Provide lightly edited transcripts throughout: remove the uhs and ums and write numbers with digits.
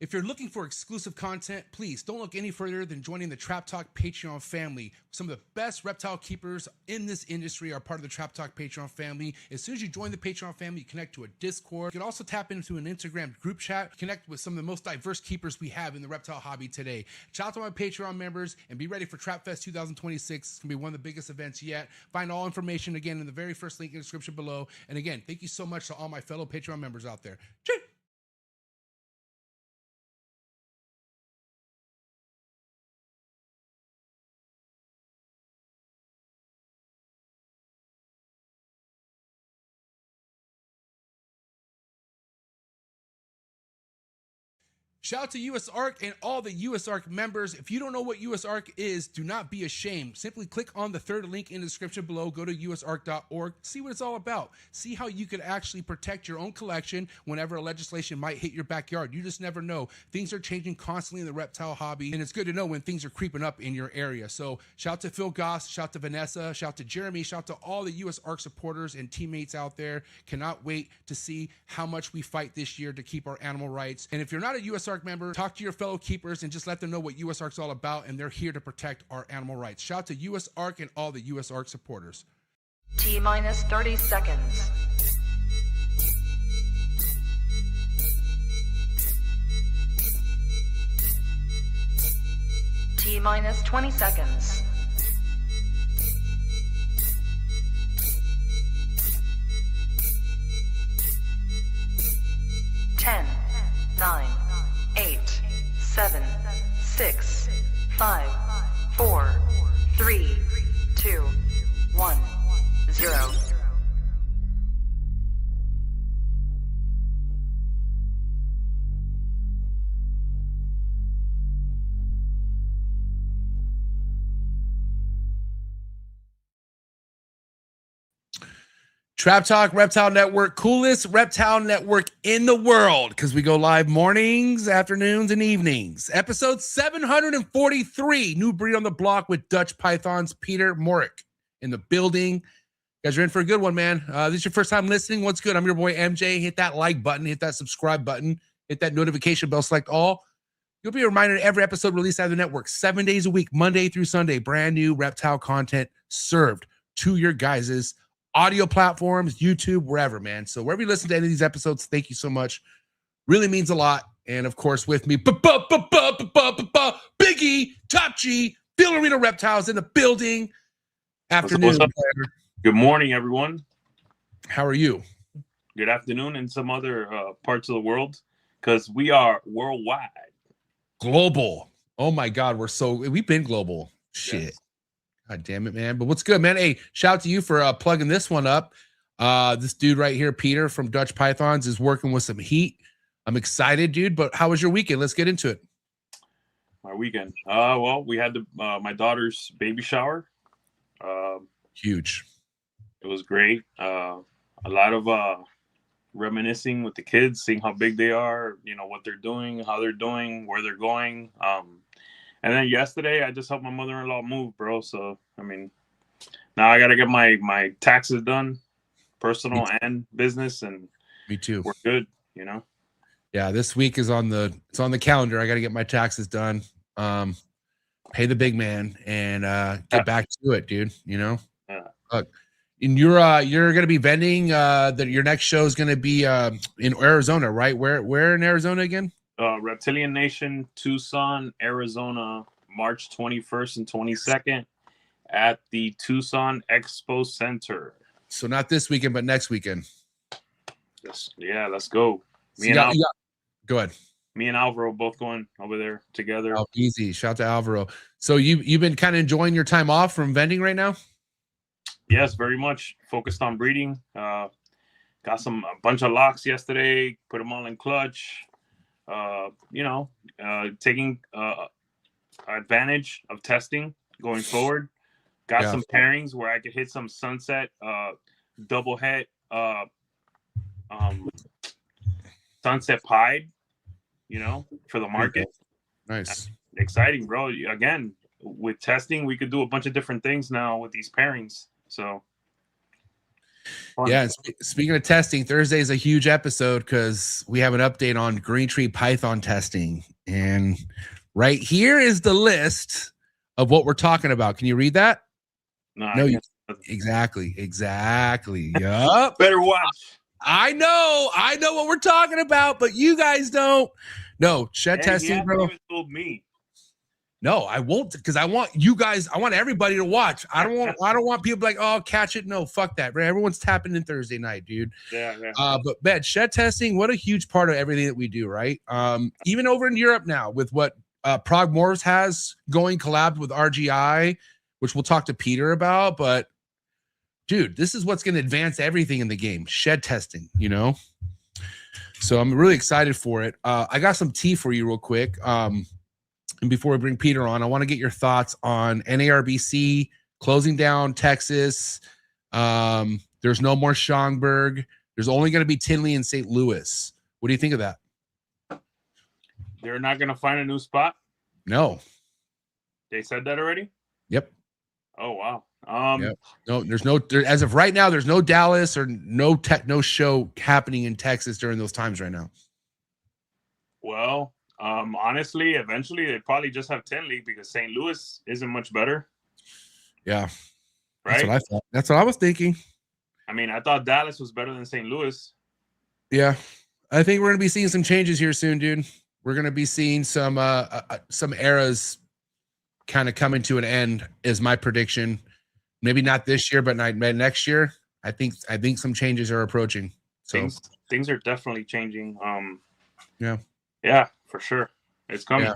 If you're looking for exclusive content, please don't look any further than joining the Trap Talk Patreon family. Some of the best reptile keepers in this industry are part of the Trap Talk Patreon family. As soon as you join the Patreon family, you connect to a Discord. You can also tap into an Instagram group chat, connect with some of the most diverse keepers we have in the reptile hobby today. Shout out to my Patreon members and be ready for Trap Fest 2026. It's going to be one of the biggest events yet. Find all information again in the very first link in the description below. And again, thank you so much to all my fellow Patreon members out there. Cheers. Shout out to US ARC and all the US ARC members. If you don't know what US ARC is, do not be ashamed. Simply click on the third link in the description below. Go to usarc.org. See what it's all about. See how you could actually protect your own collection whenever a legislation might hit your backyard. You just never know. Things are changing constantly in the reptile hobby, and it's good to know when things are creeping up in your area. So shout out to Phil Goss, shout out to Vanessa, shout out to Jeremy, shout out to all the US ARC supporters and teammates out there. Cannot wait to see how much we fight this year to keep our animal rights. And if you're not a US ARC member, talk to your fellow keepers and just let them know what US ARC's all about, and they're here to protect our animal rights. Shout out to US ARC and all the US ARC supporters. T-minus 30 seconds. T-minus 20 seconds. 10, 9, 8, 7, 6, 5, 4, 3, 2, 1, 0. Trap Talk Reptile Network, coolest reptile network in the world, because we go live mornings, afternoons, and evenings. Episode 743, new breed on the block with Dutch Pythons, Peter MORPH in the building. You guys are in for a good one, man. This is your first time listening. What's good? I'm your boy MJ. Hit that like button, hit that subscribe button, hit that notification bell, select all. You'll be reminded every episode released out of the network 7 days a week, Monday through Sunday. Brand new reptile content served to your guys' audio platforms, YouTube, wherever, man. So wherever you listen to any of these episodes, thank you so much. Really means a lot. And of course, with me, Biggie, Top G, Phil Arena Reptiles in the building. Afternoon. What's up? Good morning, everyone. How are you? Good afternoon in some other parts of the world, because we are worldwide. Global. Oh my God, we've been global. Shit. Yes. God damn it, man. But what's good, man? Hey, shout out to you for plugging this one up. This dude right here, Peter from Dutch Pythons, is working with some heat. I'm excited, dude. But how was your weekend? Let's get into it. My weekend. Well, we had my daughter's baby shower. Huge. It was great. A lot of reminiscing with the kids, seeing how big they are, what they're doing, how they're doing, where they're going. And then yesterday, I just helped my mother-in-law move, bro. So, I mean, now I got to get my taxes done, personal and business, and me too. We're good, Yeah, this week is on the calendar. I got to get my taxes done, pay the big man, and get back to it, dude. Yeah. Look, and you're gonna be vending. That your next show is gonna be in Arizona, right? Where in Arizona again? Reptilian Nation, Tucson, Arizona, March 21st and 22nd at the Tucson Expo Center. So not this weekend, but next weekend. Yes. Yeah, let's go. Go ahead. Me and Alvaro both going over there together. Oh, easy. Shout out to Alvaro. So you've been kind of enjoying your time off from vending right now? Yes, very much. Focused on breeding. Got a bunch of locks yesterday. Put them all in clutch. Taking advantage of testing going forward. Got some pairings where I could hit some sunset, double head, sunset pied, for the market. Nice. Exciting, bro. Again, with testing, we could do a bunch of different things now with these pairings. So Fun. Yeah, and speaking of testing, Thursday is a huge episode because we have an update on green tree python testing. And right here is the list of what we're talking about. Can you read that? No, exactly. Yup. Better watch. I know what we're talking about, but you guys don't. No, shed testing, bro. Even told me. No, I won't, because I want you guys, I want everybody to watch. I don't want people like, oh, catch it. No, fuck that. Everyone's tapping in Thursday night, dude. Yeah. But man, shed testing, what a huge part of everything that we do, right? Even over in Europe now with what PRAGUE MORPHS has going, collabed with RGI, which we'll talk to Peter about. But dude, this is what's going to advance everything in the game. Shed testing, you know? So I'm really excited for it. I got some tea for you real quick. And before we bring Peter on, I want to get your thoughts on NARBC closing down Texas. There's no more Schaumburg. There's only going to be Tinley and St. Louis. What do you think of that? They're not going to find a new spot? No. They said that already? Yep. Oh, wow. Yep. No, as of right now, there's no Dallas or no show happening in Texas during those times right now. Well, honestly, eventually they probably just have Tinley because St. Louis isn't much better. Yeah. Right? That's what I thought. That's what I was thinking. I mean, I thought Dallas was better than St. Louis. Yeah. I think we're going to be seeing some changes here soon, dude. We're going to be seeing some eras kind of coming to an end is my prediction. Maybe not this year, but next year. I think some changes are approaching. So things are definitely changing. Yeah, for sure. It's coming. Yeah.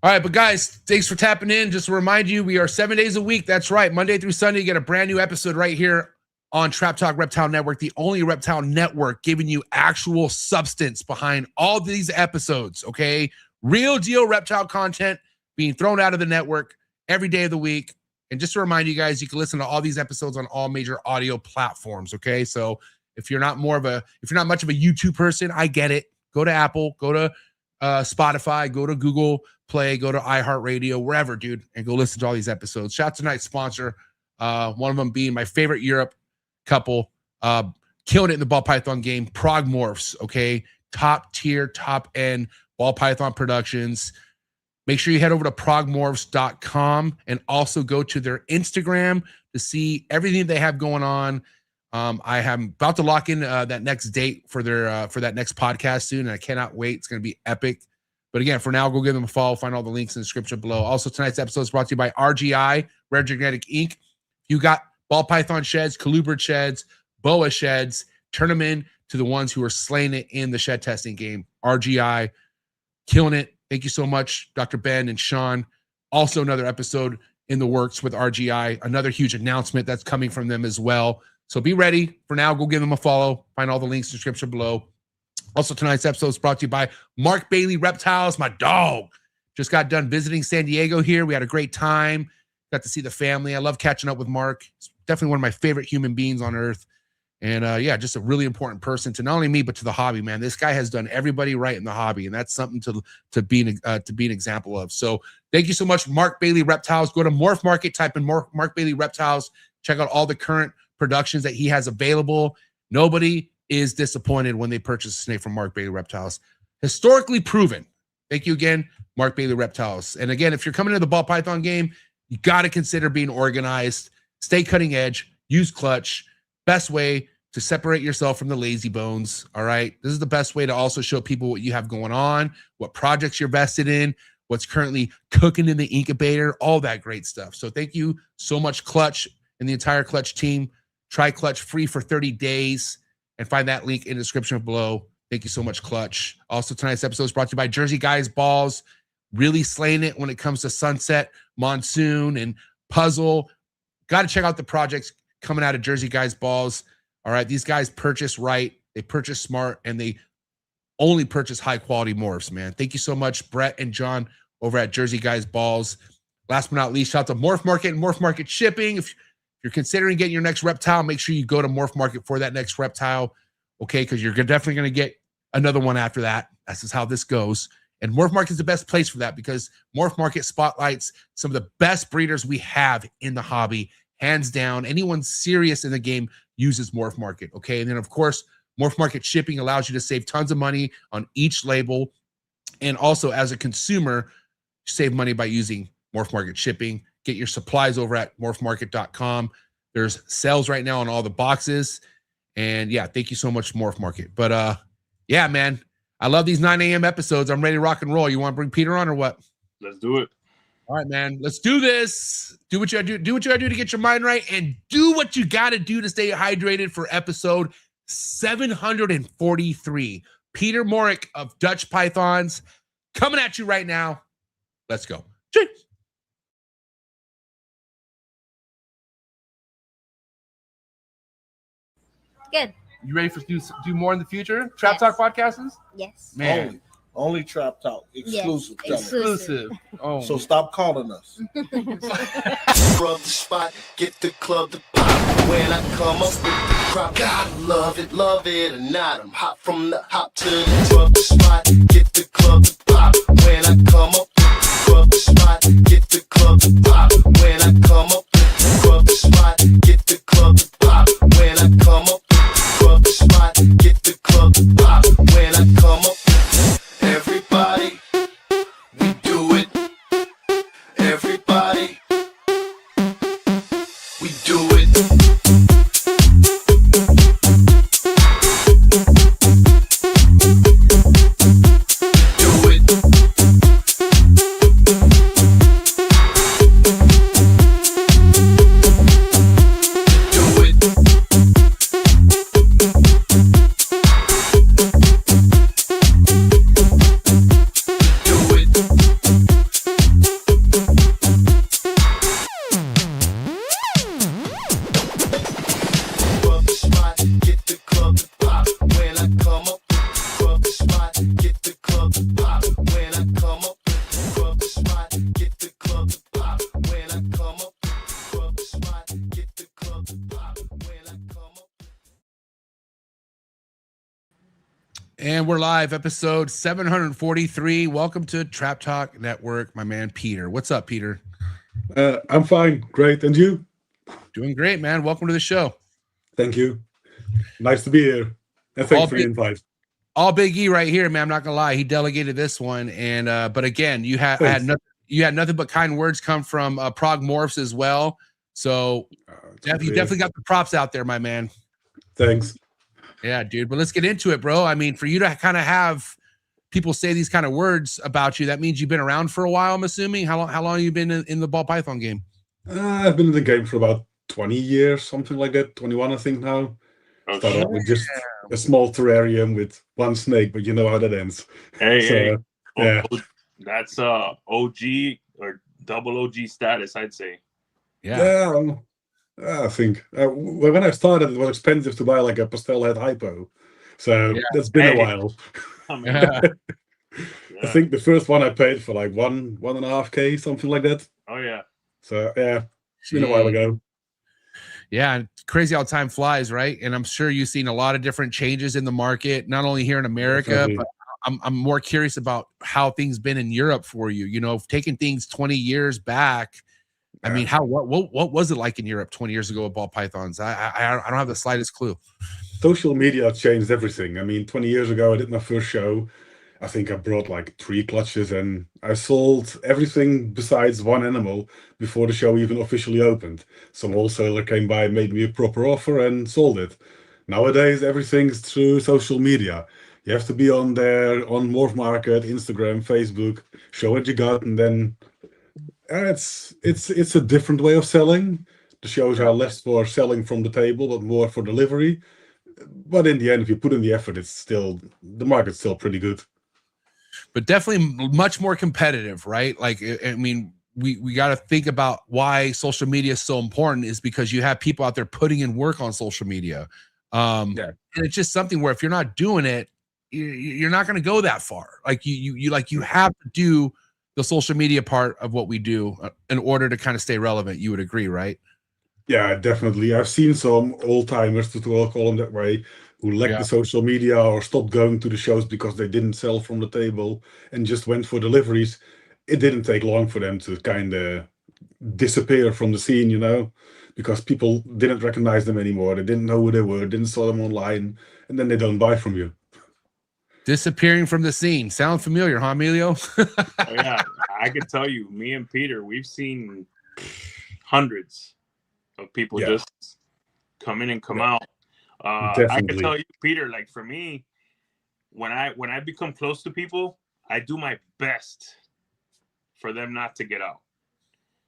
All right, but guys, thanks for tapping in. Just to remind you, we are 7 days a week. That's right. Monday through Sunday, you get a brand new episode right here on Trap Talk Reptile Network, the only reptile network giving you actual substance behind all these episodes, okay? Real deal reptile content being thrown out of the network every day of the week. And just to remind you guys, you can listen to all these episodes on all major audio platforms, okay? So if you're not much of a YouTube person, I get it. Go to Apple, go to Spotify, go to Google Play, go to iHeartRadio, wherever, dude, and go listen to all these episodes. Shout out to tonight's sponsor, one of them being my favorite Europe couple, killing it in the ball python game, PRAGUE MORPHS, okay? Top tier, top end ball python productions. Make sure you head over to praguemorphs.com and also go to their Instagram to see everything they have going on. I am about to lock in that next date for their for that next podcast soon, and I cannot wait. It's going to be epic. But again, for now, go give them a follow. Find all the links in the description below. Also, tonight's episode is brought to you by RGI, Rare Genetic Inc. You got ball python sheds, colubrid sheds, boa sheds. Turn them in to the ones who are slaying it in the shed testing game. RGI, killing it. Thank you so much, Dr. Ben and Sean. Also, another episode in the works with RGI. Another huge announcement that's coming from them as well. So be ready. For now, go give them a follow. Find all the links in the description below. Also, tonight's episode is brought to you by Mark Bailey Reptiles, my dog. Just got done visiting San Diego here. We had a great time. Got to see the family. I love catching up with Mark. He's definitely one of my favorite human beings on earth. And yeah, just a really important person to not only me, but to the hobby, man. This guy has done everybody right in the hobby, and that's something to be an example of. So thank you so much, Mark Bailey Reptiles. Go to Morph Market, type in Mark Bailey Reptiles. Check out all the current productions that he has available. Nobody is disappointed when they purchase a snake from Mark Bailey Reptiles. Historically proven. Thank you again, Mark Bailey Reptiles. And again, if you're coming to the ball python game, you got to consider being organized, stay cutting edge, use clutch. Best way to separate yourself from the lazy bones. All right. This is the best way to also show people what you have going on, what projects you're vested in, what's currently cooking in the incubator, all that great stuff. So thank you so much, Clutch and the entire Clutch team. Try Clutch free for 30 days and find that link in the description below. Thank you so much, Clutch. Also, tonight's episode is brought to you by Jersey Guys Balls. Really slaying it when it comes to Sunset, Monsoon, and Puzzle. Got to check out the projects coming out of Jersey Guys Balls. All right, these guys purchase right, they purchase smart, and they only purchase high quality morphs, man. Thank you so much, Brett and John over at Jersey Guys Balls. Last but not least, shout out to Morph Market and Morph Market Shipping. If you're considering getting your next reptile, make sure you go to Morph Market for that next reptile, okay? Because you're definitely going to get another one after that. That's just how this goes. And Morph Market is the best place for that because Morph Market spotlights some of the best breeders we have in the hobby, hands down. Anyone serious in the game uses Morph Market, okay? And then, of course, Morph Market shipping allows you to save tons of money on each label. And also, as a consumer, save money by using Morph Market shipping. Get your supplies over at morphmarket.com. There's sales right now on all the boxes. And yeah, thank you so much, Morph Market. But yeah, man, I love these 9 a.m. episodes. I'm ready to rock and roll. You want to bring Peter on or what? Let's do it. All right, man. Let's do this. Do what you gotta do. Do what you gotta do to get your mind right, and do what you gotta do to stay hydrated for episode 743. Peter Morick of Dutch Pythons coming at you right now. Let's go. Cheers. Good. You ready for do more in the future? Trap Yes. Talk podcasts? Yes. Man, Only Trap Talk. Exclusive. Yes. exclusive. Oh, So stop calling us. Rub the spot, get the club to pop. When I come up with the crop, gotta love it or not. I'm hot from the hop to the rub the spot, get the club to pop. When I come up with the rub the spot, get the club to pop. When I come up with the rub the spot, get the club to pop. When I come up with the rub the spot, get the club to pop. When I come up with everybody, we do it. Everybody, we do it. Do it. Do it. Do it. Rub the spot, get the club to pop. When I come up with the rub the spot, get the club to pop. When I come up with the rub the spot, get the club to pop. When I come up with the rub the spot, get the club to pop. When I come up. and we're live, episode 743. Welcome to Trap Talk Network, my man Peter. What's up, Peter? I'm fine. Great. And you? Doing great, man. Welcome to the show. Thank you. Nice to be here. And thanks for the invite. All Big E right here, man. I'm not gonna lie, he delegated this one, and but again, you had nothing but kind words come from Prague Morphs as well. So you definitely got the props out there, my man. Thanks. Yeah, dude. But let's get into it, bro. I mean, for you to kind of have people say these kind of words about you, that means you've been around for a while. I'm assuming. How long have you been in the ball python game? I've been in the game for about 20 years, something like that. 21, I think now. Started out with just a small terrarium with one snake, but you know how that ends. Hey, yeah. That's OG or double OG status, I'd say. Yeah. I think when I started, it was expensive to buy like a pastel head hypo. So that's been a while. Yeah. I think the first one I paid for like 1.5K, something like that. Oh yeah. So yeah, it's been a while ago. Yeah, and crazy how time flies, right? And I'm sure you've seen a lot of different changes in the market, not only here in America, Definitely. but I'm more curious about how things been in Europe for you. You know, taking things 20 years back. I mean, what was it like in Europe 20 years ago with ball pythons? I don't have the slightest clue. Social media changed everything. I mean, 20 years ago, I did my first show. I think I brought like 3 clutches and I sold everything besides one animal before the show even officially opened. Some wholesaler came by, made me a proper offer and sold it. Nowadays, everything's through social media. You have to be on there, on Morph Market, Instagram, Facebook, show what you got, and then it's a different way of selling. The shows are less for selling from the table, but more for delivery. But in the end, if you put in the effort, it's still, the market's still pretty good. But definitely much more competitive, right? Like, I mean, we got to think about why social media is so important is because you have people out there putting in work on social media. And it's just something where if you're not doing it, you're not going to go that far. Like you have to do the social media part of what we do in order to kind of stay relevant. You would agree, right? Yeah, definitely. I've seen some old timers, to call them that way, who lacked the social media or stopped going to the shows because they didn't sell from the table and just went for deliveries. It didn't take long for them to kind of disappear from the scene, you know, because people didn't recognize them anymore. They didn't know who they were, didn't saw them online, and then they don't buy from you. Disappearing from the scene. Sound familiar, huh, Emilio? Oh, yeah, I can tell you, me and Peter, we've seen hundreds of people just come in and come out. I can tell you, Peter, like for me, when I become close to people, I do my best for them not to get out.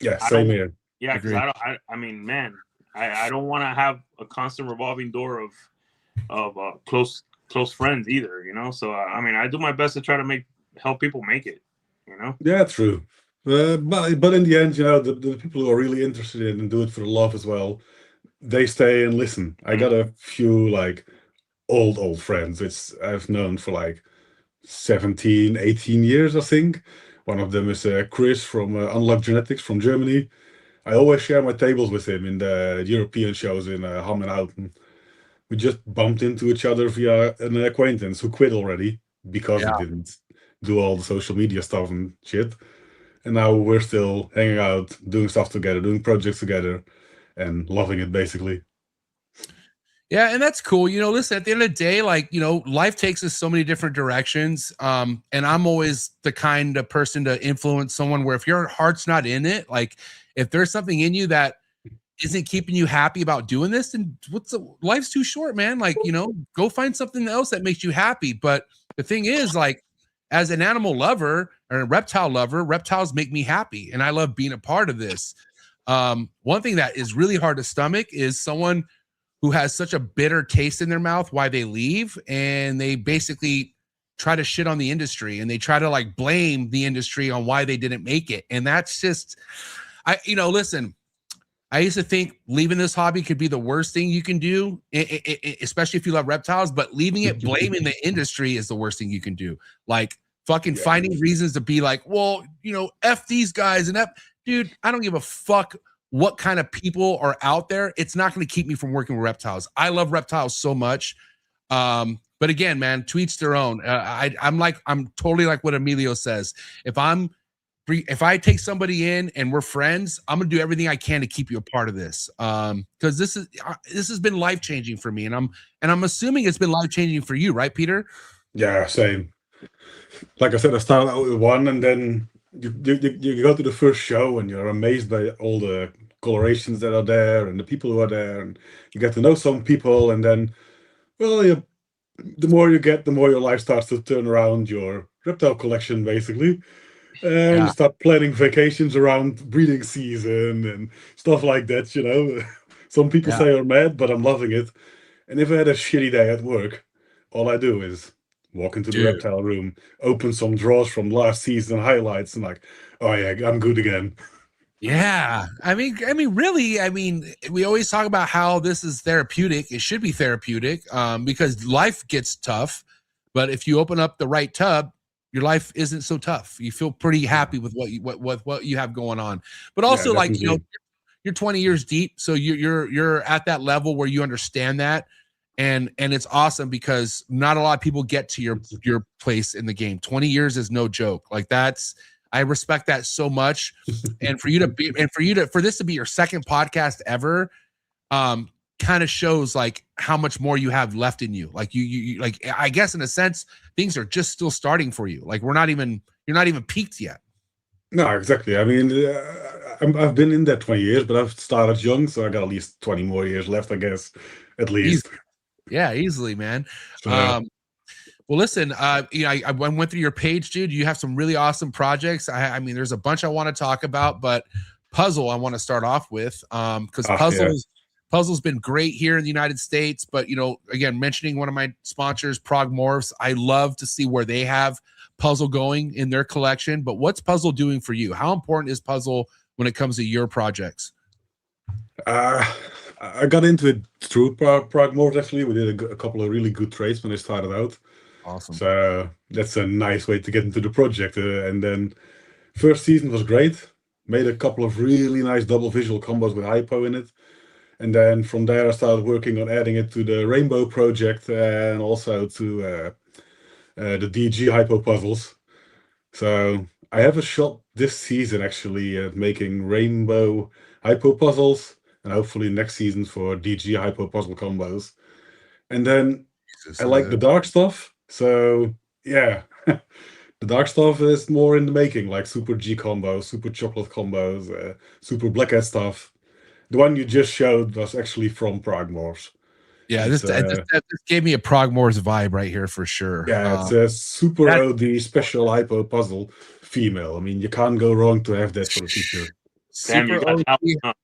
Yeah, same here. Yeah, because I mean, man, I don't want to have a constant revolving door of close friends either, you know. So I mean, I do my best to try to help people make it, you know. Yeah, true. But in the end, you know, the people who are really interested in and do it for the love as well, they stay and listen. I got a few like old friends which I've known for like 17, 18 years, I think. One of them is Chris from Unlock Genetics from Germany. I always share my tables with him in the European shows in Hamm and Houten. We just bumped into each other via an acquaintance who quit already because he didn't do all the social media stuff and shit. And now we're still hanging out, doing stuff together, doing projects together, and loving it basically. Yeah, and that's cool. You know, listen, at the end of the day, like, you know, life takes us so many different directions. And I'm always the kind of person to influence someone where if your heart's not in it, like if there's something in you that isn't keeping you happy about doing this, then life's too short, man. Like, you know, go find something else that makes you happy. But the thing is, like, as an animal lover or a reptile lover, reptiles make me happy. And I love being a part of this. One thing that is really hard to stomach is someone who has such a bitter taste in their mouth why they leave, and they basically try to shit on the industry and they try to like blame the industry on why they didn't make it. And that's just, listen, I used to think leaving this hobby could be the worst thing you can do, especially if you love reptiles, but leaving it, blaming the industry is the worst thing you can do. Like fucking finding reasons to be like, well, you know, F these guys and dude, I don't give a fuck what kind of people are out there. It's not going to keep me from working with reptiles. I love reptiles so much. But again, man, to each their own. I'm totally like what Emilio says. If I take somebody in and we're friends, I'm gonna do everything I can to keep you a part of this. Because this has been life-changing for me, and I'm assuming it's been life-changing for you, right, Peter? Yeah, same. Like I said, I started out with one, and then you go to the first show and you're amazed by all the colorations that are there and the people who are there, and you get to know some people, and then, well, the more you get, the more your life starts to turn around your reptile collection, basically. And you start planning vacations around breeding season and stuff like that, you know. Some people say I'm mad, but I'm loving it. And if I had a shitty day at work, all I do is walk into the reptile room, open some drawers from last season highlights, and like, oh yeah, I'm good again. Yeah. I mean, really, we always talk about how this is therapeutic. It should be therapeutic, because life gets tough. But if you open up the right tub, your life isn't so tough. You feel pretty happy with what you have going on. But also, like, you know, you're 20 years deep, so you're at that level where you understand that. And it's awesome because not a lot of people get to your place in the game. 20 years is no joke. Like I respect that so much. And for this to be your second podcast ever, kind of shows like how much more you have left in you. Like you like, I guess in a sense, things are just still starting for you. Like you're not even peaked yet. No, exactly. I mean, I've been in there 20 years, but I've started young, so I got at least 20 more years left, I guess, at least. Yeah, easily, man. So, well, listen, I went through your page, dude. You have some really awesome projects. I mean, there's a bunch I want to talk about, but Puzzle I want to start off with, because Puzzle's been great here in the United States. But, you know, again, mentioning one of my sponsors, PRAGUE MORPHS, I love to see where they have Puzzle going in their collection. But what's Puzzle doing for you? How important is Puzzle when it comes to your projects? I got into it through PRAGUE MORPHS, actually. We did a couple of really good trades when I started out. Awesome. So that's a nice way to get into the project. And then first season was great. Made a couple of really nice double visual combos with hypo in it. And then from there, I started working on adding it to the Rainbow project and also to the DG hypo puzzles. So I have a shot this season actually making rainbow hypo puzzles, and hopefully next season for DG hypo puzzle combos. And then I like the dark stuff, so yeah. The dark stuff is more in the making, like Super G combos, Super Chocolate combos, Super Blackhead stuff. The one you just showed was actually from Prague Morphs. Yeah, this gave me a Prague Morphs vibe right here for sure. Yeah, it's a Super OD special hypo puzzle female. I mean, you can't go wrong to have that for the future. Damn, you got that one, huh?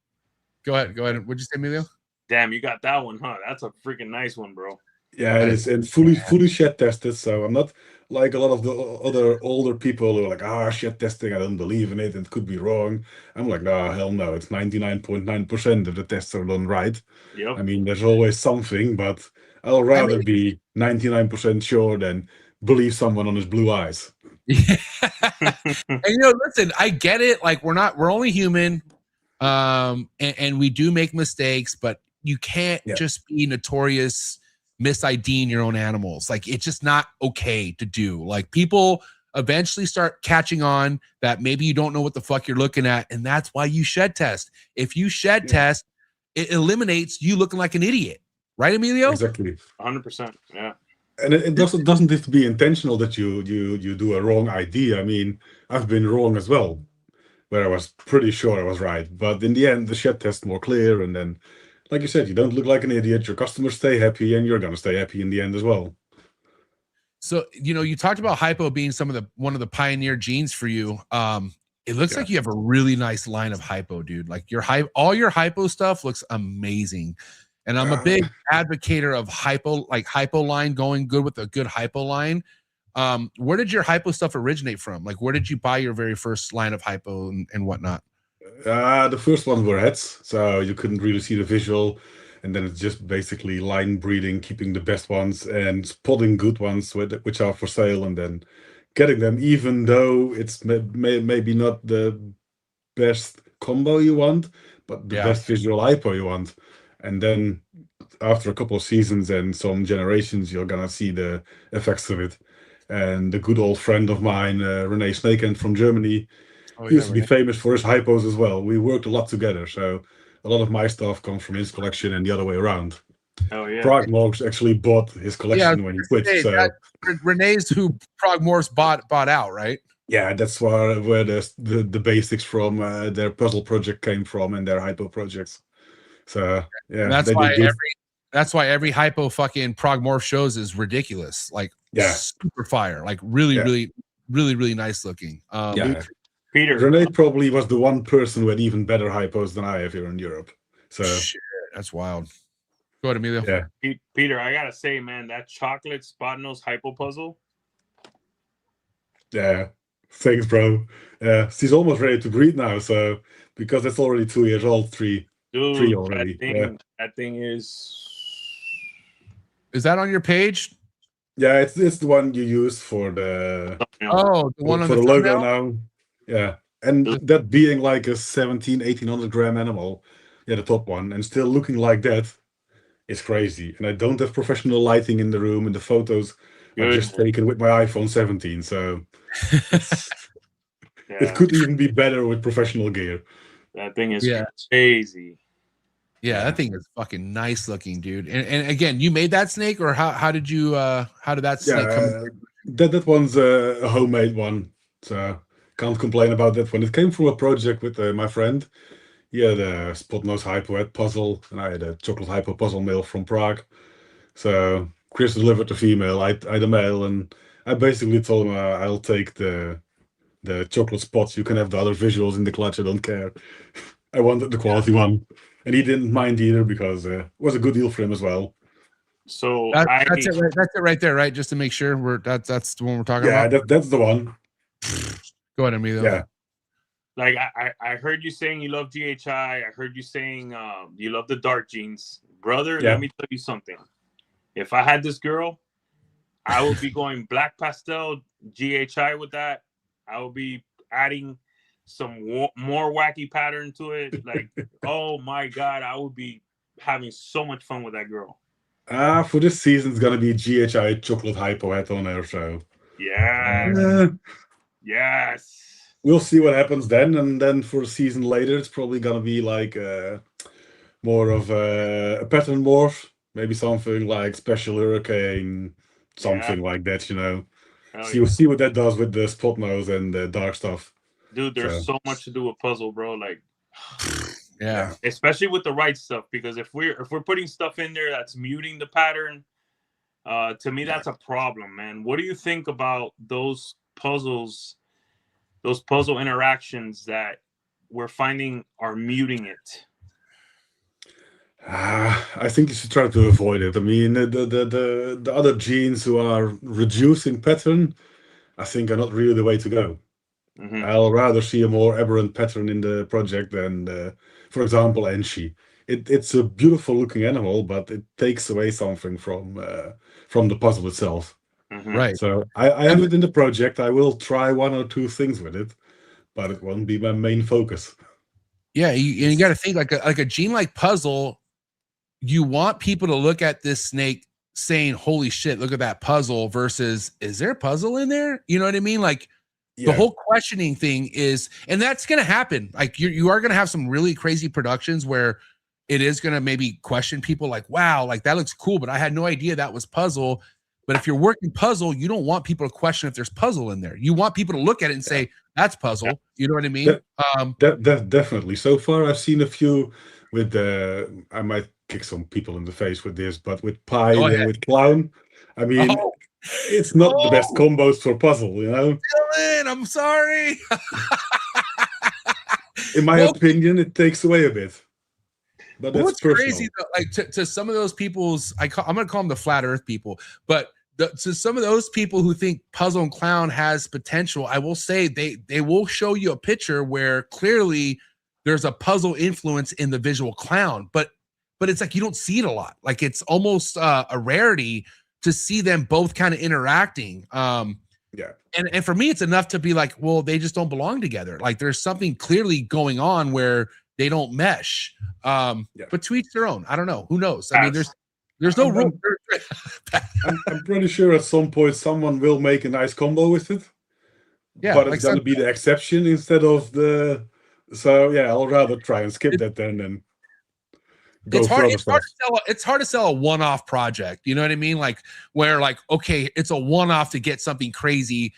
Go ahead. What'd you say, Emilio? Damn, you got that one, huh? That's a freaking nice one, bro. Yeah, it is, and fully shed tested. So I'm not like a lot of the other older people who are like, shed testing, I don't believe in it, and it could be wrong. I'm like, no, hell no. It's 99.9% of the tests are done right. Yep. Uh, I mean, there's always something, but I'll rather be 99% sure than believe someone on his blue eyes. Yeah. And listen, I get it. Like we're only human, and we do make mistakes, but you can't just be notorious mis-IDing your own animals. Like it's just not okay to do. Like people eventually start catching on that maybe you don't know what the fuck you're looking at, and that's why you shed test. If you shed test, it eliminates you looking like an idiot, right, Emilio? Exactly. 100%. Yeah. And it doesn't have to be intentional that you do a wrong ID. I mean, I've been wrong as well, where I was pretty sure I was right, but in the end, the shed test more clear, and then, like you said, you don't look like an idiot. Your customers stay happy, and you're gonna stay happy in the end as well. So you talked about hypo being one of the pioneer genes for you. It looks like you have a really nice line of hypo, dude. Like all your hypo stuff looks amazing. And I'm a big advocator of hypo line, going good with a good hypo line. Where did your hypo stuff originate from? Like, where did you buy your very first line of hypo and whatnot? The first ones were heads, so you couldn't really see the visual. And then it's just basically line breeding, keeping the best ones and spotting good ones which are for sale, and then getting them, even though it's maybe not the best combo you want, but the best visual hypo you want. And then after a couple of seasons and some generations, you're gonna see the effects of it. And the good old friend of mine, Renee Snakehand from Germany, used to be famous for his hypos as well. We worked a lot together, so a lot of my stuff comes from his collection and the other way around. Oh yeah. Prague Morphs actually bought his collection when he quit. So Renee's who Prague Morphs bought out, right? Yeah, that's where the basics from their puzzle project came from, and their hypo projects. So yeah, that's why every hypo fucking Prague Morph shows is ridiculous. Like super fire. Like really nice looking. Peter. Renee probably was the one person who had even better hypos than I have here in Europe. So shit, that's wild. Go ahead, Emilio. Yeah. Peter, I gotta say, man, that chocolate spot nose hypo puzzle. Yeah. Thanks, bro. Yeah, she's almost ready to breed now, so because it's already 2 years old, three already. That thing is that on your page? Yeah, it's the one you use for the the one on for the logo now. Yeah, and that being like a 1800 gram animal, the top one, and still looking like that is crazy. And I don't have professional lighting in the room, and the photos are just taken with my iPhone 17, so it could even be better with professional gear. That thing is crazy. Yeah, that thing is fucking nice looking, dude. And again, you made that snake, or how did that snake come? That one's a homemade one, so can't complain about that one. It came from a project with my friend. He had a spot nose hypo head puzzle, and I had a chocolate hypo puzzle male from Prague. So Chris delivered the female, I the male, and I basically told him I'll take the chocolate spots. You can have the other visuals in the clutch. I don't care. I wanted the quality one, and he didn't mind either because it was a good deal for him as well. So that's it right there, right? Just to make sure that's the one we're talking about. Yeah, that's the one. Go ahead, Emilio. Yeah. Like I heard you saying you love GHI. I heard you saying you love the dark genes, brother. Let me tell you something. If I had this girl, I would be going black pastel GHI with that. I would be adding some more wacky pattern to it. Like, oh my God, I would be having so much fun with that girl. For this season, it's gonna be GHI chocolate hypo head on her, so yes. Yes. we'll see what happens then, and then for a season later, it's probably gonna be like more of a pattern morph, maybe something like Special Hurricane, something like that. You know, see what that does with the spot nose and the dark stuff. Dude, there's so much to do with puzzle, bro. Like, yeah, especially with the right stuff, because if we're putting stuff in there that's muting the pattern, to me that's a problem, man. What do you think about those puzzles, those puzzle interactions that we're finding are muting it? I think you should try to avoid it. I mean, the other genes who are reducing pattern, I think, are not really the way to go. I'll rather see a more aberrant pattern in the project than, for example, Enshi. It's a beautiful looking animal, but it takes away something from the puzzle itself. Right. So I have it in the project. I will try one or two things with it, but it won't be my main focus. Yeah, and you got to think like a gene like puzzle. You want people to look at this snake saying, "Holy shit, look at that puzzle," versus, "Is there a puzzle in there?" You know what I mean? Like the whole questioning thing is, and that's going to happen. Like you are going to have some really crazy productions where it is going to maybe question people like, "Wow, like that looks cool, but I had no idea that was puzzle." But if you're working puzzle, you don't want people to question if there's puzzle in there. You want people to look at it and say, "That's puzzle." You know what I mean? Definitely. So far, I've seen a few with I might kick some people in the face with this, but with Pine and with Clown, I mean, it's not the best combos for puzzle, you know? Dylan, I'm sorry. In my opinion, it takes away a bit. But that's what's personal. crazy, though, like to some of those people's, I'm going to call them the flat earth people, but to some of those people who think Puzzle and Clown has potential, I will say they will show you a picture where clearly there's a puzzle influence in the visual Clown, but it's like you don't see it a lot. Like it's almost a rarity to see them both kind of interacting. And for me, it's enough to be like, well, they just don't belong together. Like there's something clearly going on where they don't mesh. But to each their own. I don't know. Who knows? I mean, there's no rule. I'm pretty sure at some point someone will make a nice combo with it. Yeah, but it's going to be the exception instead of the. So yeah, I'll rather try and skip that then and go it's for hard. other It's stuff. hard to sell. It's hard to sell a one-off project. You know what I mean? Like where, like, okay, it's a one-off to get something crazy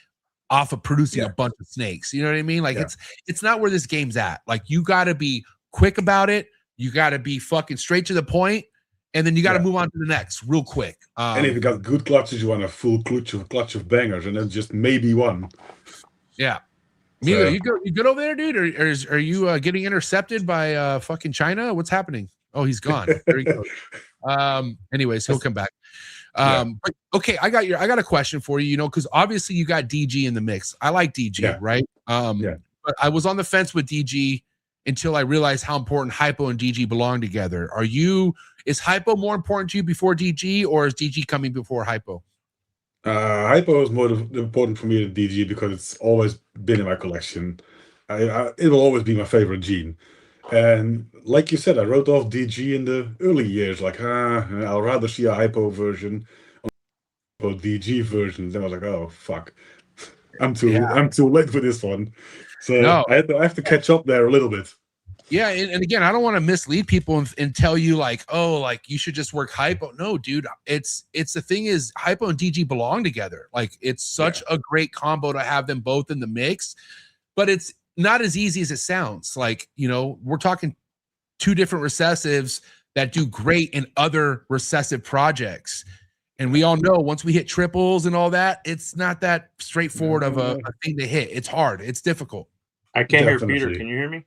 off of producing a bunch of snakes. You know what I mean? Like it's not where this game's at. Like you got to be quick about it. You got to be fucking straight to the point, and then you got to move on to the next real quick. And if you got good clutches, you want a full clutch of bangers, and then just maybe one. Yeah. Mila, you good over there, dude? Or are you getting intercepted by fucking China? What's happening? Oh, he's gone. There he goes. Anyways, he'll come back. But okay, I got a question for you, because obviously you got DG in the mix. I like DG, right? But I was on the fence with DG until I realized how important Hypo and DG belong together. Is Hypo more important to you before DG, or is DG coming before Hypo? Hypo is more important for me than DG because it's always been in my collection. It will always be my favorite gene. And like you said, I wrote off DG in the early years. Like, I'll rather see a Hypo version or DG version. Then I was like, oh fuck, I'm too late for this one. So I have to catch up there a little bit. Yeah, and again, I don't want to mislead people and tell you like, oh, like you should just work Hypo. No, dude, it's the thing is Hypo and DG belong together. Like it's such a great combo to have them both in the mix, but it's not as easy as it sounds. Like, we're talking two different recessives that do great in other recessive projects. And we all know once we hit triples and all that, it's not that straightforward of a thing to hit. It's hard. It's difficult. I can't hear Peter. Can you hear me?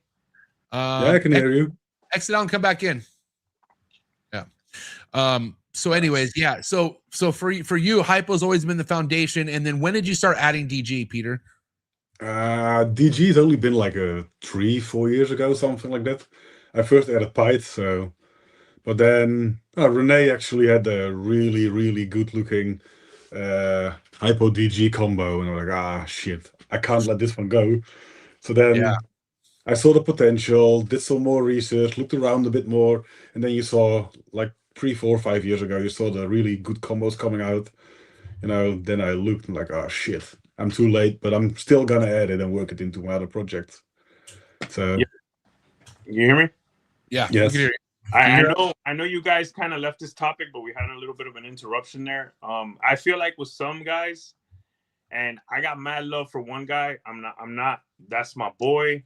I can hear you. Exit out and come back in. Yeah. So anyways, So for you, Hypo's always been the foundation. And then when did you start adding DG, Peter? DG's only been like 3-4 years ago, something like that. I first added Pyth, but then Renee actually had a really, really good looking Hypo DG combo, and I'm like, shit, I can't let this one go. So then I saw the potential, did some more research, looked around a bit more, and then you saw like 3, 4, 5 years ago, you saw the really good combos coming out. Then I looked and like, shit, I'm too late, but I'm still gonna add it and work it into my other project. So Yeah. You hear me? Yeah. yes. We can hear you. I know you guys kind of left this topic, but we had a little bit of an interruption there. I feel like with some guys, and I got mad love for one guy. I'm not. That's my boy.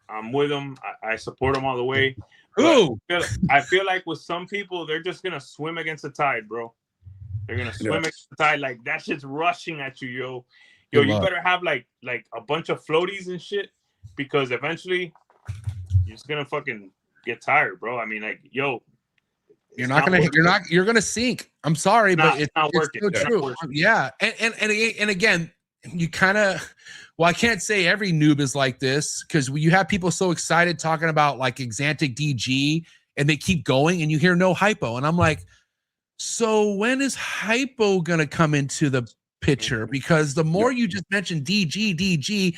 I'm with him. I support him all the way. Ooh. I feel like with some people, they're just gonna swim against the tide, bro. They're gonna swim against the tide. Like that shit's rushing at you, yo. Yo, you better have like a bunch of floaties and shit, because eventually you're just gonna fucking get tired, bro. I mean, like, yo, you're gonna sink. I'm sorry, but it's not working. It's so true. Yeah. And again, you kind of, well, I can't say every noob is like this, because you have people so excited talking about like Exantic DG and they keep going and you hear no hypo. And I'm like, so when is hypo going to come into the picture? Because the more you just mentioned DG,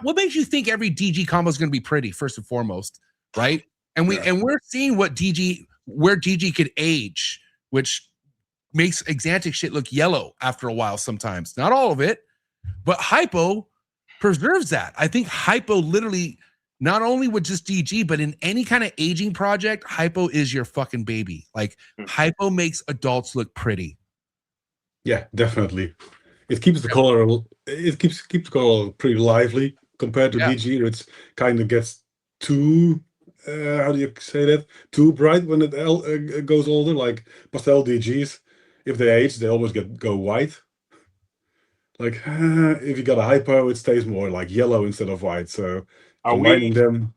what makes you think every DG combo is going to be pretty, first and foremost, right? And we're seeing where DG could age, which makes Exantic shit look yellow after a while sometimes. Not all of it, but hypo preserves that. I think hypo literally, not only with just DG, but in any kind of aging project, hypo is your fucking baby. Like hypo makes adults look pretty. Yeah, definitely. It keeps the color. It keeps the color pretty lively compared to DG. It's kind of gets too. How do you say that? Too bright when it goes older. Like pastel DGs, if they age, they always go white. Like if you got a hypo, it stays more like yellow instead of white. So combining them.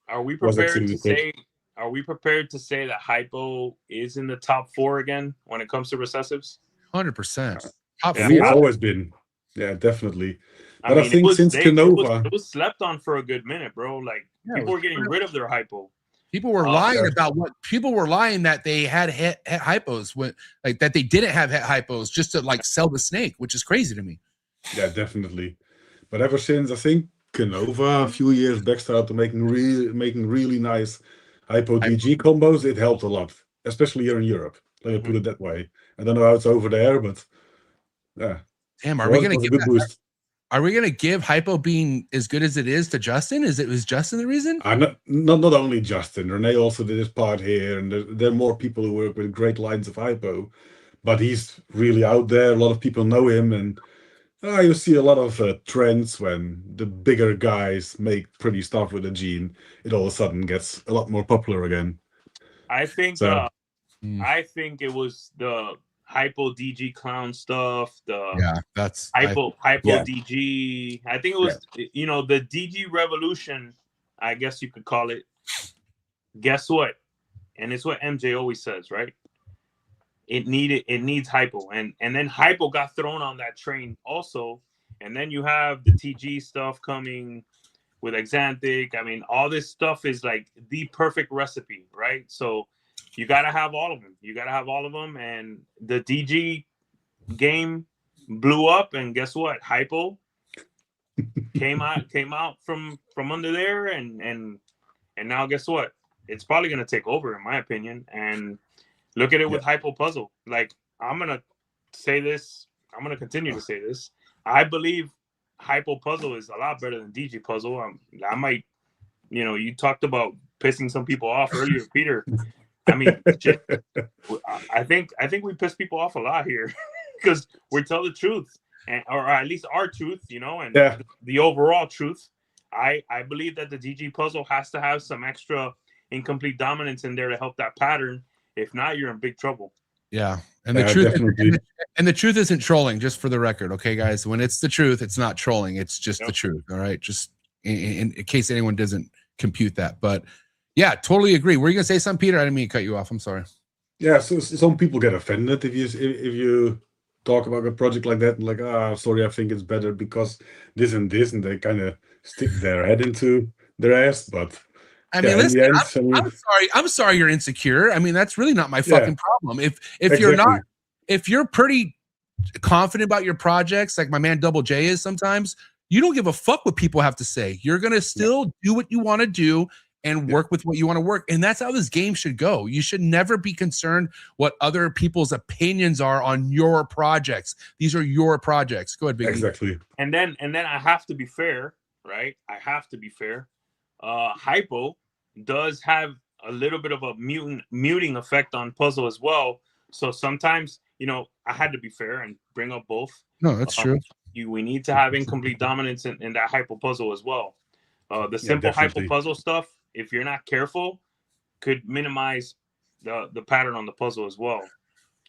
Are we prepared to say? Are we prepared to say that hypo is in the top 4 again when it comes to recessives? 100%. Top 4. We've always been. Yeah, definitely. But I think since Canova, it was slept on for a good minute, bro. Like people were getting rid of their hypo. People were lying about what people were lying that they had hypos, when like that they didn't have hypos, just to like sell the snake, which is crazy to me. Yeah, definitely. But ever since I think Canova a few years back started making really nice hypo DG combos, it helped a lot, especially here in Europe. Let me put it that way. I don't know how it's over there, but yeah. Damn, are we gonna give that boost? Are we gonna give hypo being as good as it is to Justin? Was Justin the reason? Not only Justin. Renee also did his part here, and there are more people who work with great lines of hypo. But he's really out there. A lot of people know him, and you see a lot of trends when the bigger guys make pretty stuff with a gene. It all of a sudden gets a lot more popular again. I think. So, I think it was the hypo DG clown stuff. That's hypo DG. I think it was the DG revolution, I guess you could call it. Guess what? And it's what MJ always says, right? It needs hypo, and then hypo got thrown on that train also, and then you have the TG stuff coming with Exantic. I mean, all this stuff is like the perfect recipe, right? So you got to have all of them. And the DG game blew up, and guess what? Hypo came out from under there, and now guess what? It's probably going to take over, in my opinion. And look at it with Hypo Puzzle. Like, I'm going to say this. I'm going to continue to say this. I believe Hypo Puzzle is a lot better than DG Puzzle. I might, you talked about pissing some people off earlier, Peter. I mean, shit. I think we piss people off a lot here because we tell the truth, or at least our truth, and the overall truth. I believe that the DG puzzle has to have some extra incomplete dominance in there to help that pattern. If not, you're in big trouble. Yeah, and the truth isn't trolling. Just for the record, okay, guys. When it's the truth, it's not trolling. It's just the truth. All right, just in case anyone doesn't compute that, but. Yeah, totally agree. Were you gonna say something, Peter? I didn't mean to cut you off. I'm sorry. Yeah, so some people get offended if you talk about a project like that, and like, sorry, I think it's better because this, and they kind of stick their head into their ass. But I mean, listen, I'm sorry you're insecure. I mean, that's really not my fucking problem. If you're pretty confident about your projects, like my man Double J is sometimes, you don't give a fuck what people have to say. You're gonna still do what you want to do. and work with what you want to work. And that's how this game should go. You should never be concerned what other people's opinions are on your projects. These are your projects. Go ahead, Biggie. Exactly. And then I have to be fair, right? I have to be fair. Hypo does have a little bit of a muting effect on puzzle as well. So sometimes, you know, I had to be fair and bring up both. No, that's true. We need to have incomplete dominance in that hypo puzzle as well. The simple hypo puzzle stuff, if you're not careful, could minimize the pattern on the puzzle as well.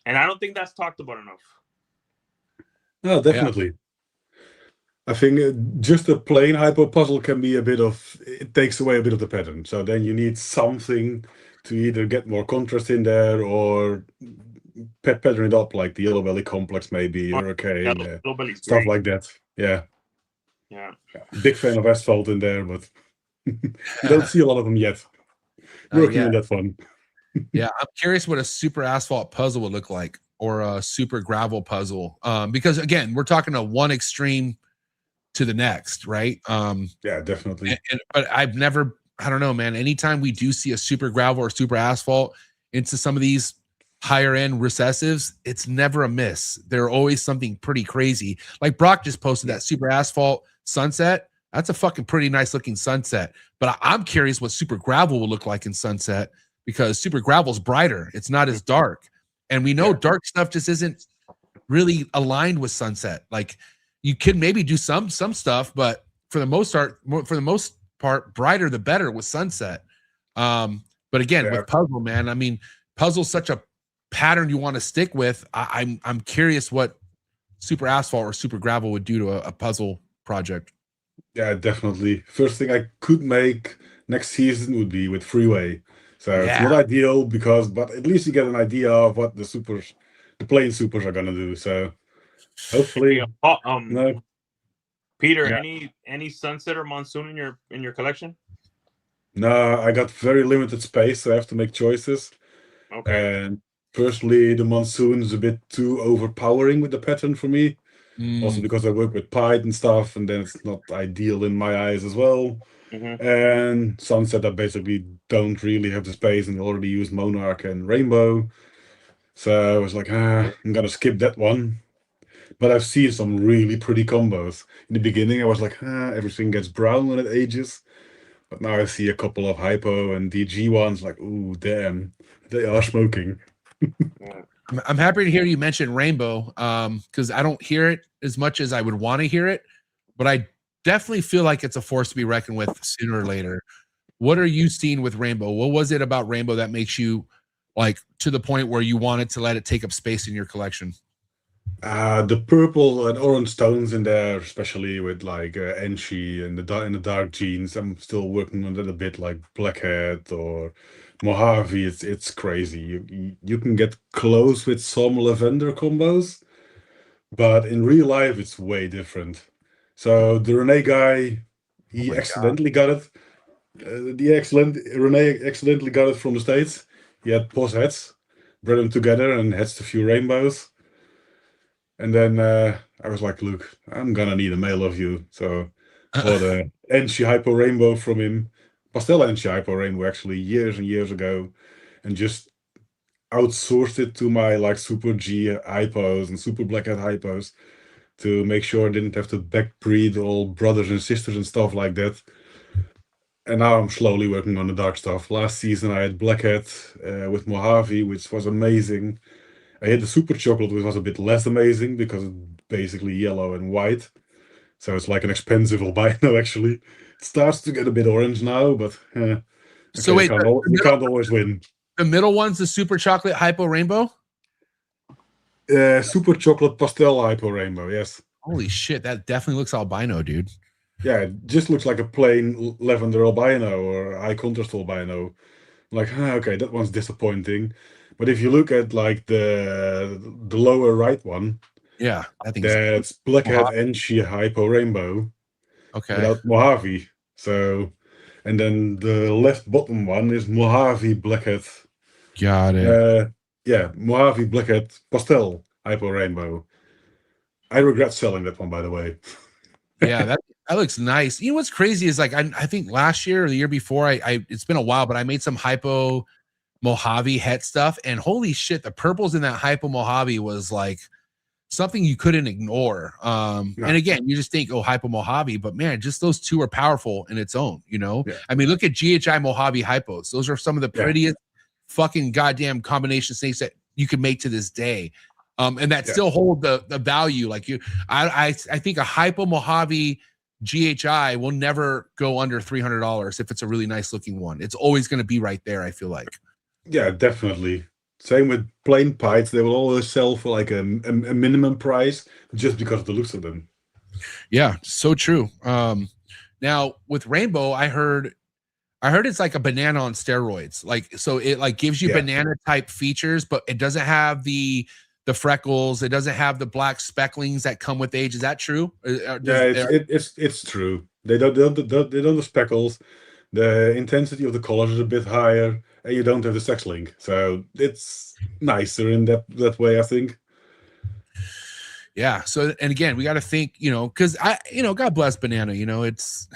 And I don't think that's talked about enough. No, definitely. I think just a plain hypo puzzle can be a bit of, it takes away a bit of the pattern. So then you need something to either get more contrast in there or pattern it up, like the Yellow Belly complex maybe, or stuff like that. Yeah. Big fan of asphalt in there, but you don't see a lot of them yet. Working on that one. Yeah, I'm curious what a super asphalt puzzle would look like, or a super gravel puzzle. Because again, we're talking to one extreme to the next, right? Yeah, definitely. But I've never, I don't know, man. Anytime we do see a super gravel or super asphalt into some of these higher end recessives, it's never a miss. They're always something pretty crazy. Like Brock just posted that super asphalt sunset. That's a fucking pretty nice looking sunset. But I'm curious what super gravel will look like in sunset, because super gravel's brighter. It's not as dark. And we know dark stuff just isn't really aligned with sunset. Like, you could maybe do some stuff, but for the most part, brighter the better with sunset. But again, with puzzle, man, I mean, puzzle's such a pattern you want to stick with. I'm curious what super asphalt or super gravel would do to a puzzle project. Yeah, definitely. First thing I could make next season would be with Freeway. So it's not ideal but at least you get an idea of what the plain supers are gonna do. So hopefully, Peter, any sunset or monsoon in your collection? No, I got very limited space, so I have to make choices. Okay. And personally, the monsoon is a bit too overpowering with the pattern for me. Also because I work with Python and stuff, and then it's not ideal in my eyes as well. And sunset, I basically don't really have the space, and already used Monarch and Rainbow. So I was like, I'm gonna skip that one. But I've seen some really pretty combos. In the beginning, I was like, everything gets brown when it ages. But now I see a couple of hypo and DG ones, like, ooh, damn, they are smoking. I'm happy to hear you mention Rainbow, because I don't hear it as much as I would want to hear it, but I definitely feel like it's a force to be reckoned with sooner or later. What are you seeing with Rainbow? What was it about Rainbow that makes you, like, to the point where you wanted to let it take up space in your collection? The purple and orange tones in there, especially with like Enchi and the dark jeans. I'm still working on that a bit, like Blackhead or Mojave. It's crazy. You can get close with some lavender combos, but in real life it's way different. So the Renee guy, he accidentally got it. Renee accidentally got it from the States. He had pos heads, bred them together, and hatched a few rainbows. And then I was like, look, I'm gonna need a male of you. So I bought a Enchi Hypo Rainbow from him, Pastel Enchi Hypo Rainbow, actually, years and years ago, and just outsourced it to my like Super G Hypos and Super Blackhead Hypos to make sure I didn't have to backbreed all brothers and sisters and stuff like that. And now I'm slowly working on the dark stuff. Last season I had Blackhead with Mojave, which was amazing. I had the Super Chocolate, which was a bit less amazing because it's basically yellow and white. So it's like an expensive albino, actually. It starts to get a bit orange now, but so wait, you can't always win. The middle one's the Super Chocolate Hypo Rainbow? Super Chocolate Pastel Hypo Rainbow, yes. Holy shit, that definitely looks albino, dude. Yeah, it just looks like a plain lavender albino or high contrast albino. Like, okay, that one's disappointing. But if you look at like the lower right one, I think that's Blackhead Enchi Hypo Rainbow. Okay. Without Mojave. So, and then the left bottom one is Mojave Blackhead. Got it. Mojave Blackhead Pastel Hypo Rainbow. I regret selling that one, by the way. Yeah, That looks nice. You know what's crazy is like I think last year or the year before, I it's been a while, but I made some hypo Mojave het stuff, and holy shit, the purples in that hypo Mojave was like something you couldn't ignore. And again, you just think, oh, hypo Mojave, but man, just those two are powerful in its own, you know. I mean, look at GHI Mojave hypos. Those are some of the prettiest fucking goddamn combination snakes that you can make to this day. And that still hold the value. Like I think a hypo Mojave GHI will never go under $300 if it's a really nice looking one. It's always going to be right there, I feel like. Yeah, definitely. Same with plain pites. They will always sell for like a minimum price just because of the looks of them. Yeah, so true. Now with rainbow, I heard it's like a banana on steroids. Like, so it like gives you banana type features, but it doesn't have the freckles. It doesn't have the black specklings that come with age. Is that true? It's true. They don't have speckles. The intensity of the colors is a bit higher, and you don't have the sex link. So it's nicer in that way, I think. Yeah. So, and again, we got to think, you know, because God bless banana, you know, it's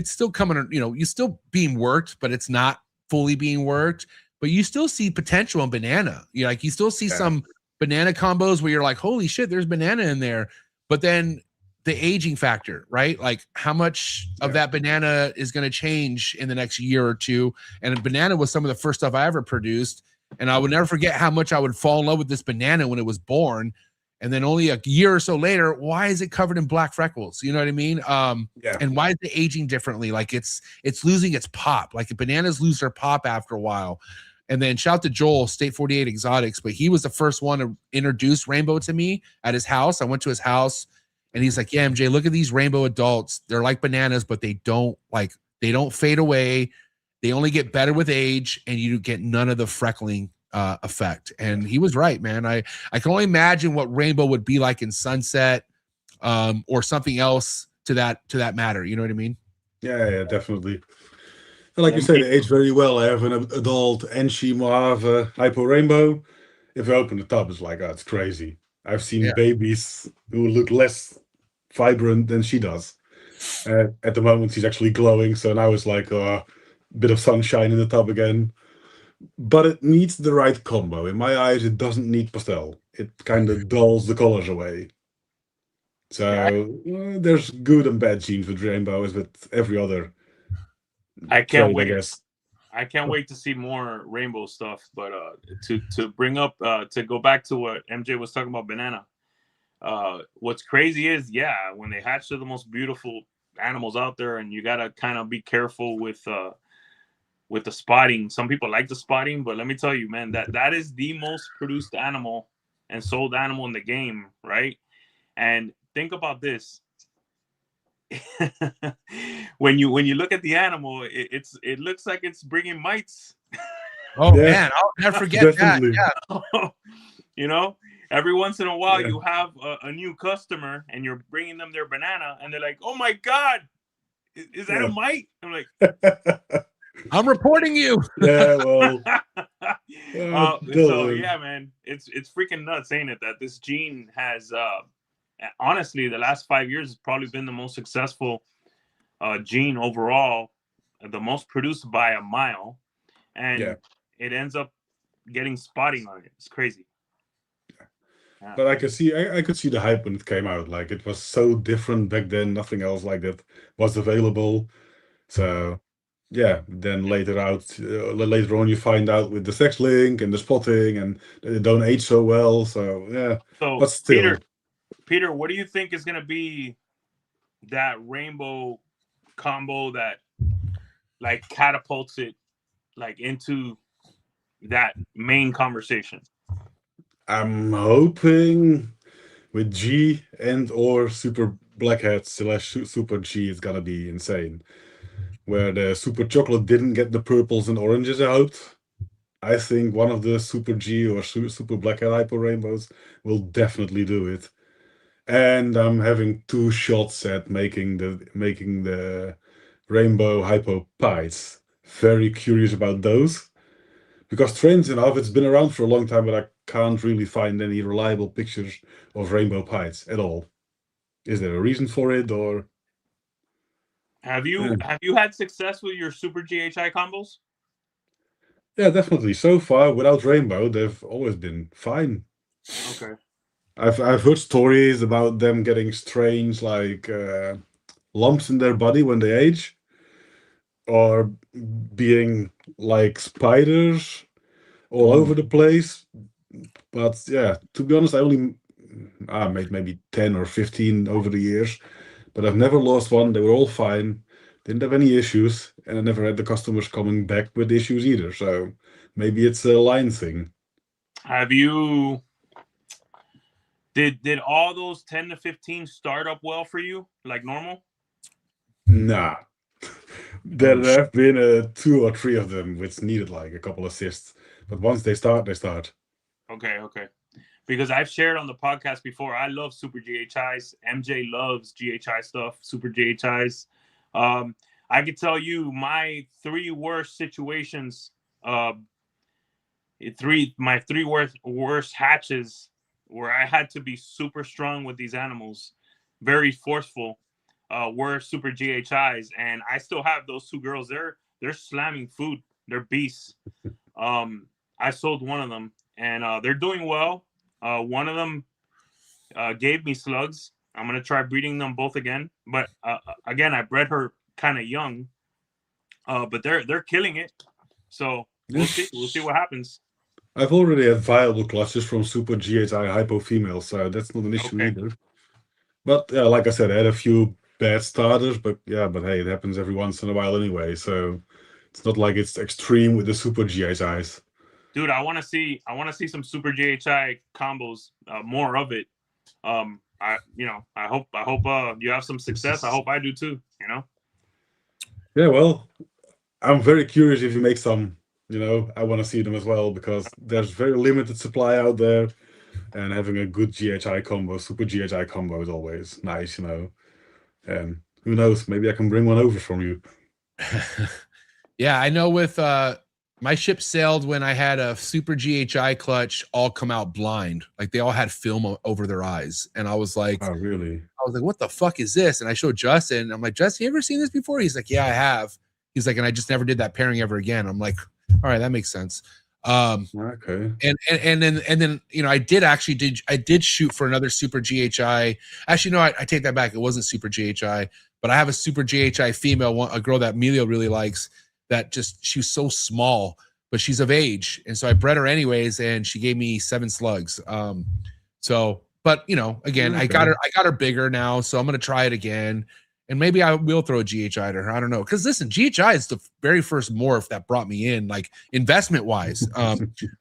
still coming, you know, you're still being worked, but it's not fully being worked, but you still see potential in banana. You still see some banana combos where you're like, holy shit, there's banana in there. But then the aging factor, right? Like how much of that banana is going to change in the next year or two. And banana was some of the first stuff I ever produced. And I would never forget how much I would fall in love with this banana when it was born. And then only a year or so later, why is it covered in black freckles? You know what I mean? And why is it aging differently? Like it's losing its pop. Like bananas lose their pop after a while. And then shout out to Joel, State 48 Exotics, but he was the first one to introduce rainbow to me at his house. I went to his house and he's like, yeah, MJ, look at these rainbow adults. They're like bananas, but they don't fade away. They only get better with age, and you get none of the freckling effect. And he was right, man. I can only imagine what rainbow would be like in sunset, or something else to that matter. You know what I mean? Yeah, definitely. And like you say, they age very well. I have an adult Enshi Mojave Hypo Rainbow. If I open the top, it's like, oh, it's crazy. I've seen babies who look less vibrant than she does. At the moment, she's actually glowing. So now it's like a bit of sunshine in the tub again. But it needs the right combo. In my eyes, it doesn't need pastel. It kind of dulls the colors away. So there's good and bad genes with rainbow, as with every other. I can't wait. I guess. I can't wait to see more rainbow stuff. But to bring up, to go back to what MJ was talking about, banana. What's crazy is, when they hatch, they're the most beautiful animals out there, and you gotta kind of be careful with the spotting. Some people like the spotting, but let me tell you, man, that is the most produced animal and sold animal in the game, right? And think about this. when you look at the animal, it looks like it's bringing mites. Oh man, I'll never forget that. Yeah. You know, every once in a while you have a new customer and you're bringing them their banana and they're like, oh my god, is that a mite? I'm like, I'm reporting you. Yeah, well. So yeah, man, it's freaking nuts, ain't it? That this gene has honestly, the last 5 years has probably been the most successful gene overall, the most produced by a mile, and it ends up getting spotting on it. It's crazy. Yeah. But I could see the hype when it came out. Like, it was so different back then. Nothing else like that was available. So yeah, then later on you find out with the sex link and the spotting, and they don't age so well. So yeah, but still. Peter, what do you think is going to be that rainbow combo that like catapults it like into that main conversation? I'm hoping with G and or Super Blackhead / Super G, it's gonna be insane. Where the Super Chocolate didn't get the purples and oranges I hoped. I think one of the Super G or Super Blackhead Hypo Rainbows will definitely do it. And I'm having 2 shots at making the Rainbow Hypo Pies. Very curious about those. Because strange enough, it's been around for a long time, but I can't really find any reliable pictures of Rainbow Pies at all. Is there a reason for it, or? Have you had success with your Super GHI combos? Yeah, definitely. So far, without Rainbow, they've always been fine. Okay. I've heard stories about them getting strange like lumps in their body when they age, or being like spiders all over the place. But yeah, to be honest, I only made maybe 10 or 15 over the years, but I've never lost one. They were all fine, didn't have any issues, and I never had the customers coming back with issues either. So maybe it's a line thing. Have you did all those 10 to 15 start up well for you, like normal? Nah. There have been 2 or 3 of them which needed like a couple assists, but once they start, they start. Okay. Because I've shared on the podcast before, I love Super GHIs. MJ loves GHI stuff, Super GHIs. I could tell you my 3 worst situations, my 3 worst hatches where I had to be super strong with these animals, very forceful, were Super GHIs, and I still have those 2 girls. They're slamming food. They're beasts. I sold one of them, and they're doing well. One of them gave me slugs. I'm gonna try breeding them both again, but again, I bred her kind of young. But they're killing it. So we'll see what happens. I've already had viable clutches from Super GHI hypo females, so that's not an issue either. But yeah, like I said, I had a few bad starters, but hey, it happens every once in a while anyway. So it's not like it's extreme with the Super GHIs. Dude, I want to see some Super GHI combos, more of it. I hope you have some success. I hope I do too. Yeah, well, I'm very curious if you make some. I want to see them as well, because there's very limited supply out there, and having a good GHI combo, Super GHI combo, is always nice. And who knows, maybe I can bring one over from you. Yeah, I know. With my ship sailed when I had a Super GHI clutch all come out blind. Like they all had film over their eyes. And I was like, oh, really? I was like, what the fuck is this? And I showed Justin. I'm like, Justin, you ever seen this before? He's like, yeah, I have. He's like, and I just never did that pairing ever again. I'm like, all right, that makes sense. Okay. And then I did shoot for another Super GHI. Actually, no, I take that back. It wasn't Super GHI, but I have a Super GHI female, a girl that Emilio really likes. That she was so small, but she's of age, and so I bred her anyways, and she gave me 7 slugs. But again, okay. I got her bigger now, so I'm gonna try it again, and maybe I will throw a GHI to her. I don't know, because listen, GHI is the very first morph that brought me in, like investment wise.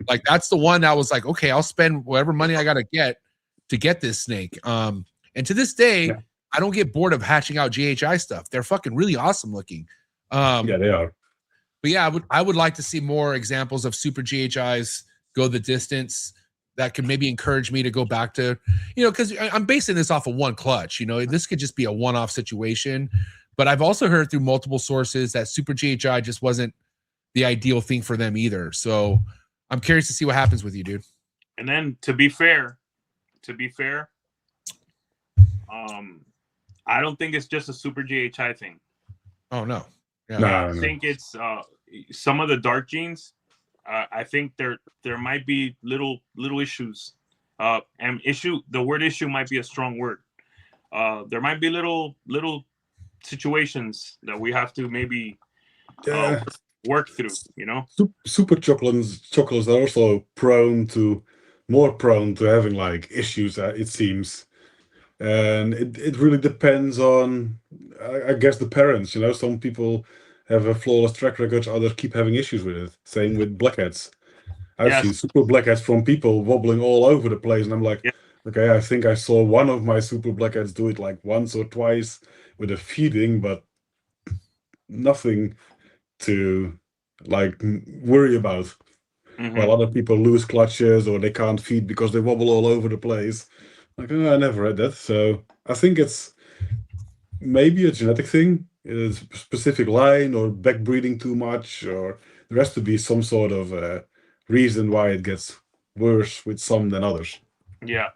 Like that's the one that was like, okay, I'll spend whatever money I gotta get to get this snake. And to this day, I don't get bored of hatching out GHI stuff. They're fucking really awesome looking. Yeah, they are. But yeah, I would like to see more examples of Super GHIs go the distance that could maybe encourage me to go back to, because I'm basing this off of one clutch. This could just be a one-off situation. But I've also heard through multiple sources that Super GHI just wasn't the ideal thing for them either. So I'm curious to see what happens with you, dude. And then to be fair, I don't think it's just a Super GHI thing. Oh no. Yeah. No, I think it's some of the dark genes. I think there might be little issues. And the word issue might be a strong word. There might be little situations that we have to maybe work through. Super chocolates are also more prone to having like issues. It seems. And it really depends on, I guess, the parents. Some people have a flawless track record, others keep having issues with it. Same with blackheads. I've seen super blackheads from people wobbling all over the place, and I'm like, okay, I think I saw one of my super blackheads do it like once or twice with a feeding, but nothing to like worry about. Mm-hmm. While other people lose clutches or they can't feed because they wobble all over the place. Like, oh, I never had that. So I think it's maybe a genetic thing, a specific line, or backbreeding too much, or there has to be some sort of reason why it gets worse with some than others. Yeah.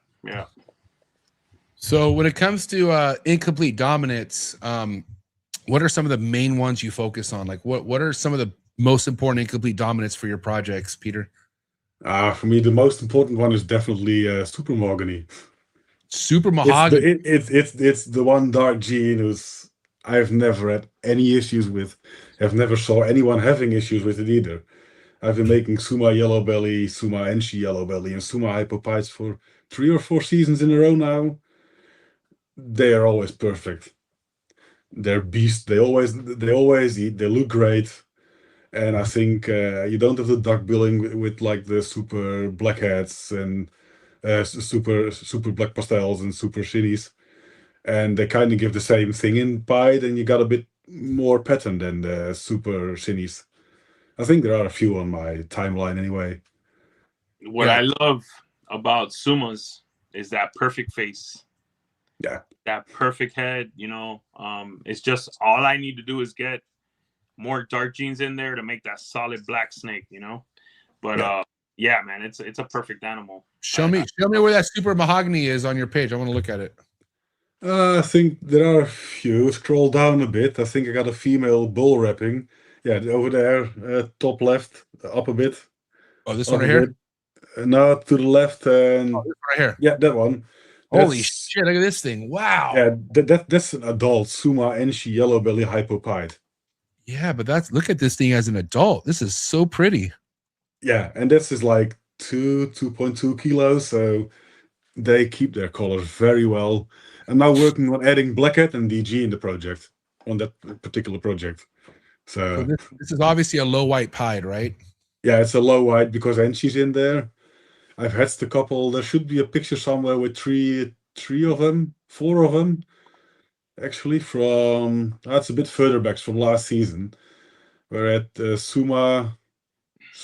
So when it comes to incomplete dominance, what are some of the main ones you focus on? Like what are some of the most important incomplete dominants for your projects, Peter? For me, the most important one is definitely super mahogany. Super It's mahogany. it's the one dark gene who's I've never had any issues with. I've never saw anyone having issues with it either. I've been making Suma Yellow Belly, Suma Enchi Yellow Belly, and Suma Hypopites for 3 or 4 seasons in a row now. They are always perfect. They're beasts. They always eat. They look great. And I think you don't have the duck billing with like the super blackheads and super black pastels and super shinies. And they kind of give the same thing in Pied, and you got a bit more pattern than the super shinies. I think there are a few on my timeline anyway. What I love about Sumas is that perfect face. Yeah. That perfect head, it's just all I need to do is get more dark genes in there to make that solid black snake, But yeah, man, it's a perfect animal. Show me where that super mahogany is on your page. I want to look at it. I think there are a few. Scroll down a bit. I think I got a female bull wrapping. Yeah, over there, top left, up a bit. Oh, this one right here? No, to the left. And this one right here. Yeah, that one. Holy shit, look at this thing. Wow. Yeah, that's an adult Suma Enchi Yellow Belly Hypopide. Yeah, but look at this thing as an adult. This is so pretty. Yeah, and this is like 2.2 kilos, so they keep their colors very well. I'm now working on adding blackhead and DG in the project, on that particular project. So this is obviously a low white pied, right? Yeah, it's a low white because Enchi's in there. I've hatched a couple. There should be a picture somewhere with three of them, 4 of them, actually, from that's a bit further back from last season. We're at Suma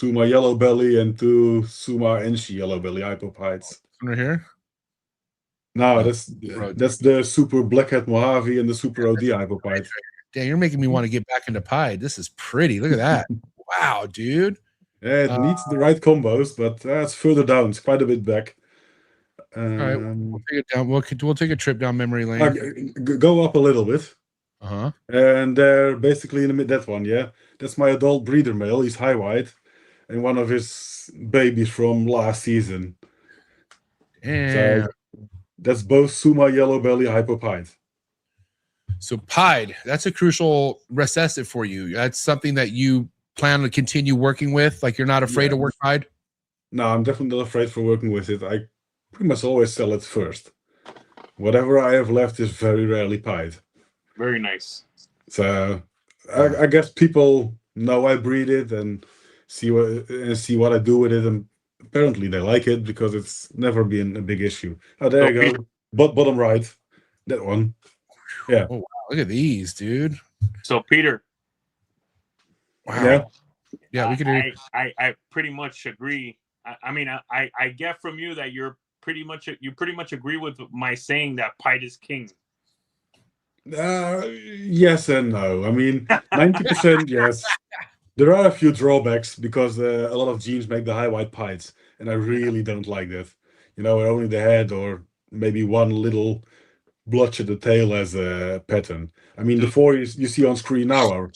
Yellow Belly and 2 Suma Enchi Yellow Belly Hypopides. Right here? No, that's the super Blackhead Mojave and the super OD Hypopide. Damn, you're making me want to get back into pied. This is pretty. Look at that. Wow, dude. Yeah, it needs the right combos, but it's further down. It's quite a bit back. All right, we'll take it down. We'll take a trip down memory lane. Go up a little bit. Uh-huh. And they're basically in the mid. That one, yeah. That's my adult breeder male. He's high white, and one of his babies from last season. And so that's both Suma Yellow Belly Hypopide. So pied, that's a crucial recessive for you. That's something that you plan to continue working with. Like you're not afraid to work pied. No, I'm definitely not afraid for working with it. I pretty much always sell it first. Whatever I have left is very rarely pied. Very nice. So I guess people know I breed it and see what I do with it, and apparently they like it because it's never been a big issue. Oh, there you go. Bottom right, that one. Yeah. Oh wow, look at these, dude. So Peter. Wow. Yeah, we could do. I pretty much agree. I get from you that you pretty much agree with my saying that pied is king. Yes and no. I mean, 90% yes. There are a few drawbacks because a lot of genes make the high white pieds, and I really don't like that. Only the head or maybe one little blotch at the tail as a pattern. I mean, the 4 you see on screen now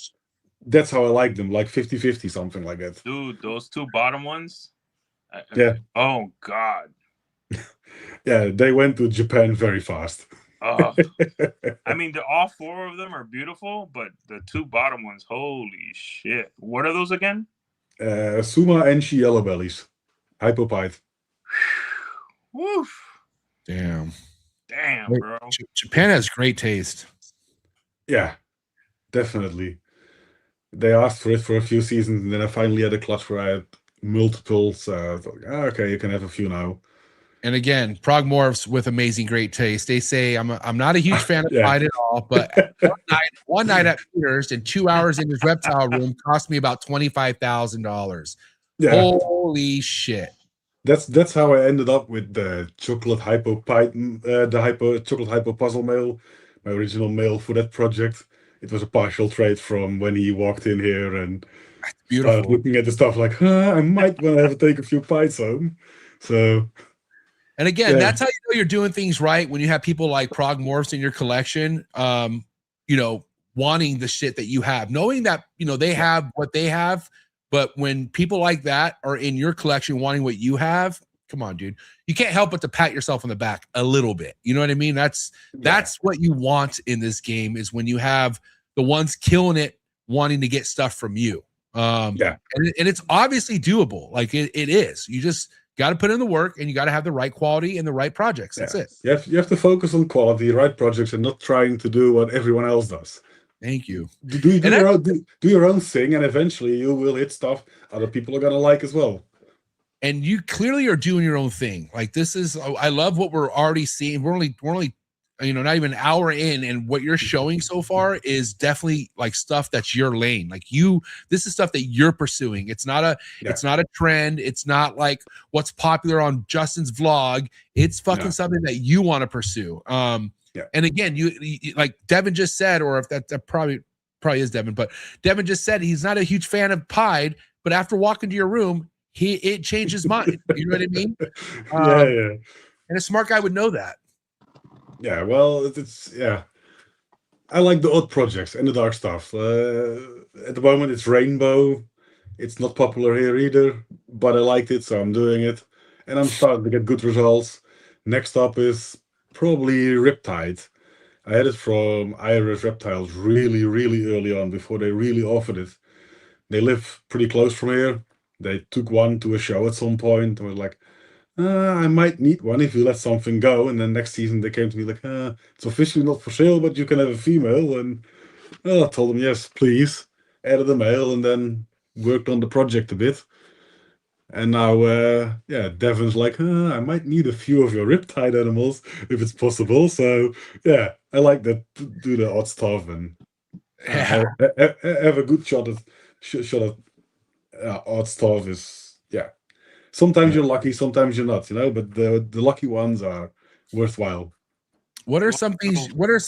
that's how I like them, like 50-50, something like that. Dude, those 2 bottom ones. Yeah. Oh God. Yeah, they went to Japan very fast. I mean, all 4 of them are beautiful, but the 2 bottom ones, holy shit! What are those again? Suma Enchi Yellow Bellies, Hypopide. Woof! Damn, bro. Japan has great taste. Yeah, definitely. They asked for it for a few seasons, and then I finally had a clutch where I had multiple. So I thought, okay, you can have a few now. And again, Prague morphs with amazing great taste. They say I'm not a huge fan of pied at all, but one night at Peter's and 2 hours in his reptile room cost me about $25,000. Yeah. Holy shit. That's how I ended up with the chocolate hypo chocolate hypo puzzle male, my original male for that project. It was a partial trade from when he walked in here and started looking at the stuff like, I might want to have to take a few pies home. So. And again, that's how you know you're doing things right when you have people like Prague morphs in your collection. wanting the shit that you have, knowing that, you know, they have what they have. But when people like that are in your collection wanting what you have, come on, dude, you can't help but to pat yourself on the back a little bit. You know what I mean? That's what you want in this game, is when you have the ones killing it wanting to get stuff from you. And it's obviously doable. Like it is. You just got to put in the work, and you got to have the right quality and the right projects. That's it. You have to focus on quality, right projects, and not trying to do what everyone else does. Thank you. Do your own thing, and eventually you will hit stuff other people are gonna like as well. And you clearly are doing your own thing. Like this is, I love what we're already seeing. We're only, you know, not even an hour in, and what you're showing so far is definitely like stuff that's your lane. Like this is stuff that you're pursuing. It's not a trend. It's not like what's popular on Justin's vlog. It's fucking something that you want to pursue. And again, you like Devin just said, or if that probably is Devin, but Devin just said he's not a huge fan of Pied, but after walking to your room, it changed his mind. You know what I mean? And a smart guy would know that. Yeah, well, it's I like the odd projects and the dark stuff. At the moment, it's Rainbow. It's not popular here either, but I liked it, so I'm doing it, and I'm starting to get good results. Next up is probably Riptide. I had it from Irish Reptiles really, really early on, before they really offered it. They live pretty close from here. They took one to a show at some point, and was like, I might need one if you let something go. And then next season they came to me like, it's officially not for sale, but you can have a female. And I told them, yes, please. Added a male, and then worked on the project a bit. And now, Devin's like, I might need a few of your Riptide animals if it's possible. So, I like that, do the odd stuff and have a good shot at odd stuff is, Sometimes you're lucky, sometimes you're not, you know, but the lucky ones are worthwhile. What are some things? What are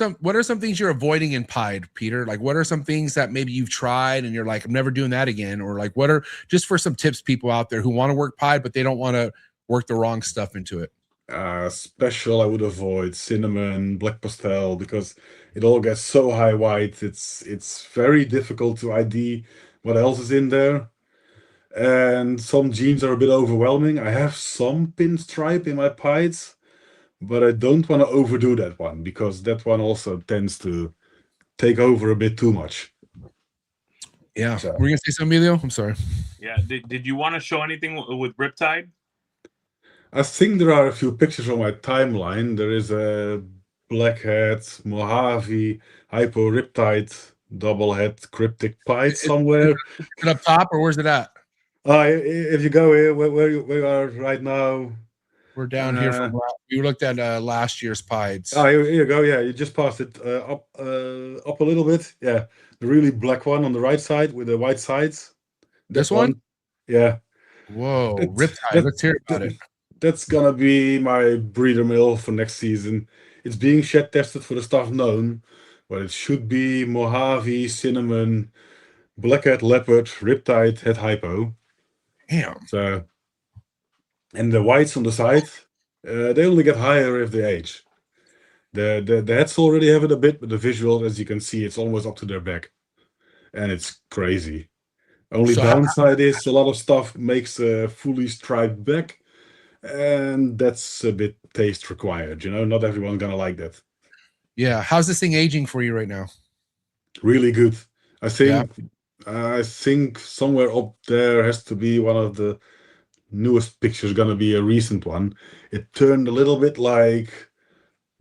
some things you're avoiding in Pied, Peter? Like, what are some things that maybe you've tried and you're like, I'm never doing that again? Or like, what are, just for some tips, people out there who want to work Pied, but they don't want to work the wrong stuff into it? Special, I would avoid cinnamon, black pastel, because it all gets so high white. It's very difficult to ID what else is in there. And some genes are a bit overwhelming. I have some pinstripe in my Pieds, but I don't want to overdo that one, because that one also tends to take over a bit too much. Yeah. So. Were you going to say something, Emilio? I'm sorry. Yeah. Did you want to show anything with Riptide? I think there are a few pictures on my timeline. There is a blackhead, Mojave, hypo Riptide, double head, cryptic Pied somewhere. Is it up top, or where's it at? If you go here, where you are right now, we're down here from. We looked at last year's Pieds. Oh, here you go. Yeah, you just passed it up a little bit. Yeah, the really black one on the right side with the white sides. This one? Yeah. Whoa, Riptide. Let's hear about it. That's gonna be my breeder male for next season. It's being shed tested for the stuff known, but it should be Mojave, cinnamon, blackhead, leopard, Riptide, head hypo. Damn. So, and the whites on the side, they only get higher if they age. The heads already have it a bit, but the visual, as you can see, it's almost up to their back, and it's crazy. Only downside is a lot of stuff makes a fully striped back, and that's a bit taste required. You know, not everyone's gonna like that. Yeah. How's this thing aging for you right now? Really good. I think somewhere up there has to be one of the newest pictures, gonna be a recent one. It turned a little bit like,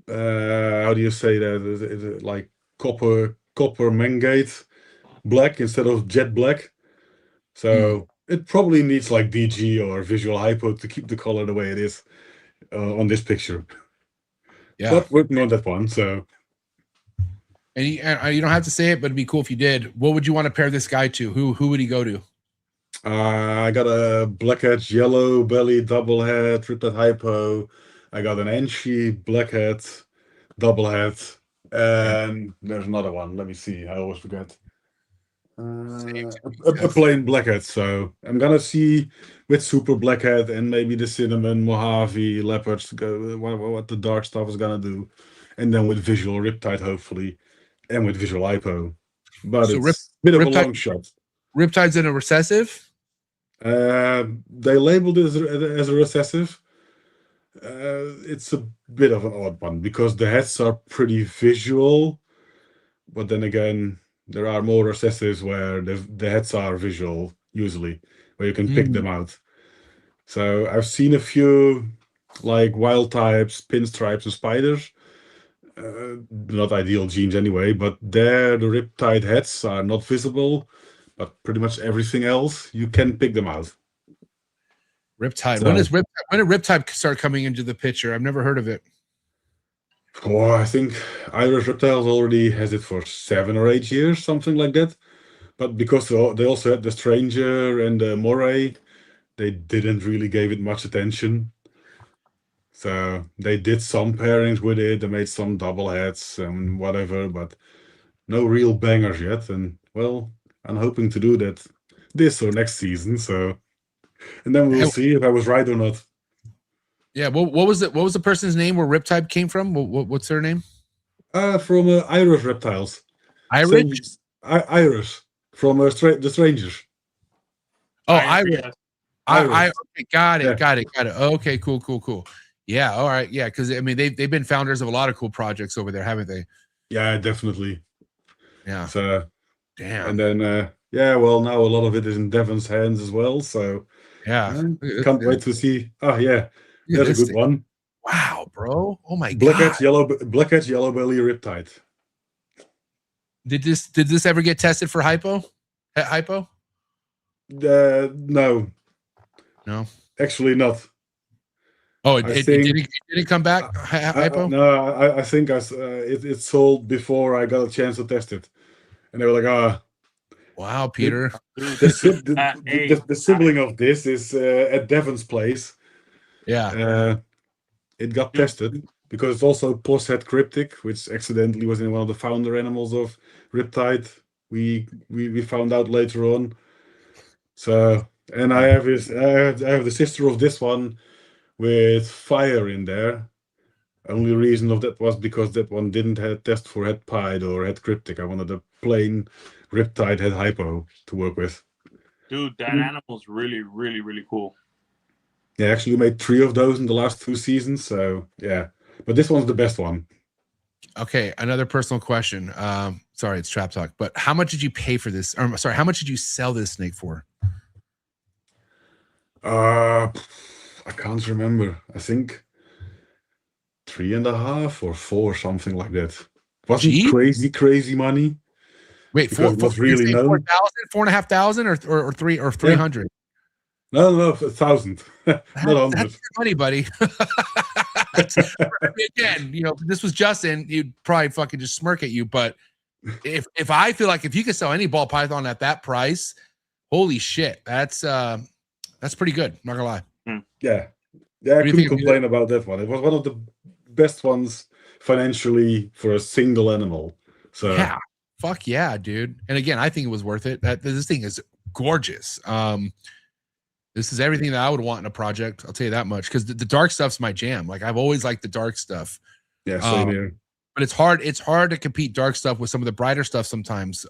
how do you say that? Is it like copper mangate black instead of jet black. So it probably needs like DG or visual hypo to keep the color the way it is on this picture. Yeah, but working on that one. So. And you don't have to say it, but it'd be cool if you did. What would you want to pair this guy to? Who would he go to? I got a blackhead, yellow belly, double head, Riptide hypo. I got an Enchi, blackhead, double head, and there's another one. Let me see. I always forget. A plain blackhead. So I'm gonna see with super blackhead and maybe the cinnamon, Mojave, leopards, what the dark stuff is gonna do, and then with visual Riptide hopefully. and with visual hypo. But So it's a bit of a Riptide- long shot. Riptide's in a recessive. They labeled it as a recessive. It's a bit of an odd one because the heads are pretty visual, but then again, there are more recessives where the heads are visual usually, where you can pick them out. So I've seen a few like wild types, pinstripes, and spiders. Not ideal genes anyway, but there the riptide heads are not visible, but pretty much everything else you can pick them out. Riptide. So- When did Riptide start coming into the picture? I've never heard of it. Oh, I think Irish Reptiles already has it for 7 or 8 years, something like that. But because they also had the Stranger and the Moray, they didn't really give it much attention. So they did some pairings with it, they made some double heads and whatever, but no real bangers yet. And well, I'm hoping to do that this or next season. So, and then we'll see if I was right or not. Yeah. What was it? What was the person's name where Riptide came from? What's their name? From Irish Reptiles. Irish. Irish from the Strangers. Oh, Irish. Irish. Okay, got it. Yeah. Got it. Okay. Cool. Yeah. All right. Yeah. Because I mean, they've been founders of a lot of cool projects over there, haven't they? Yeah, definitely. Yeah. So, Damn. and then yeah, well, now a lot of it is in Devon's hands as well. So Yeah. can't wait to see. Oh yeah, that's a good one. Wow, bro. Oh my Blackhead god. yellow belly riptide. Did this ever get tested for hypo? Hypo? No, actually not. Oh, I it think- didn't come back. Hypo? No, I think it sold before I got a chance to test it, and they were like, Wow, Peter. the sibling of this is at Devon's place. Yeah. It got tested because it's also post-head cryptic, which accidentally was in one of the founder animals of Riptide. We found out later on. So, and I have the sister of this one with fire in there. Only reason of that was because that one didn't have test for head pied or head cryptic. I wanted a plain Riptide head hypo to work with. Dude, that animal's really, really, really cool. Yeah, actually made 3 of those in the last 2 seasons. So yeah, but this one's the best one. Okay, another personal question. Sorry, it's trap talk, but how much did you pay for this? Or sorry, how much did you sell this snake for? I can't remember. I think 3.5 or 4, something like that. Wasn't Cheap? crazy money. Wait, Because it was really known. 4,000, 4,500, or 300? No, 1,000, not 100. That's your money, buddy. Again, you know, if this was Justin, you'd probably fucking just smirk at you. But if I feel like if you could sell any ball python at that price, holy shit, that's pretty good. Not gonna lie. Yeah, I do you couldn't think of complain about that one. It was one of the best ones financially for a single animal. So Yeah, fuck yeah, dude. And again, I think it was worth it. This thing is gorgeous. This is everything that I would want in a project. I'll tell you that much, because the dark stuff's my jam. Like I've always liked the dark stuff. yeah, same here. But it's hard. It's hard to compete dark stuff with some of the brighter stuff sometimes.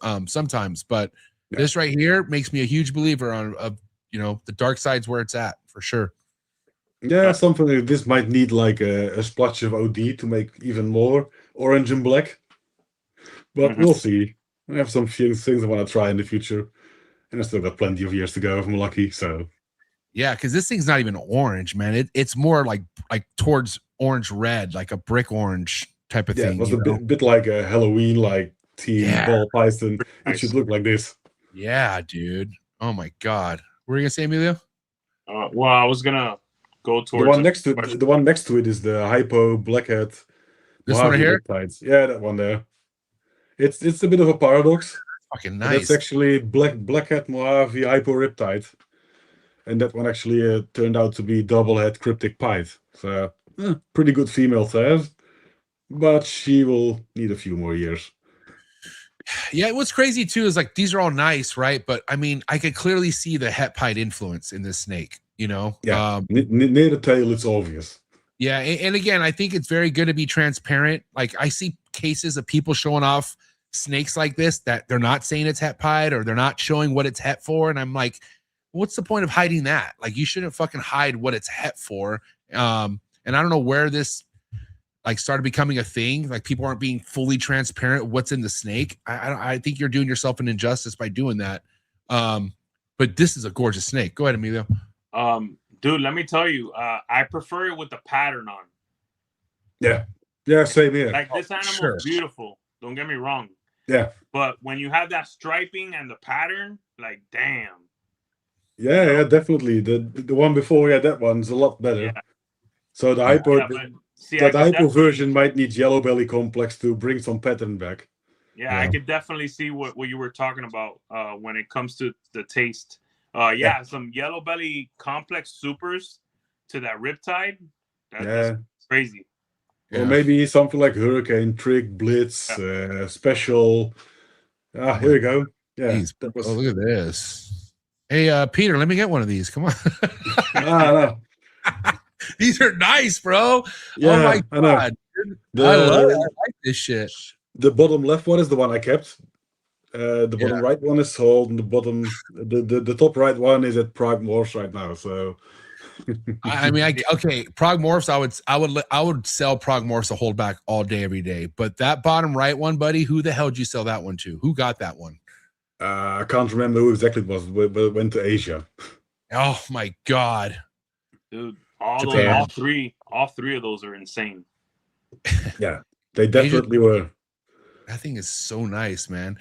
But this right here makes me a huge believer of the dark side's where it's at for sure. Yeah, something like this might need like a splotch of OD to make even more orange and black. But we'll see. I have some few things I want to try in the future, and I still got plenty of years to go if I'm lucky. So Yeah, because this thing's not even orange, man. It's more like towards orange red, like a brick orange type of yeah, thing. it was a bit like a Halloween like team Yeah. ball python. It Nice. should look like this. Yeah, dude. Oh my god. What were you gonna say, Emilio? Well, I was gonna go towards The one next to it is the hypo blackhead. This one right Mojave here? Riptides. Yeah, that one there. It's a bit of a paradox. Fucking But nice. that's actually blackhead Mojave hypo riptide, and that one actually turned out to be double head cryptic pied. So pretty good female to have, but she will need a few more years. Yeah, what's crazy too is like these are all nice, right? But I mean, I could clearly see the het pied influence in this snake, Yeah, near the tail, it's obvious. Yeah, and again, I think it's very good to be transparent. Like I see cases of people showing off snakes like this that they're not saying it's het pied or they're not showing what it's het for. And I'm like, what's the point of hiding that? Like, you shouldn't fucking hide what it's het for. And I don't know where this like started becoming a thing. Like, people aren't being fully transparent what's in the snake. I think you're doing yourself an injustice by doing that. But this is a gorgeous snake. Go ahead, Emilio. Dude, let me tell you, I prefer it with the pattern on. Yeah. Yeah, same here. Like, this animal is beautiful. Don't get me wrong. Yeah. But when you have that striping and the pattern, like, damn. Yeah, definitely. The one before, yeah, that one's a lot better. Yeah. So the hypo, the hypo version might need yellow belly complex to bring some pattern back. Yeah, I could definitely see what you were talking about when it comes to the taste. Yeah, some yellow belly complex supers to that Riptide. That's crazy. Or maybe something like Hurricane, Trick, Blitz, Special. Ah, here we go. Yeah. That was... Oh, look at this. Hey, Peter, let me get one of these. Come on. No. These are nice, bro. Yeah, oh my God. I love it. I like this shit. The bottom left one is the one I kept. The bottom right one is sold, and the bottom, the top right one is at Prague Morphs right now. So, I mean, okay, Prague Morphs. I would sell Prague Morphs to hold back all day, every day. But that bottom right one, buddy, who the hell did you sell that one to? Who got that one? I can't remember who exactly it was, but it went to Asia. Oh my God, dude! All three of those are insane. Yeah, they definitely were. That thing is so nice, man.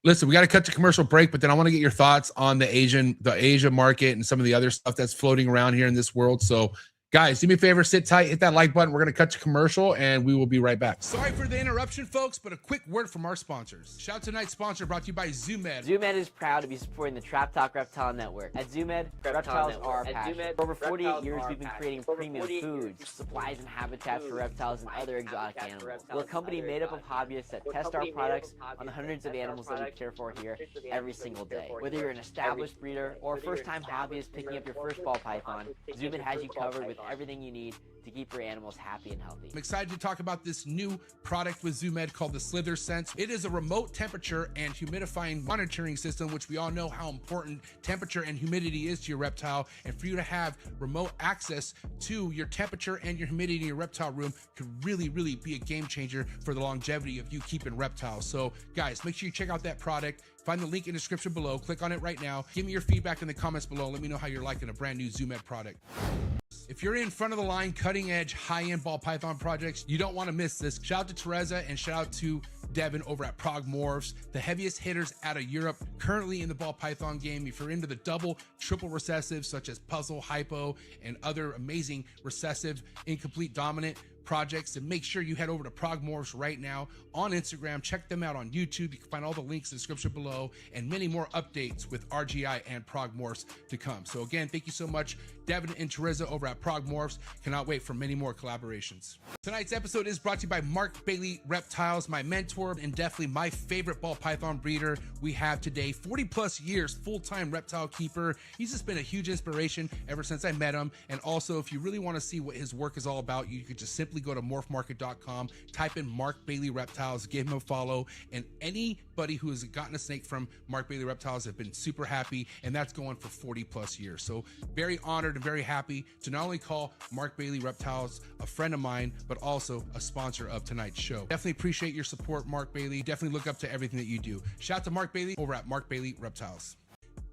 Listen, we got to cut to commercial break, but then I want to get your thoughts on the Asia market and some of the other stuff that's floating around here in this world. So, guys, do me a favor, sit tight, hit that like button. We're going to cut to commercial, and we will be right back. Sorry for the interruption, folks, but a quick word from our sponsors. Shout out to tonight's sponsor, brought to you by ZooMed. ZooMed is proud to be supporting the Trap Talk Reptile Network. At ZooMed, reptiles are our passion. For over 48 years, we've been creating premium food, supplies, and habitats for reptiles and other exotic animals. We're a company made up of hobbyists that test our products on the hundreds of animals that we care for here every single day. Whether you're an established breeder or a first-time hobbyist picking up your first ball python, ZooMed has you covered with everything you need to keep your animals happy and healthy. I'm excited to talk about this new product with ZooMed called the Slither Sense. It is a remote temperature and humidifying monitoring system, which we all know how important temperature and humidity is to your reptile. And for you to have remote access to your temperature and your humidity in your reptile room could really, really be a game changer for the longevity of you keeping reptiles. So guys, make sure you check out that product. Find the link in the description below. Click on it right now. Give me your feedback in the comments below. Let me know how you're liking a brand new ZooMed product. If you're in front of the line, cutting edge, high-end ball python projects, you don't want to miss this. Shout out to Teresa and shout out to Devin over at Prague Morphs, the heaviest hitters out of Europe, currently in the ball python game. If you're into the double, triple recessives, such as puzzle, hypo, and other amazing recessive, incomplete, dominant projects, and make sure you head over to Prague Morphs right now on Instagram. Check them out on YouTube. You can find all the links in the description below, and many more updates with RGI and Prague Morphs to come. So again, thank you so much, Devin and Teresa over at Prague Morphs. Cannot wait for many more collaborations. Tonight's episode is brought to you by Mark Bailey Reptiles, my mentor and definitely my favorite ball python breeder we have today. 40 plus years full-time reptile keeper. He's just been a huge inspiration ever since I met him. And also, if you really want to see what his work is all about, you could just simply go to morphmarket.com, type in Mark Bailey Reptiles, give him a follow, and anybody who has gotten a snake from Mark Bailey Reptiles have been super happy, and that's going for 40 plus years. So very honored and very happy to not only call Mark Bailey Reptiles a friend of mine, but also a sponsor of tonight's show. Definitely appreciate your support, Mark Bailey. Definitely look up to everything that you do. Shout out to Mark Bailey over at Mark Bailey Reptiles.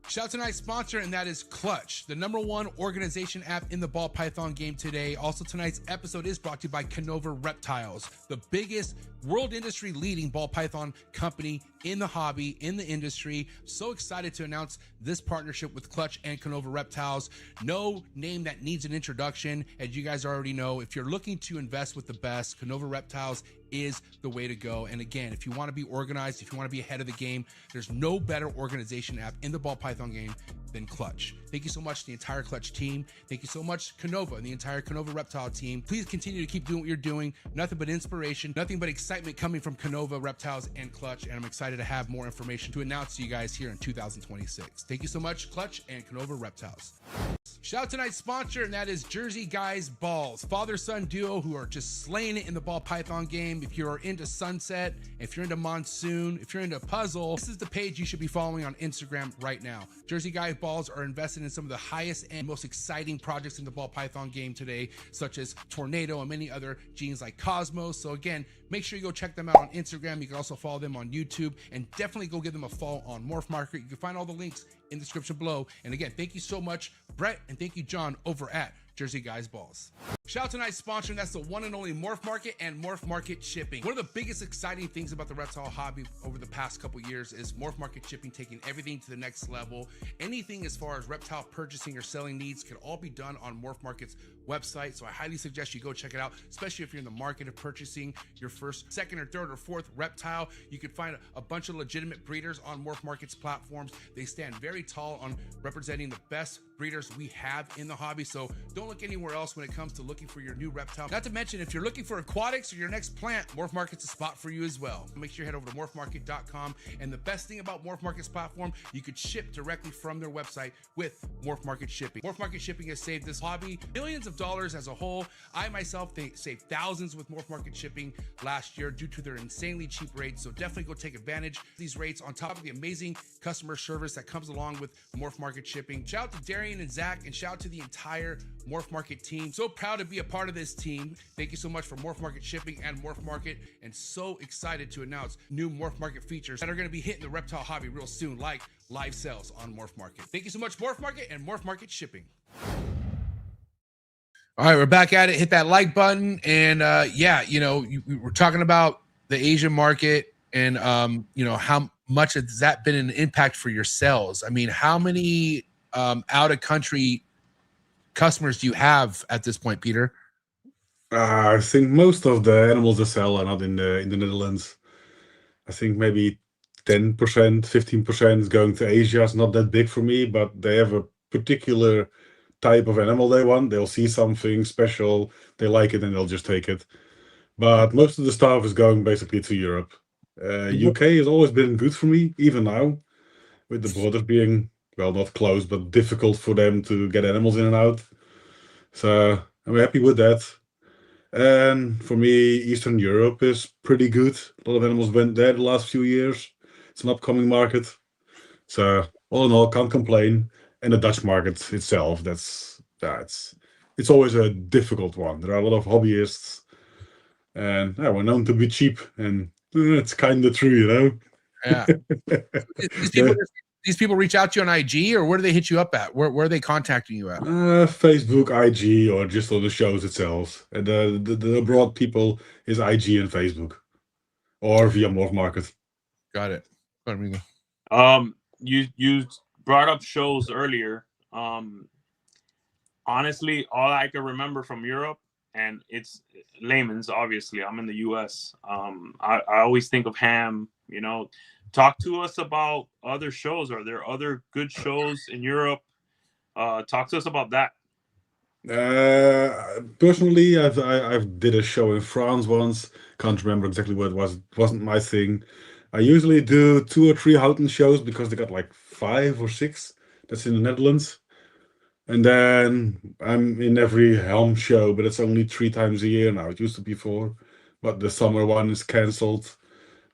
Shout out to tonight's sponsor, and that is Clutch, the #1 organization app in the ball python game today. Also, tonight's episode is brought to you by Canova Reptiles, the biggest world industry leading ball python company in the hobby, in the industry. So excited to announce this partnership with Clutch and Canova Reptiles. No name that needs an introduction. As you guys already know, if you're looking to invest with the best, Canova Reptiles is the way to go. And again, if you want to be organized, if you want to be ahead of the game, there's no better organization app in the ball python game than Clutch. Thank you so much to the entire Clutch team. Thank you so much, Canova and the entire Canova Reptile team. Please continue to keep doing what you're doing. Nothing but inspiration, nothing but excitement coming from Canova Reptiles and Clutch. And I'm excited to have more information to announce to you guys here in 2026. Thank you so much, Clutch and Canova Reptiles. Shout out tonight's sponsor, and that is Jersey Guys Balls. Father-son duo who are just slaying it in the ball python game. If you're into Sunset, if you're into Monsoon, if you're into Puzzle, this is the page you should be following on Instagram right now. Jersey Guys Balls are invested in some of the highest and most exciting projects in the ball python game today, such as Tornado and many other genes like Cosmos. So again, make sure you go check them out on Instagram. You can also follow them on YouTube, and definitely go give them a follow on Morph Market. You can find all the links in the description below. And again, thank you so much, Brett, and thank you, John, over at Jersey Guys Balls. Shout out to tonight's sponsor, and that's the one and only Morph Market and Morph Market Shipping. One of the biggest exciting things about the reptile hobby over the past couple years is Morph Market Shipping taking everything to the next level. Anything as far as reptile purchasing or selling needs can all be done on Morph Market's website. So I highly suggest you go check it out, especially if you're in the market of purchasing your first, second, or third, or fourth reptile. You can find a bunch of legitimate breeders on Morph Market's platforms. They stand very tall on representing the best breeders we have in the hobby. So don't look anywhere else when it comes to looking for your new reptile. Not to mention, if you're looking for aquatics or your next plant, Morph Market's a spot for you as well. Make sure you head over to morphmarket.com. And the best thing about Morph Market's platform, you could ship directly from their website with Morph Market Shipping. Morph Market Shipping has saved this hobby millions of dollars as a whole. I myself saved thousands with Morph Market Shipping last year due to their insanely cheap rates. So definitely go take advantage of these rates on top of the amazing customer service that comes along with Morph Market Shipping. Shout out to Darian and Zach, and shout out to the entire Morph Market team. So proud to be a part of this team. Thank you so much for Morph Market Shipping and Morph Market, and so excited to announce new Morph Market features that are going to be hitting the reptile hobby real soon, like live sales on Morph Market. Thank you so much, Morph Market and Morph Market Shipping. All right, we're back at it. Hit that like button. And yeah, you know, we're talking about the Asian market, and you know, how much has that been an impact for your sales? I mean, how many out of country customers do you have at this point, Peter? I think most of the animals they sell are not in the Netherlands. I think maybe 10%, 15% is going to Asia. It's not that big for me, but they have a particular type of animal they want. They'll see something special, they like it, and they'll just take it. But most of the stuff is going basically to Europe. UK has always been good for me, even now, with the borders being, well, not closed, but difficult for them to get animals in and out. So I'm happy with that. And for me, Eastern Europe is pretty good. A lot of animals went there the last few years. It's an upcoming market. So all in all, can't complain. And the Dutch market itself, it's always a difficult one. There are a lot of hobbyists, and we're known to be cheap, and it's kind of true, you know. Yeah. These people reach out to you on IG, or where do they hit you up at? Where are they contacting you at? Facebook, IG, or just on the shows itself. And the abroad people is IG and Facebook, or via Morph Market. Got it. You brought up shows earlier. Honestly, all I can remember from Europe, and it's layman's, obviously, I'm in the US. I always think of Ham, you know. Talk to us about other shows. Are there other good shows in Europe? Talk to us about that. Personally, I've did a show in France once. Can't remember exactly what it was. It wasn't my thing. I usually do 2 or 3 Houten shows because they got like 5 or 6. That's in the Netherlands. And then I'm in every Helm show, but it's only 3 times a year now. It used to be 4, but the summer one is cancelled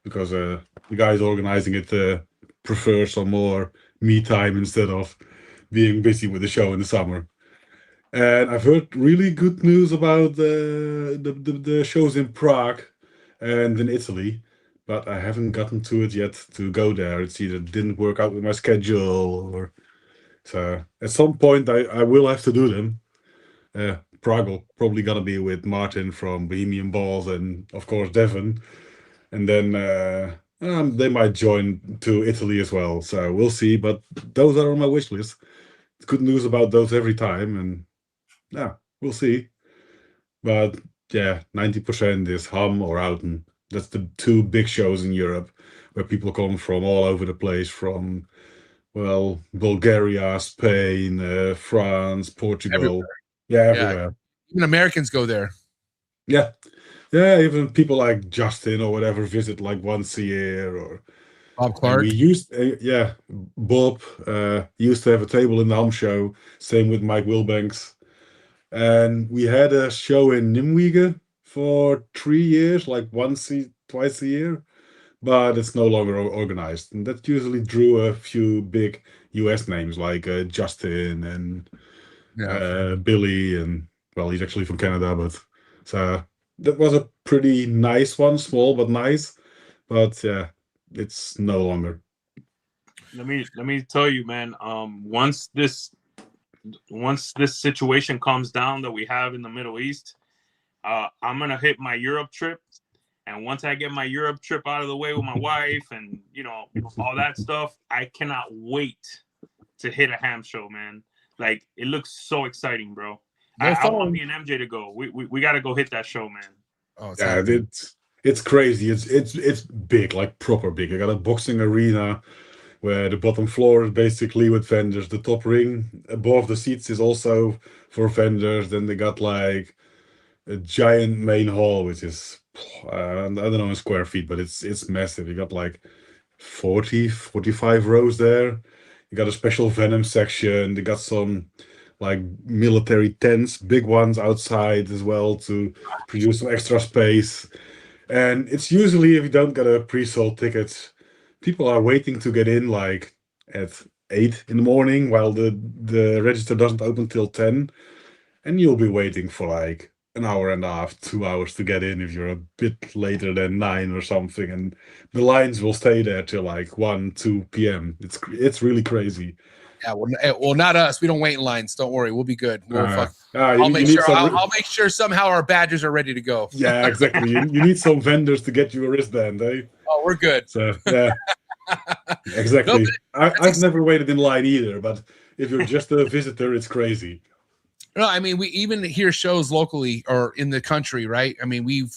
because the guys organizing it prefer some more me time instead of being busy with the show in the summer. And I've heard really good news about the shows in Prague and in Italy, but I haven't gotten to it yet to go there. It's either didn't work out with my schedule, or so at some point I will have to do them. Prague will probably gonna be with Martin from Bohemian Balls and of course Devon, and then they might join to Italy as well. So we'll see. But those are on my wish list. It's good news about those every time, and yeah, we'll see. But yeah, 90% is Ham or Houten. That's the 2 big shows in Europe where people come from all over the place, from, well, Bulgaria, Spain, France, Portugal. Everywhere. Yeah, everywhere. Yeah. Even Americans go there. Yeah. Yeah, even people like Justin or whatever visit like once a year, or Bob And Clark. we used, Bob used to have a table in the Ham show. Same with Mike Wilbanks. And we had a show in Nimwegen for 3 years, like twice a year. But it's no longer organized. And that usually drew a few big US names like Justin and Billy. And, well, he's actually from Canada. But so that was a pretty nice one, small but nice. But yeah, it's no longer. Let me tell you, man. Once this situation calms down that we have in the Middle East, I'm gonna hit my Europe trip. And once I get my Europe trip out of the way with my wife and all that stuff, I cannot wait to hit a ham show, man. Like, it looks so exciting, bro. I want me and MJ to go. We got to go hit that show, man. Oh, yeah, it's crazy. It's big, like proper big. I got a boxing arena where the bottom floor is basically with vendors. The top ring above the seats is also for vendors. Then they got like a giant main hall, which is I don't know in square feet, but it's massive. You got like 45 rows there. You got a special Venom section. They got some like military tents, big ones outside as well to produce some extra space. And it's usually, if you don't get a pre-sold ticket, people are waiting to get in like at 8 in the morning while the register doesn't open till 10. And you'll be waiting for like an hour and a half, 2 hours to get in if you're a bit later than 9 or something. And the lines will stay there till like 1, 2 p.m. It's really crazy. Yeah, well, not us. We don't wait in lines. Don't worry, we'll be good. I'll make sure somehow our badges are ready to go. Yeah, exactly. you need some vendors to get you a wristband, eh? Oh, we're good. So yeah, exactly. I've never waited in line either, but if you're just a visitor, it's crazy. No, I mean, we even hear shows locally or in the country, right? I mean,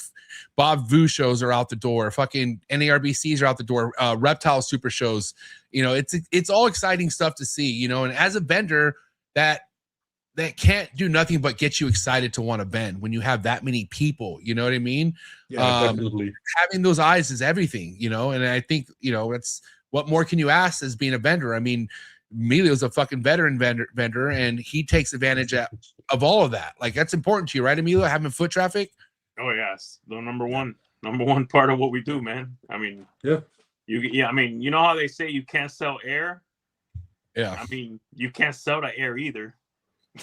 Bob Vu shows are out the door. Fucking NARBCs are out the door. Reptile super shows. It's all exciting stuff to see. And as a vendor, that can't do nothing but get you excited to want to vend when you have that many people. You know what I mean? Yeah, definitely. Having those eyes is everything. And I think it's what more can you ask as being a vendor? I mean, Emilio's a fucking veteran vendor, and he takes advantage of all of that. Like, that's important to you, right, Emilio? Having foot traffic. Oh yes, the number one part of what we do, man. I mean, yeah. I mean, you know how they say you can't sell air? Yeah. I mean, you can't sell the air either.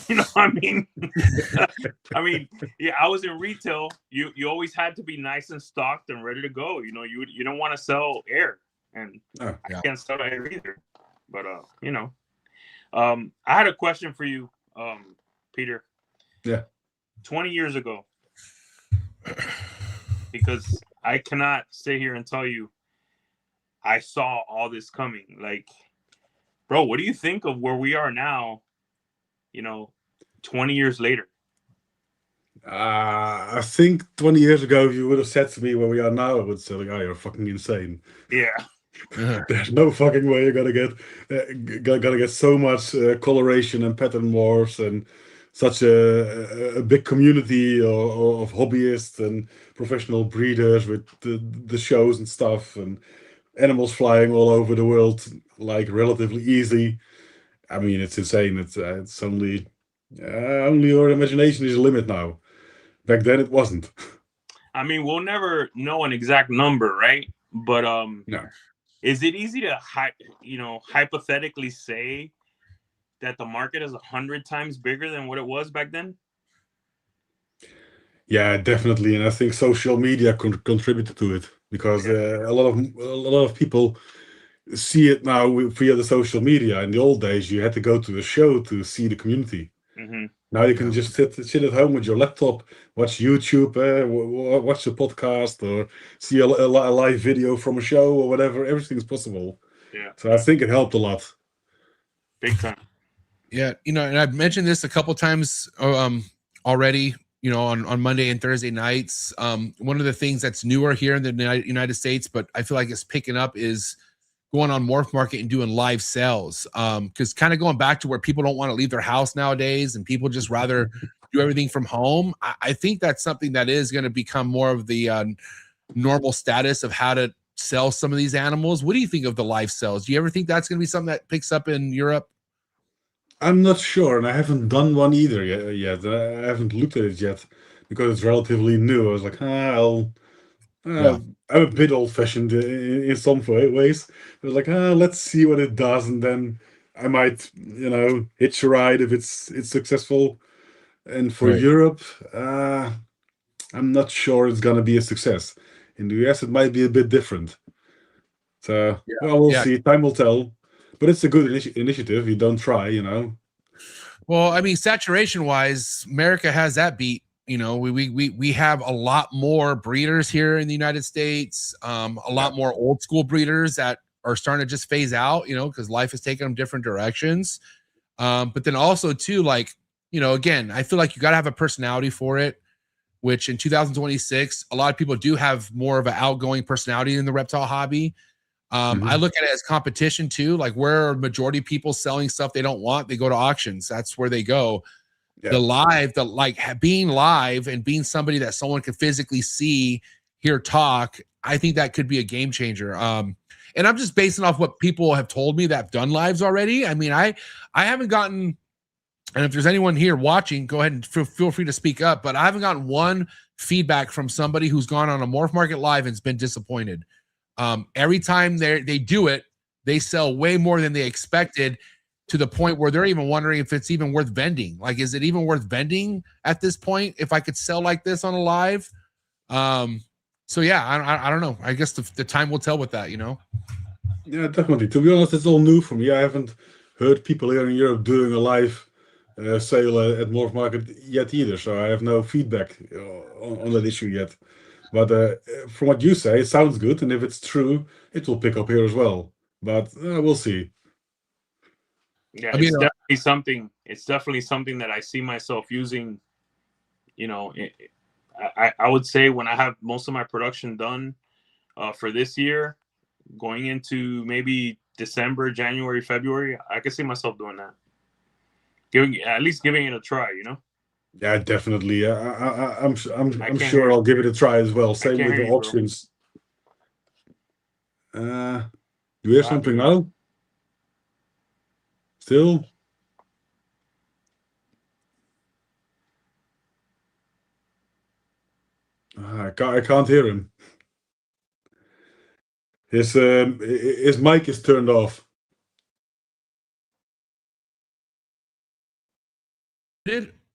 You know what I mean? I mean, yeah, I was in retail. You always had to be nice and stocked and ready to go. You don't want to sell air, and I can't sell the air either. But I had a question for you, Peter. Yeah. 20 years ago, because I cannot sit here and tell you I saw all this coming. Like, bro, what do you think of where we are now, 20 years later? I think 20 years ago, if you would have said to me where we are now, I would say, like, oh, you're fucking insane. Yeah. There's no fucking way you're gonna get so much coloration and pattern morphs and such a big community of hobbyists and professional breeders with the shows and stuff and animals flying all over the world like relatively easy. I mean, it's insane. It's only your imagination is a limit now. Back then, it wasn't. I mean, we'll never know an exact number, right? But no. Is it easy to hypothetically say that the market is 100 times bigger than what it was back then? Yeah, definitely, and I think social media contributed to it because a lot of people see it now via the social media. In the old days, you had to go to a show to see the community. Mm-hmm. Now you can just sit at home with your laptop, watch YouTube, watch a podcast, or see a live video from a show or whatever. Everything's possible. Yeah. So I think it helped a lot. Big time. Yeah, and I've mentioned this a couple times already. On Monday and Thursday nights. One of the things that's newer here in the United States, but I feel like it's picking up, is going on Morph Market and doing live sales. Because kind of going back to where people don't want to leave their house nowadays and people just rather do everything from home. I think that's something that is going to become more of the normal status of how to sell some of these animals. What do you think of the live sales? Do you ever think that's going to be something that picks up in Europe? I'm not sure, and I haven't done one either yet. I haven't looked at it yet because it's relatively new. I was like, I'm a bit old-fashioned in some ways. I was like, let's see what it does, and then I might, hitch a ride if it's successful. And for Europe, I'm not sure it's gonna be a success. In the US, it might be a bit different. So, well, we'll see. Time will tell. But it's a good initiative. You don't try, Well, I mean, saturation-wise, America has that beat. We have a lot more breeders here in the United States. A lot more old school breeders that are starting to just phase out. Because life has taken them different directions. But then also too, like, again, I feel like you got to have a personality for it. Which in 2026, a lot of people do have more of an outgoing personality in the reptile hobby. I look at it as competition too. Like where are majority of people selling stuff they don't want, they go to auctions. That's where they go. Being live and being somebody that someone can physically see, hear, talk. I think that could be a game changer. And I'm just basing off what people have told me that have done lives already. I mean, I haven't gotten, and if there's anyone here watching, go ahead and feel free to speak up. But I haven't gotten one feedback from somebody who's gone on a Morph Market Live and has been disappointed. Every time they do it, they sell way more than they expected, to the point where they're even wondering if it's even worth vending. Like, is it even worth vending at this point if I could sell like this on a live? So yeah, I don't know. I guess the time will tell with that, Yeah, definitely. To be honest, it's all new for me. I haven't heard people here in Europe doing a live sale at Morph Market yet either, so I have no feedback on that issue yet. But from what you say, it sounds good, and if it's true, it will pick up here as well. But we'll see. Yeah, it's definitely something. It's definitely something that I see myself using. I would say when I have most of my production done for this year, going into maybe December, January, February, I could see myself doing that. At least giving it a try, Yeah, definitely. I'm sure I'll give it a try as well. Same with the auctions. Do you hear something now? Still? I can't hear him. His mic is turned off.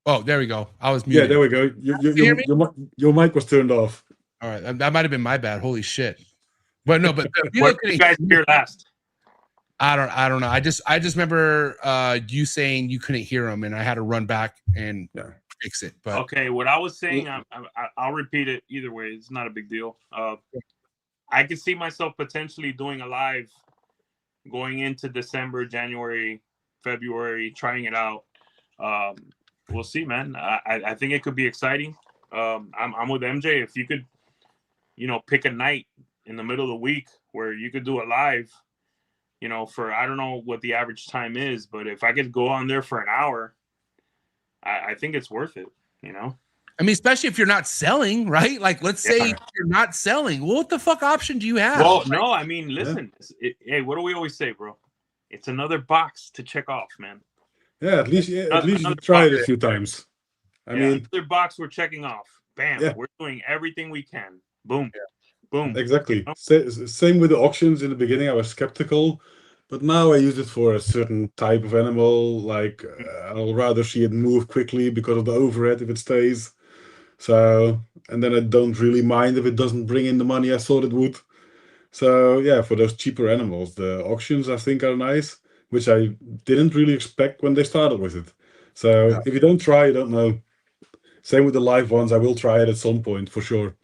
Oh, there we go. I was muted. Yeah, there we go. Your mic was turned off. All right, that might have been my bad. Holy shit! But no, but what did you guys hear last? I don't know. I just remember you saying you couldn't hear him, and I had to run back and fix it. But okay, what I was saying, I'll repeat it either way. It's not a big deal. I could see myself potentially doing a live going into December, January, February, trying it out. We'll see, man. I think it could be exciting. I'm with MJ. If you could, pick a night in the middle of the week where you could do a live, for, I don't know what the average time is, but if I could go on there for an hour, I think it's worth it, I mean, especially if you're not selling, right? Like, let's say you're not selling. Well, what the fuck option do you have? Well, no, I mean, listen. Hey, what do we always say, bro? It's another box to check off, man. Yeah, at least you tried it a few times. I mean, another box we're checking off. Bam, we're doing everything we can. Boom, boom. Exactly. Same with the auctions. In the beginning, I was skeptical, but now I use it for a certain type of animal. Like I'll rather see it move quickly because of the overhead if it stays. So, and then I don't really mind if it doesn't bring in the money I thought it would. So yeah, for those cheaper animals, the auctions I think are nice, which I didn't really expect when they started with it. So if you don't try, you don't know. Same with the live ones. I will try it at some point for sure.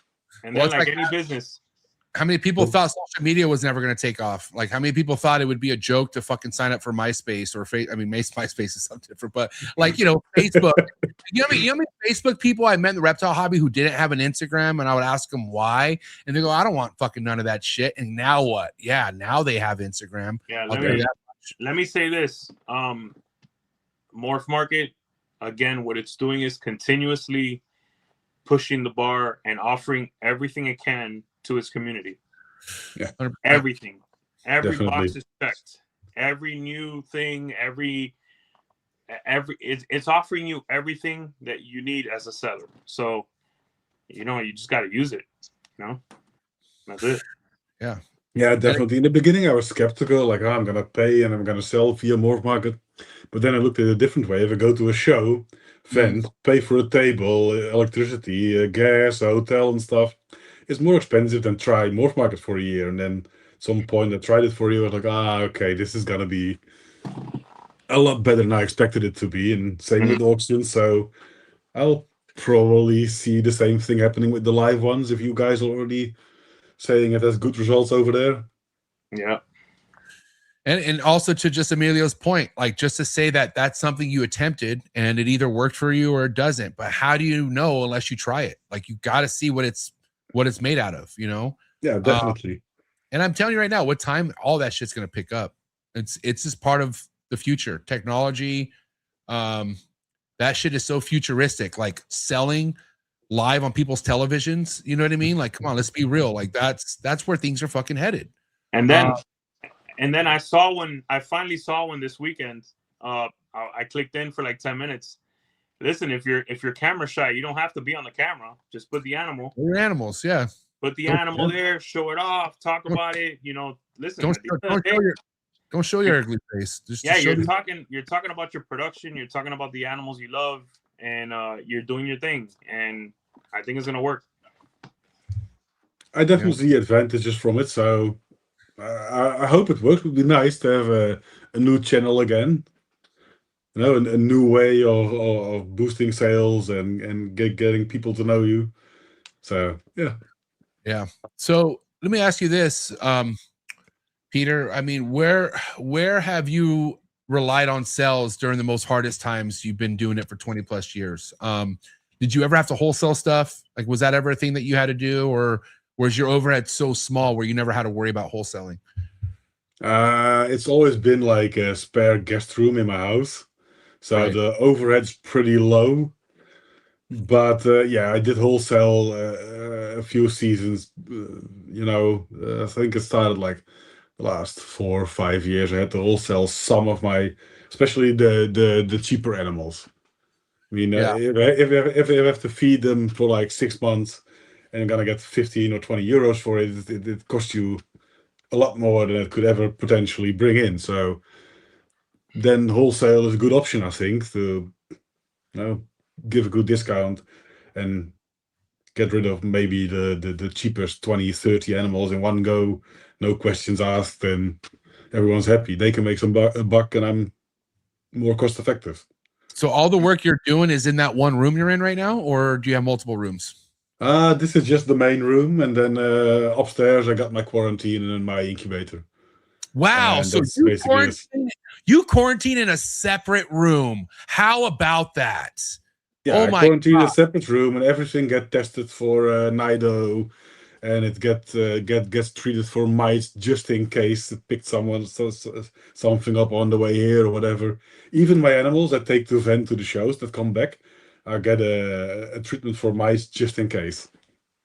And then like any business. How many people thought social media was never going to take off? Like, how many people thought it would be a joke to fucking sign up for MySpace or MySpace is something different, but like, Facebook. you know how many Facebook people I met in the reptile hobby who didn't have an Instagram, and I would ask them why, and they go, "I don't want fucking none of that shit." And now what? Yeah, now they have Instagram. Yeah, let me say this. Morph Market, again, what it's doing is continuously pushing the bar and offering everything it can to its community. Yeah. 100%. Everything. Every Definitely. box is checked. Every new thing, it's offering you everything that you need as a seller. So, you know, you just got to use it. You know, that's it. Yeah. Yeah, definitely. In the beginning, I was skeptical, like, oh, I'm gonna pay and I'm gonna sell via Morph Market. But then I looked at it a different way. If I go to a show, vent, pay for a table, electricity, gas, hotel, and stuff, it's more expensive than try Morph Market for a year. And then at some point, I tried it for a year. I was like, okay, this is gonna be a lot better than I expected it to be. And same with auctions. So I'll probably see the same thing happening with the live ones if you guys are already saying it has good results over there. Yeah. And also to just Emilio's point, like just to say that that's something you attempted and it either worked for you or it doesn't. But how do you know unless you try it? Like you got to see what it's made out of, you know? Yeah, definitely. And I'm telling you right now, what time all that shit's gonna pick up. It's just part of the future. Technology, that shit is so futuristic. Like selling live on people's televisions, you know what I mean? Like, come on, let's be real. Like that's where things are fucking headed. And then I finally saw one this weekend. I clicked in for like 10 minutes. Listen, if you're camera shy, you don't have to be on the camera. Just put the animal. Your animals, yeah. Put the animal there, show it off, talk about it. You know, listen. Don't show your ugly face. Just you're talking about your production. You're talking about the animals you love, and you're doing your thing. And I think it's gonna work. I definitely see advantages from it. So I hope it works. It would be nice to have a new channel again. You know, a new way of boosting sales and getting people to know you. So yeah. Yeah. So let me ask you this, Peter. I mean, where have you relied on sales during the most hardest times? You've been doing it for 20 plus years. Did you ever have to wholesale stuff? Like, was that ever a thing that you had to do, or was your overhead so small where you never had to worry about wholesaling? It's always been like a spare guest room in my house. So the overhead's pretty low. But yeah, I did wholesale a few seasons. You know, I think it started like the last 4 or 5 years. I had to wholesale some of my, especially the cheaper animals. I mean, if I have to feed them for like 6 months and I'm gonna get 15 or 20 euros for it, it costs you a lot more than it could ever potentially bring in. So then wholesale is a good option, I think, to give a good discount and get rid of maybe the cheapest 20, 30 animals in one go, no questions asked, and everyone's happy. They can make a buck and I'm more cost effective. So all the work you're doing is in that one room you're in right now, or do you have multiple rooms? This is just the main room, and then upstairs I got my quarantine and my incubator. Wow. And so you quarantine in a separate room. How about that? Yeah, I quarantine a separate room, and everything get tested for NIDO, and it gets treated for mites just in case it picked something up on the way here or whatever. Even my animals I take to vent to the shows that come back, I get a treatment for mice just in case.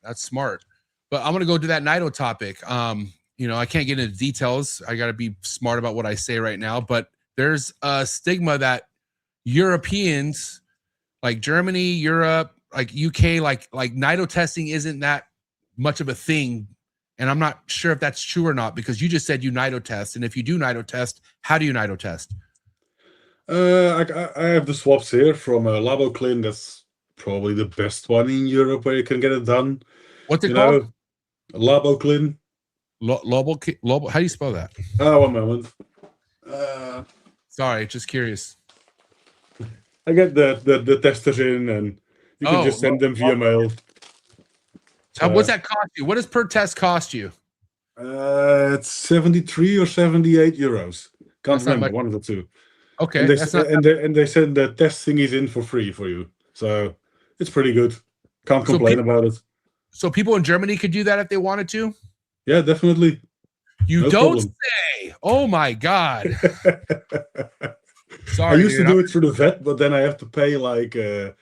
That's smart. But I'm gonna go to that NIDO topic. You know, I can't get into details. I gotta be smart about what I say right now, but there's a stigma that Europeans, like Germany, Europe, like UK, like NIDO testing isn't that much of a thing. And I'm not sure if that's true or not, because you just said you NIDO test. And if you do NIDO test, how do you NIDO test? I have the swaps here from LaboClin. That's probably the best one in Europe where you can get it done. What's it called? LaboClin. Lobo, how do you spell that? One moment. Sorry, just curious. I get the testers in, and you can just send them via mail. What's that cost you? What does per test cost you? It's 73 or 78 euros. Can't remember, one of the two. Okay. And they said the testing is in for free for you, so it's pretty good. Can't complain about it. So people in Germany could do that if they wanted to? Yeah, definitely. You don't say. Oh my God. Sorry, I used to do it through the vet, but then I have to pay like the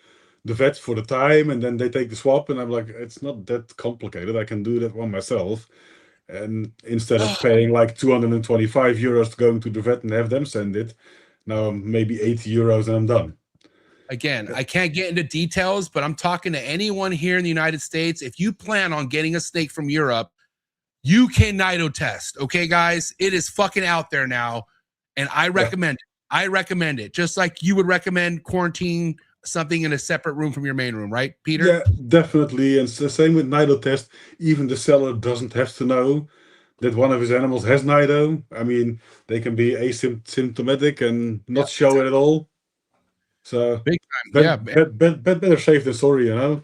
vet for the time, and then they take the swap, and I'm like, it's not that complicated. I can do that one myself. And instead of paying like 225 euros to go to the vet and have them send it, now maybe 80 euros and I'm done. Again, I can't get into details, but I'm talking to anyone here in the United States. If you plan on getting a snake from Europe, you can nido test. Okay, guys, it is fucking out there now. And I recommend it. I recommend it. Just like you would recommend quarantine something in a separate room from your main room, right, Peter? Yeah, definitely. And it's the same with nido test. Even the seller doesn't have to know that one of his animals has nido. I mean, they can be asymptomatic and not show it at all. So big time. Better safe than sorry, you know.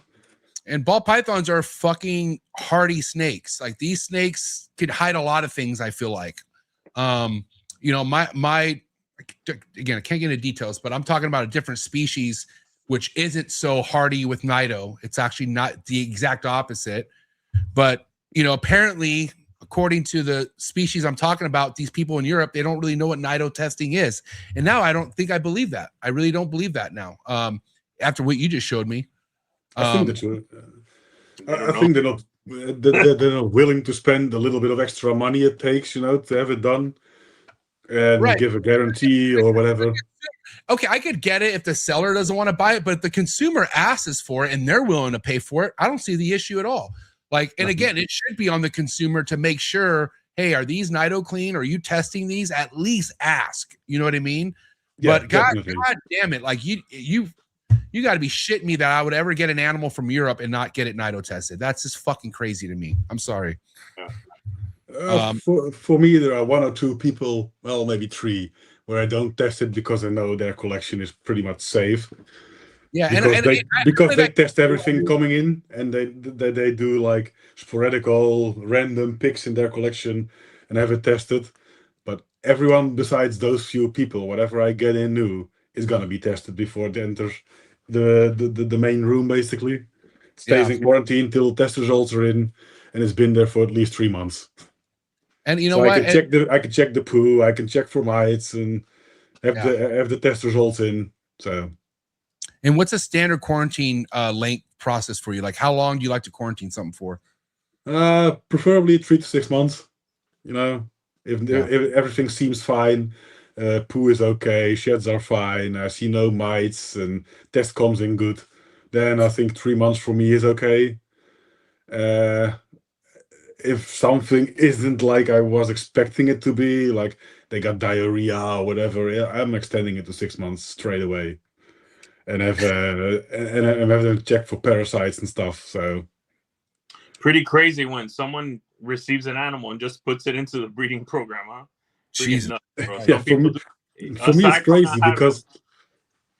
And ball pythons are fucking hardy snakes. Like these snakes could hide a lot of things, I feel like. You know, again, I can't get into details, but I'm talking about a different species which isn't so hardy with nido. It's actually not the exact opposite. But, you know, apparently, according to the species I'm talking about, these people in Europe, they don't really know what nido testing is. And now I don't think I believe that. I really don't believe that now. After what you just showed me. I think that I think they're not willing to spend a little bit of extra money it takes, you know, to have it done and give a guarantee or whatever. Okay, I could get it if the seller doesn't want to buy it, but if the consumer asks for it and they're willing to pay for it, I don't see the issue at all. Like, and again, it should be on the consumer to make sure, hey, are these nido clean? Are you testing these? At least ask. You know what I mean? Yeah, but God damn it, like you got to be shitting me that I would ever get an animal from Europe and not get it nido tested. That's just fucking crazy to me. I'm sorry. For me, there are 1 or 2 people, well, maybe 3, where I don't test it because I know their collection is pretty much safe. Yeah, because they test everything coming in, and they do like sporadical, random picks in their collection and have it tested. But everyone besides those few people, whatever I get in new, is gonna be tested before it enters the main room. Basically, it stays in quarantine till test results are in, and it's been there for at least 3 months. And you know what? I can check the poo, I can check for mites, and have the test results in. So. And what's a standard quarantine length process for you? Like, how long do you like to quarantine something for? Preferably 3 to 6 months. You know, if everything seems fine, poo is okay, sheds are fine, I see no mites, and test comes in good, then I think 3 months for me is okay. If something isn't like I was expecting it to be, like they got diarrhea or whatever, I'm extending it to 6 months straight away. And have them check for parasites and stuff. So pretty crazy when someone receives an animal and just puts it into the breeding program, huh? Jeez. Nuts, bro. Yeah, for me it's crazy because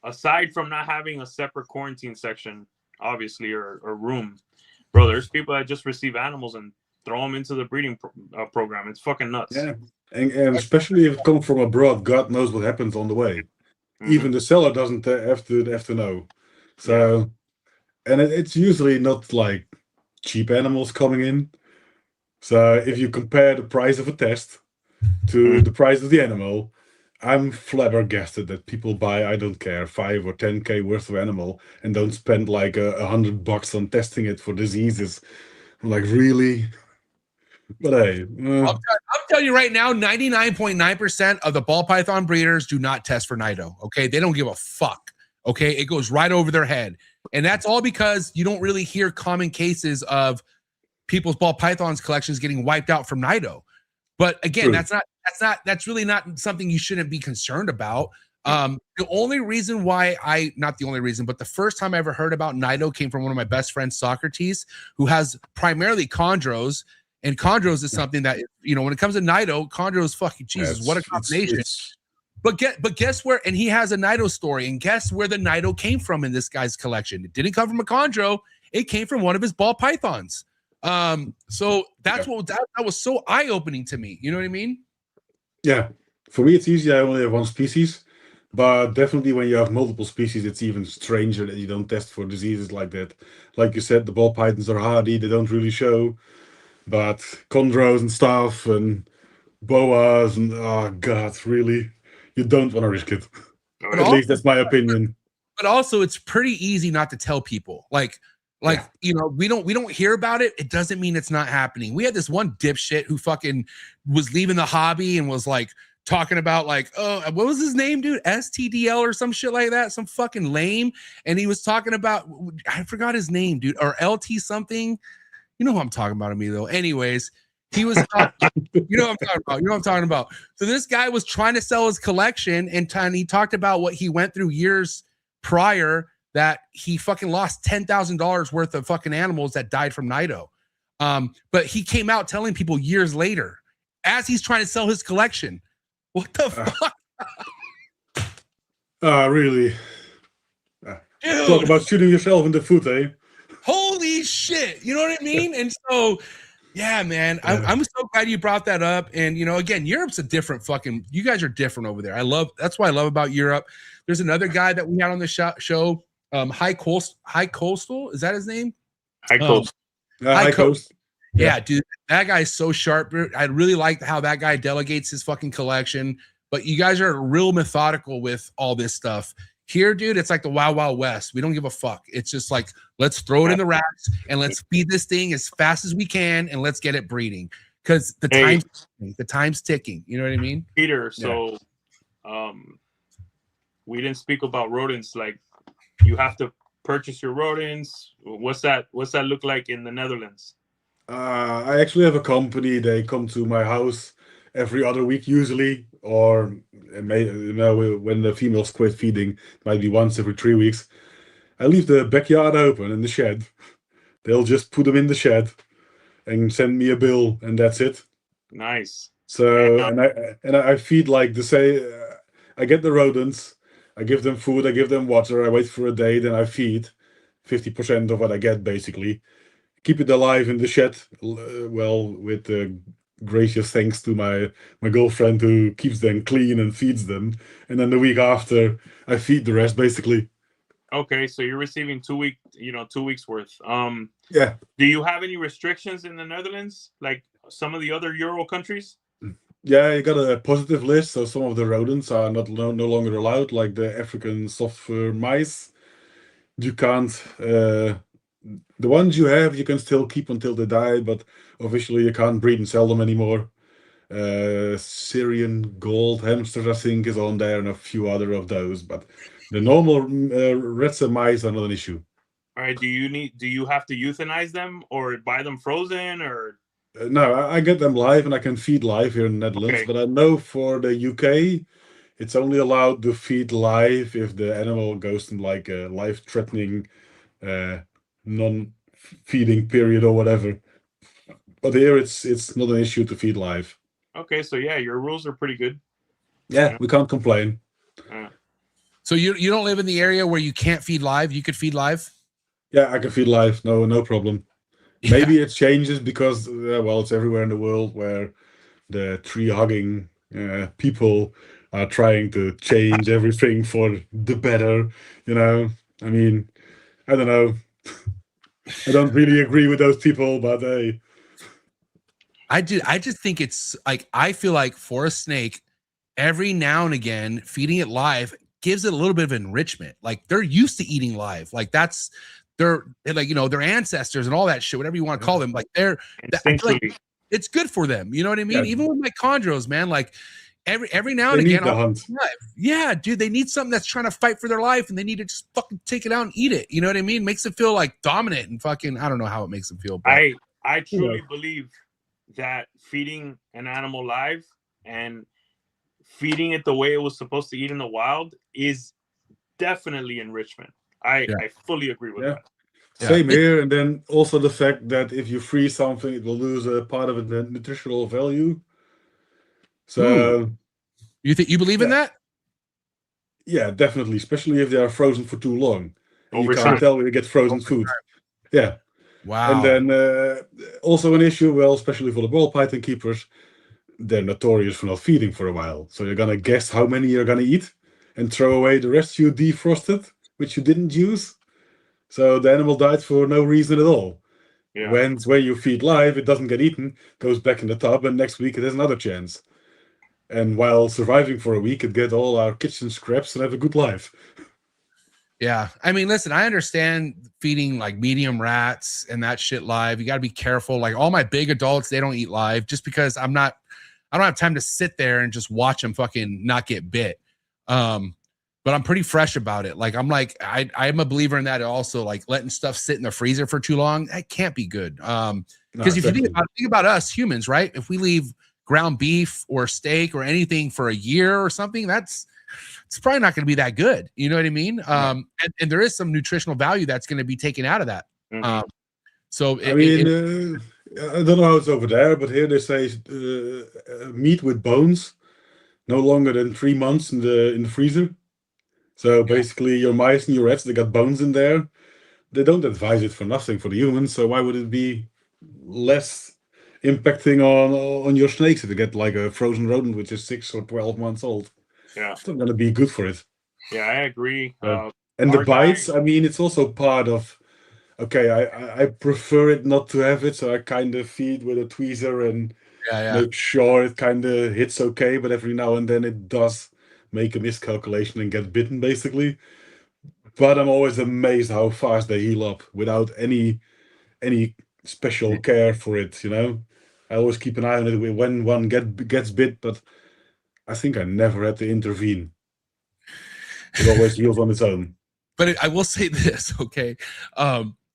aside from not having a separate quarantine section, obviously, or room, bro, there's people that just receive animals and throw them into the breeding program. It's fucking nuts. Yeah, and especially if it comes from abroad, God knows what happens on the way. Even the seller doesn't have to know. So, and it's usually not like cheap animals coming in. So if you compare the price of a test to the price of the animal, I'm flabbergasted that people buy, I don't care, 5 or 10K worth of animal and don't spend like $100 on testing it for diseases. I'm like, really? But hey, I'll tell you right now, 99.9% of the ball python breeders do not test for nido. Okay, they don't give a fuck. Okay, it goes right over their head, and that's all because you don't really hear common cases of people's ball pythons collections getting wiped out from nido. But again, that's really not something you shouldn't be concerned about. The only reason why not the only reason, but the first time I ever heard about nido came from one of my best friends, Socrates, who has primarily chondros. And chondros is something that, you know, when it comes to nido, chondros, fucking Jesus, what a combination. But guess where, and he has a nido story, and guess where the nido came from in this guy's collection? It didn't come from a chondro, it came from one of his ball pythons. So that's what that was so eye-opening to me. You know what I mean? Yeah. For me, it's easy. I only have one species, but definitely when you have multiple species, it's even stranger that you don't test for diseases like that. Like you said, the ball pythons are hardy, they don't really show. But chondros and stuff and boas and oh god, really, you don't want to risk it. At least that's my opinion. But also, it's pretty easy not to tell people. Like Like, Yeah. you know, we don't hear about it. It doesn't mean it's not happening. We had this one dipshit who fucking was leaving the hobby and was like talking about like, oh, what was his name, dude? STDL or some shit like that, some fucking lame. And he was talking about, I forgot his name, dude, or LT something. You know who I'm talking about, Emilio. Anyways, he was, you know what I'm talking about. You know what I'm talking about. So this guy was trying to sell his collection, and he talked about what he went through years prior, that he fucking lost $10,000 worth of fucking animals that died from Nido. But he came out telling people years later, as he's trying to sell his collection. What the fuck? Really? Dude, Talk about shooting yourself in the foot, eh? holy shit. You know what I mean? And so, yeah, man, I'm so glad you brought that up. And, you know, again, Europe's a different fucking, you guys are different over there. That's what I love about Europe. There's another guy that we had on the show, High Coastal. Is that his name? High Coast. High Coast. Yeah, dude, that guy's so sharp. I really like how that guy delegates his fucking collection. But you guys are real methodical with all this stuff. Here, dude, it's like the Wild Wild West. We don't give a fuck. It's just like, let's throw it in the racks and let's feed this thing as fast as we can and let's get it breeding. Because the time's ticking. You know what I mean? Peter, so we didn't speak about rodents. Like, you have to purchase your rodents. What's that look like in the Netherlands? I actually have a company. They come to my house every other week usually, or when the females quit feeding, it might be once every 3 weeks. I leave the backyard open in the shed. They'll just put them in the shed and send me a bill, and that's it. Nice. So and I feed like I get the rodents, I give them food, I give them water, I wait for a day, then I feed 50% of what I get basically. Keep it alive in the shed, well, with gracious thanks to my girlfriend who keeps them clean and feeds them. And then the week after, I feed the rest basically. Okay, so you're receiving 2 weeks worth. Yeah. Do you have any restrictions in the Netherlands, like some of the other Euro countries? Yeah, you got a positive list, so some of the rodents are no longer allowed, like the African soft fur mice. You can't. The ones you have, you can still keep until they die, but officially you can't breed and sell them anymore. Syrian gold hamsters, I think, is on there, and a few other of those. But the normal rats and mice are not an issue. All right. Do you have to euthanize them or buy them frozen or? No, I get them live, and I can feed live here in the Netherlands. Okay. But I know for the UK, it's only allowed to feed live if the animal goes in like a life-threatening non-feeding period or whatever. But here it's not an issue to feed live. Okay, so yeah, your rules are pretty good. Yeah, we can't complain. So you don't live in the area where you can't feed live? You could feed live? Yeah, I can feed live. No problem. Yeah. Maybe it changes because well, it's everywhere in the world where the tree-hugging people are trying to change everything for the better. You know, I mean, I don't know. I don't really agree with those people, but hey. I just think it's like, I feel like for a snake, every now and again, feeding it live gives it a little bit of enrichment. Like, they're used to eating live. Like, that's they're like, you know, their ancestors and all that shit, whatever you want to call them. Like, I feel like it's good for them. You know what I mean? Yeah. Even with my chondros, man, like every now and again, yeah, dude, they need something that's trying to fight for their life, and they need to just fucking take it out and eat it. You know what I mean? Makes it feel like dominant and fucking, I don't know how it makes them feel. But I truly believe that feeding an animal live and feeding it the way it was supposed to eat in the wild is definitely enrichment. I fully agree with that. Same here. And then also the fact that if you freeze something, it will lose a part of the nutritional value. So you believe in that? Yeah, definitely. Especially if they are frozen for too long. And you can't tell when you get frozen food. Yeah. Wow. And then also an issue, well, especially for the ball python keepers, they're notorious for not feeding for a while. So you're gonna guess how many you're gonna eat and throw away the rest you defrosted, which you didn't use. So the animal died for no reason at all. Yeah. When you feed live, it doesn't get eaten, goes back in the tub, and next week it has another chance. And while surviving for a week, it get all our kitchen scraps and have a good life. Yeah. I mean, listen, I understand feeding like medium rats and that shit live. You got to be careful. Like all my big adults, they don't eat live just because I don't have time to sit there and just watch them fucking not get bit. But I'm pretty fresh about it. Like I'm a believer in that also, like letting stuff sit in the freezer for too long. That can't be good. Because if you think about us humans, right? If we leave ground beef or steak or anything for a year or something, it's probably not going to be that good. You know what I mean? And there is some nutritional value that's going to be taken out of that. So I mean, I don't know how it's over there, but here they say meat with bones no longer than 3 months in the freezer. So basically, your mice and your rats, they got bones in there. They don't advise it for nothing for the humans. So why would it be less impacting on your snakes if you get like a frozen rodent which is 6 or 12 months old? Yeah, it's not going to be good for it. Yeah, I agree. And the bites, I mean, it's also part of. Okay, I prefer it not to have it, so I kind of feed with a tweezer and make sure it kind of hits okay. But every now and then it does make a miscalculation and get bitten, basically. But I'm always amazed how fast they heal up without any special care for it. You know, I always keep an eye on it when one gets bit, but I think I never had to intervene. It always heals on its own. But I will say this, okay?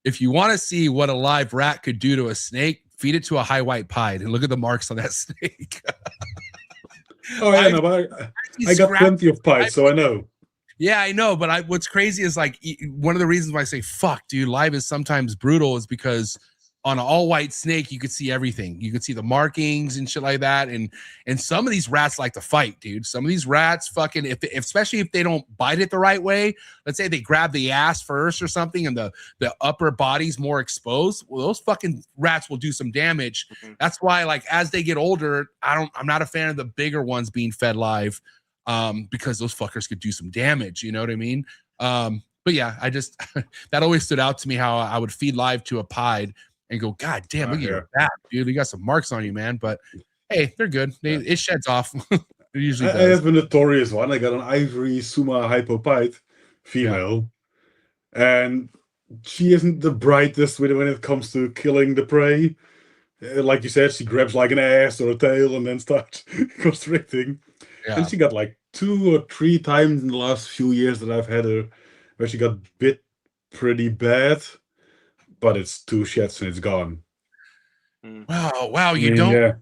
If you want to see what a live rat could do to a snake, feed it to a high white pied and look at the marks on that snake. Oh yeah, no, but I got plenty of pies, so I know. Yeah, I know, but what's crazy is like one of the reasons why I say fuck, dude, live is sometimes brutal is because on an all white snake you could see everything. You could see the markings and shit like that, and some of these rats like to fight, dude. Some of these rats fucking especially if they don't bite it the right way. Let's say they grab the ass first or something, and the upper body's more exposed. Well, those fucking rats will do some damage. That's why, like, as they get older, I'm not a fan of the bigger ones being fed live. Because those fuckers could do some damage, you know what I mean? But yeah, I just that always stood out to me how I would feed live to a pied and go, God damn, look at your back, dude. You got some marks on you, man. But hey, they're good. It sheds off. It usually does. I have a notorious one. I got an ivory Suma hypopite female, and she isn't the brightest when it comes to killing the prey. Like you said, she grabs like an ass or a tail and then starts constricting. Yeah. And she got like 2 or 3 times in the last few years that I've had her where she got bit pretty bad, but it's 2 sheds and it's gone. Wow, you don't. Yeah.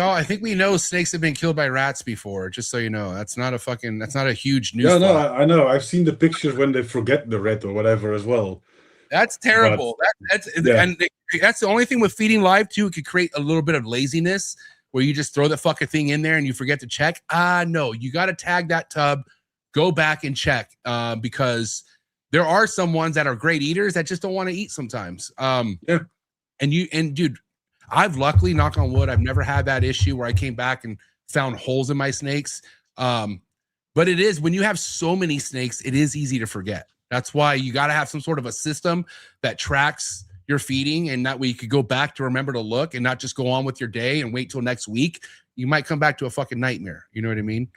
I think we know snakes have been killed by rats before, just so you know. That's not a huge news. Yeah, no, I know. I've seen the pictures when they forget the rat or whatever as well. That's terrible. And that's the only thing with feeding live too. It could create a little bit of laziness where you just throw the fucking thing in there and you forget to check. No, you got to tag that tub, go back and check, because there are some ones that are great eaters that just don't want to eat sometimes. And dude, I've luckily, knock on wood, I've never had that issue where I came back and found holes in my snakes. But it is, when you have so many snakes, it is easy to forget. That's why you got to have some sort of a system that tracks your feeding, and that way you could go back to remember to look and not just go on with your day and wait till next week. You might come back to a fucking nightmare. You know what I mean?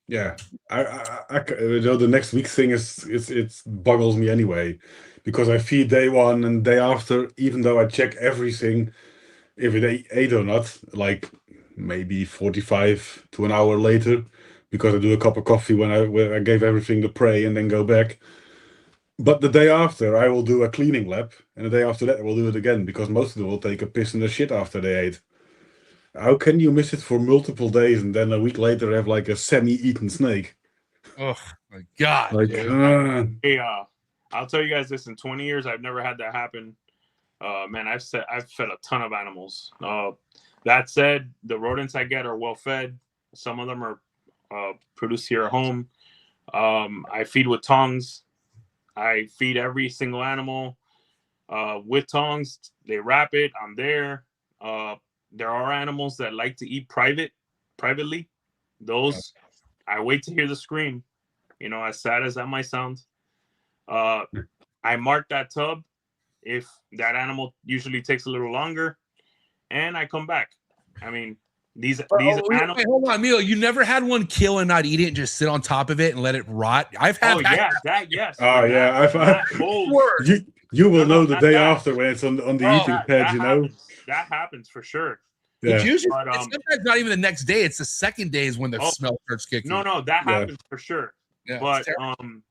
Yeah. I you know, the next week thing it boggles me anyway, because I feed day 1 and day after, even though I check everything, if it ate or not, like maybe 45 to an hour later, because I do a cup of coffee when I gave everything the prey and then go back. But the day after, I will do a cleaning lap, and the day after that, I will do it again, because most of them will take a piss and a shit after they ate. How can you miss it for multiple days and then a week later have like a semi-eaten snake? Oh my God! Like, hey, I'll tell you guys this: in 20 years, I've never had that happen. Man, I've fed a ton of animals. That said, the rodents I get are well fed. Some of them are produced here at home. I feed with tongs. I feed every single animal with tongs. They wrap it. I'm there. There are animals that like to eat privately. Those, I wait to hear the scream. You know, as sad as that might sound. I mark that tub. If that animal usually takes a little longer, and I come back. I mean, These Wait, hold on, Emilio. You never had one kill and not eat it and just sit on top of it and let it rot? I've had yes. Oh yeah, you will know the day after when it's on the eating pad, you know. That happens for sure. Yeah. It's usually it's sometimes not even the next day. It's the second day is when the smell starts kicking. No, that happens for sure. Yeah, but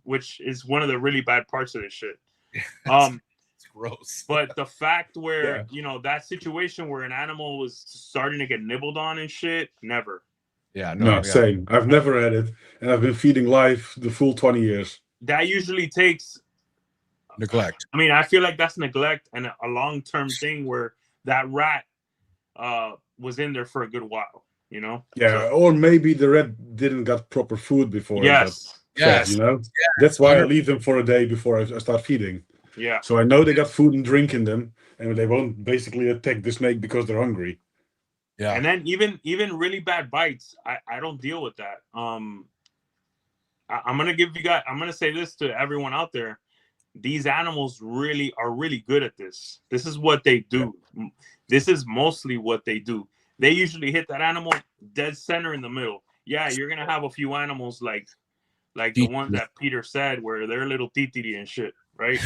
which is one of the really bad parts of this shit. It's gross. But the fact where that situation where an animal was starting to get nibbled on and shit, never. Yeah, no, same. I've never had it, and I've been feeding live the full 20 years. That usually takes neglect. I mean, I feel like that's neglect and a long-term thing where that rat was in there for a good while, you know. Yeah, or maybe the rat didn't got proper food before. Yes, you know. That's why I leave them for a day before I start feeding. Yeah. So I know they got food and drink in them, and they won't basically attack the snake because they're hungry. Yeah. And then even really bad bites, I don't deal with that. I'm gonna say this to everyone out there. These animals really are really good at this. This is what they do. Yeah. This is mostly what they do. They usually hit that animal dead center in the middle. Yeah, you're gonna have a few animals like the ones that Peter said where they're little titiri and shit, right?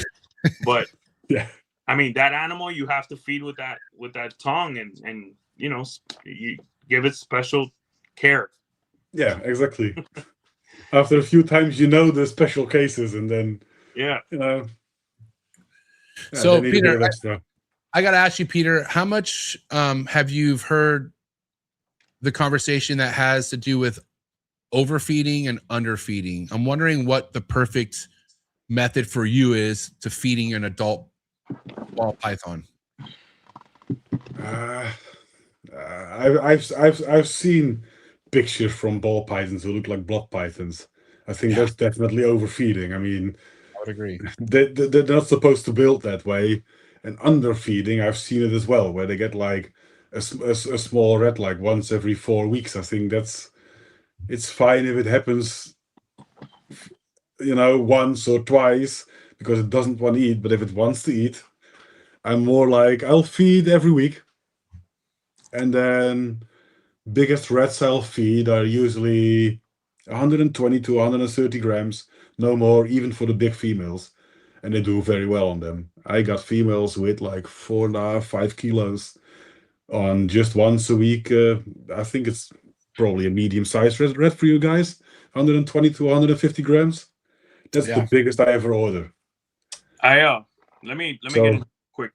But yeah, I mean that animal you have to feed with that tongue and you know you give it special care. Yeah, exactly. After a few times, you know the special cases, and then you know. Yeah, so Peter, I got to ask you, Peter, how much have you heard the conversation that has to do with overfeeding and underfeeding? I'm wondering what the perfect method for you is to feeding an adult ball python. I've seen pictures from ball pythons who look like blood pythons. I think that's definitely overfeeding. I mean, I would agree. They're not supposed to build that way. And underfeeding, I've seen it as well, where they get like a small rat like once every 4 weeks. I think it's fine if it happens, you know, once or twice because it doesn't want to eat. But if it wants to eat, I'm more like I'll feed every week. And then biggest rats I'll feed are usually 120 to 130 grams, no more, even for the big females. And they do very well on them. I got females with like 4.5, 5 kilos on just once a week. I think it's probably a medium-sized rat for you guys. 120 to 150 grams. That's the biggest I ever order. Let me get in quick.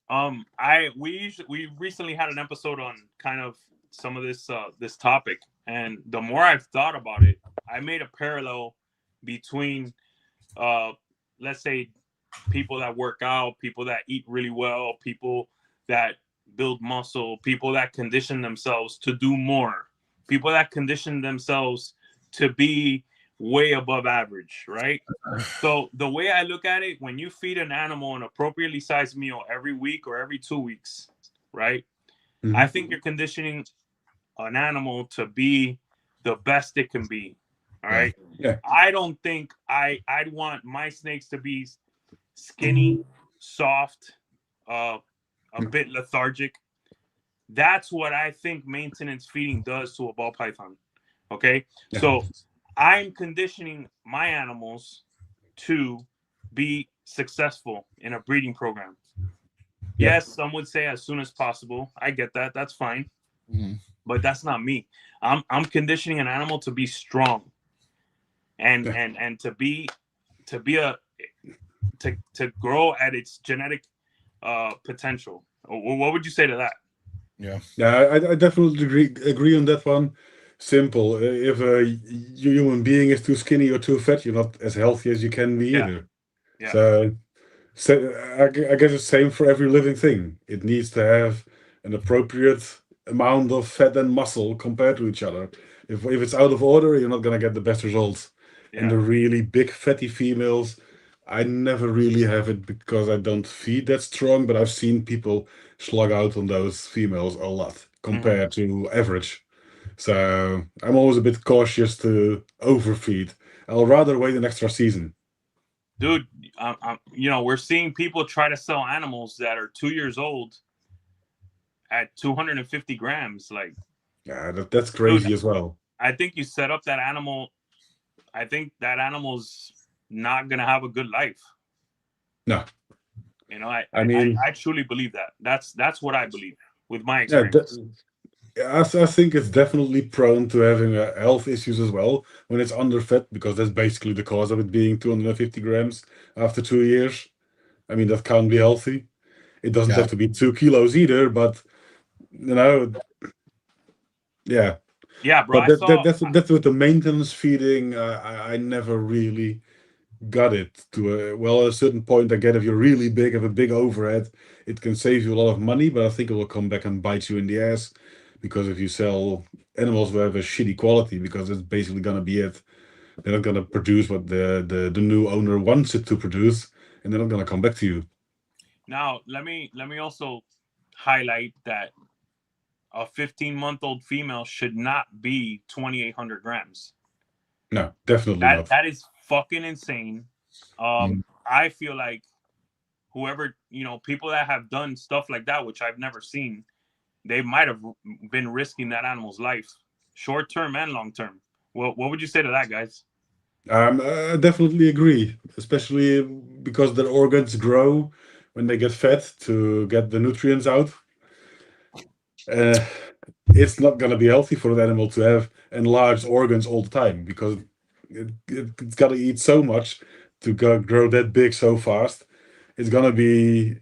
We recently had an episode on kind of some of this topic, and the more I've thought about it, I made a parallel between let's say people that work out, people that eat really well, people that build muscle, people that condition themselves to do more, people that condition themselves to be way above average, right? So the way I look at it, when you feed an animal an appropriately sized meal every week or every 2 weeks, right? Mm-hmm. I think you're conditioning an animal to be the best it can be. All right. Yeah. I don't think I'd want my snakes to be skinny, soft, a bit lethargic. That's what I think maintenance feeding does to a ball python. Okay. Yeah. So I'm conditioning my animals to be successful in a breeding program. Yeah. Yes, some would say as soon as possible. I get that. That's fine. Mm-hmm. But that's not me. I'm conditioning an animal to be strong. And to grow at its genetic potential. What would you say to that? Yeah, I definitely agree on that one. Simple. If a human being is too skinny or too fat, you're not as healthy as you can be either. Yeah. So I guess it's the same for every living thing. It needs to have an appropriate amount of fat and muscle compared to each other. If it's out of order, you're not gonna get the best results. Yeah. And the really big fatty females, I never really have it because I don't feed that strong, but I've seen people slug out on those females a lot compared to average. So I'm always a bit cautious to overfeed. I'll rather wait an extra season. Dude, you know, we're seeing people try to sell animals that are 2 years old at 250 grams. Like, yeah, that's crazy dude, as well. I think you set up that animal. I think that animal's not gonna have a good life. No, You know, I mean, I truly believe that. That's what I believe with my yeah, experience. I think it's definitely prone to having health issues as well when it's underfed, because that's basically the cause of it being 250 grams after 2 years. I mean, that can't be healthy. It doesn't have to be 2 kilos either, but you know, yeah. Yeah, bro. But that's with the maintenance feeding. I never really got it to a certain point. I get if you're really big, have a big overhead, it can save you a lot of money, but I think it will come back and bite you in the ass, because if you sell animals who have a shitty quality, because it's basically gonna be it, they're not gonna produce what the new owner wants it to produce, and they're not gonna come back to you. Now, let me also highlight that a 15-month-old female should not be 2,800 grams. No, definitely not. That is fucking insane. I feel like whoever, people that have done stuff like that, which I've never seen, they might have been risking that animal's life, short term and long term. What would you say to that, guys? I definitely agree, especially because their organs grow when they get fed to get the nutrients out. It's not going to be healthy for an animal to have enlarged organs all the time, because it's got to eat so much to grow that big so fast. It's going to be,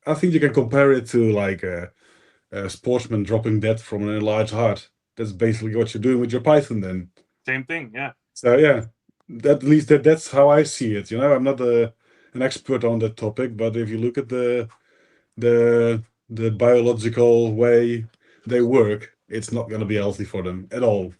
I think you can compare it to like a sportsman dropping dead from an enlarged heart. That's basically what you're doing with your python then. Same thing, yeah. So yeah, at least that's how I see it. I'm not an expert on that topic, but if you look at the biological way they work, it's not going to be healthy for them at all.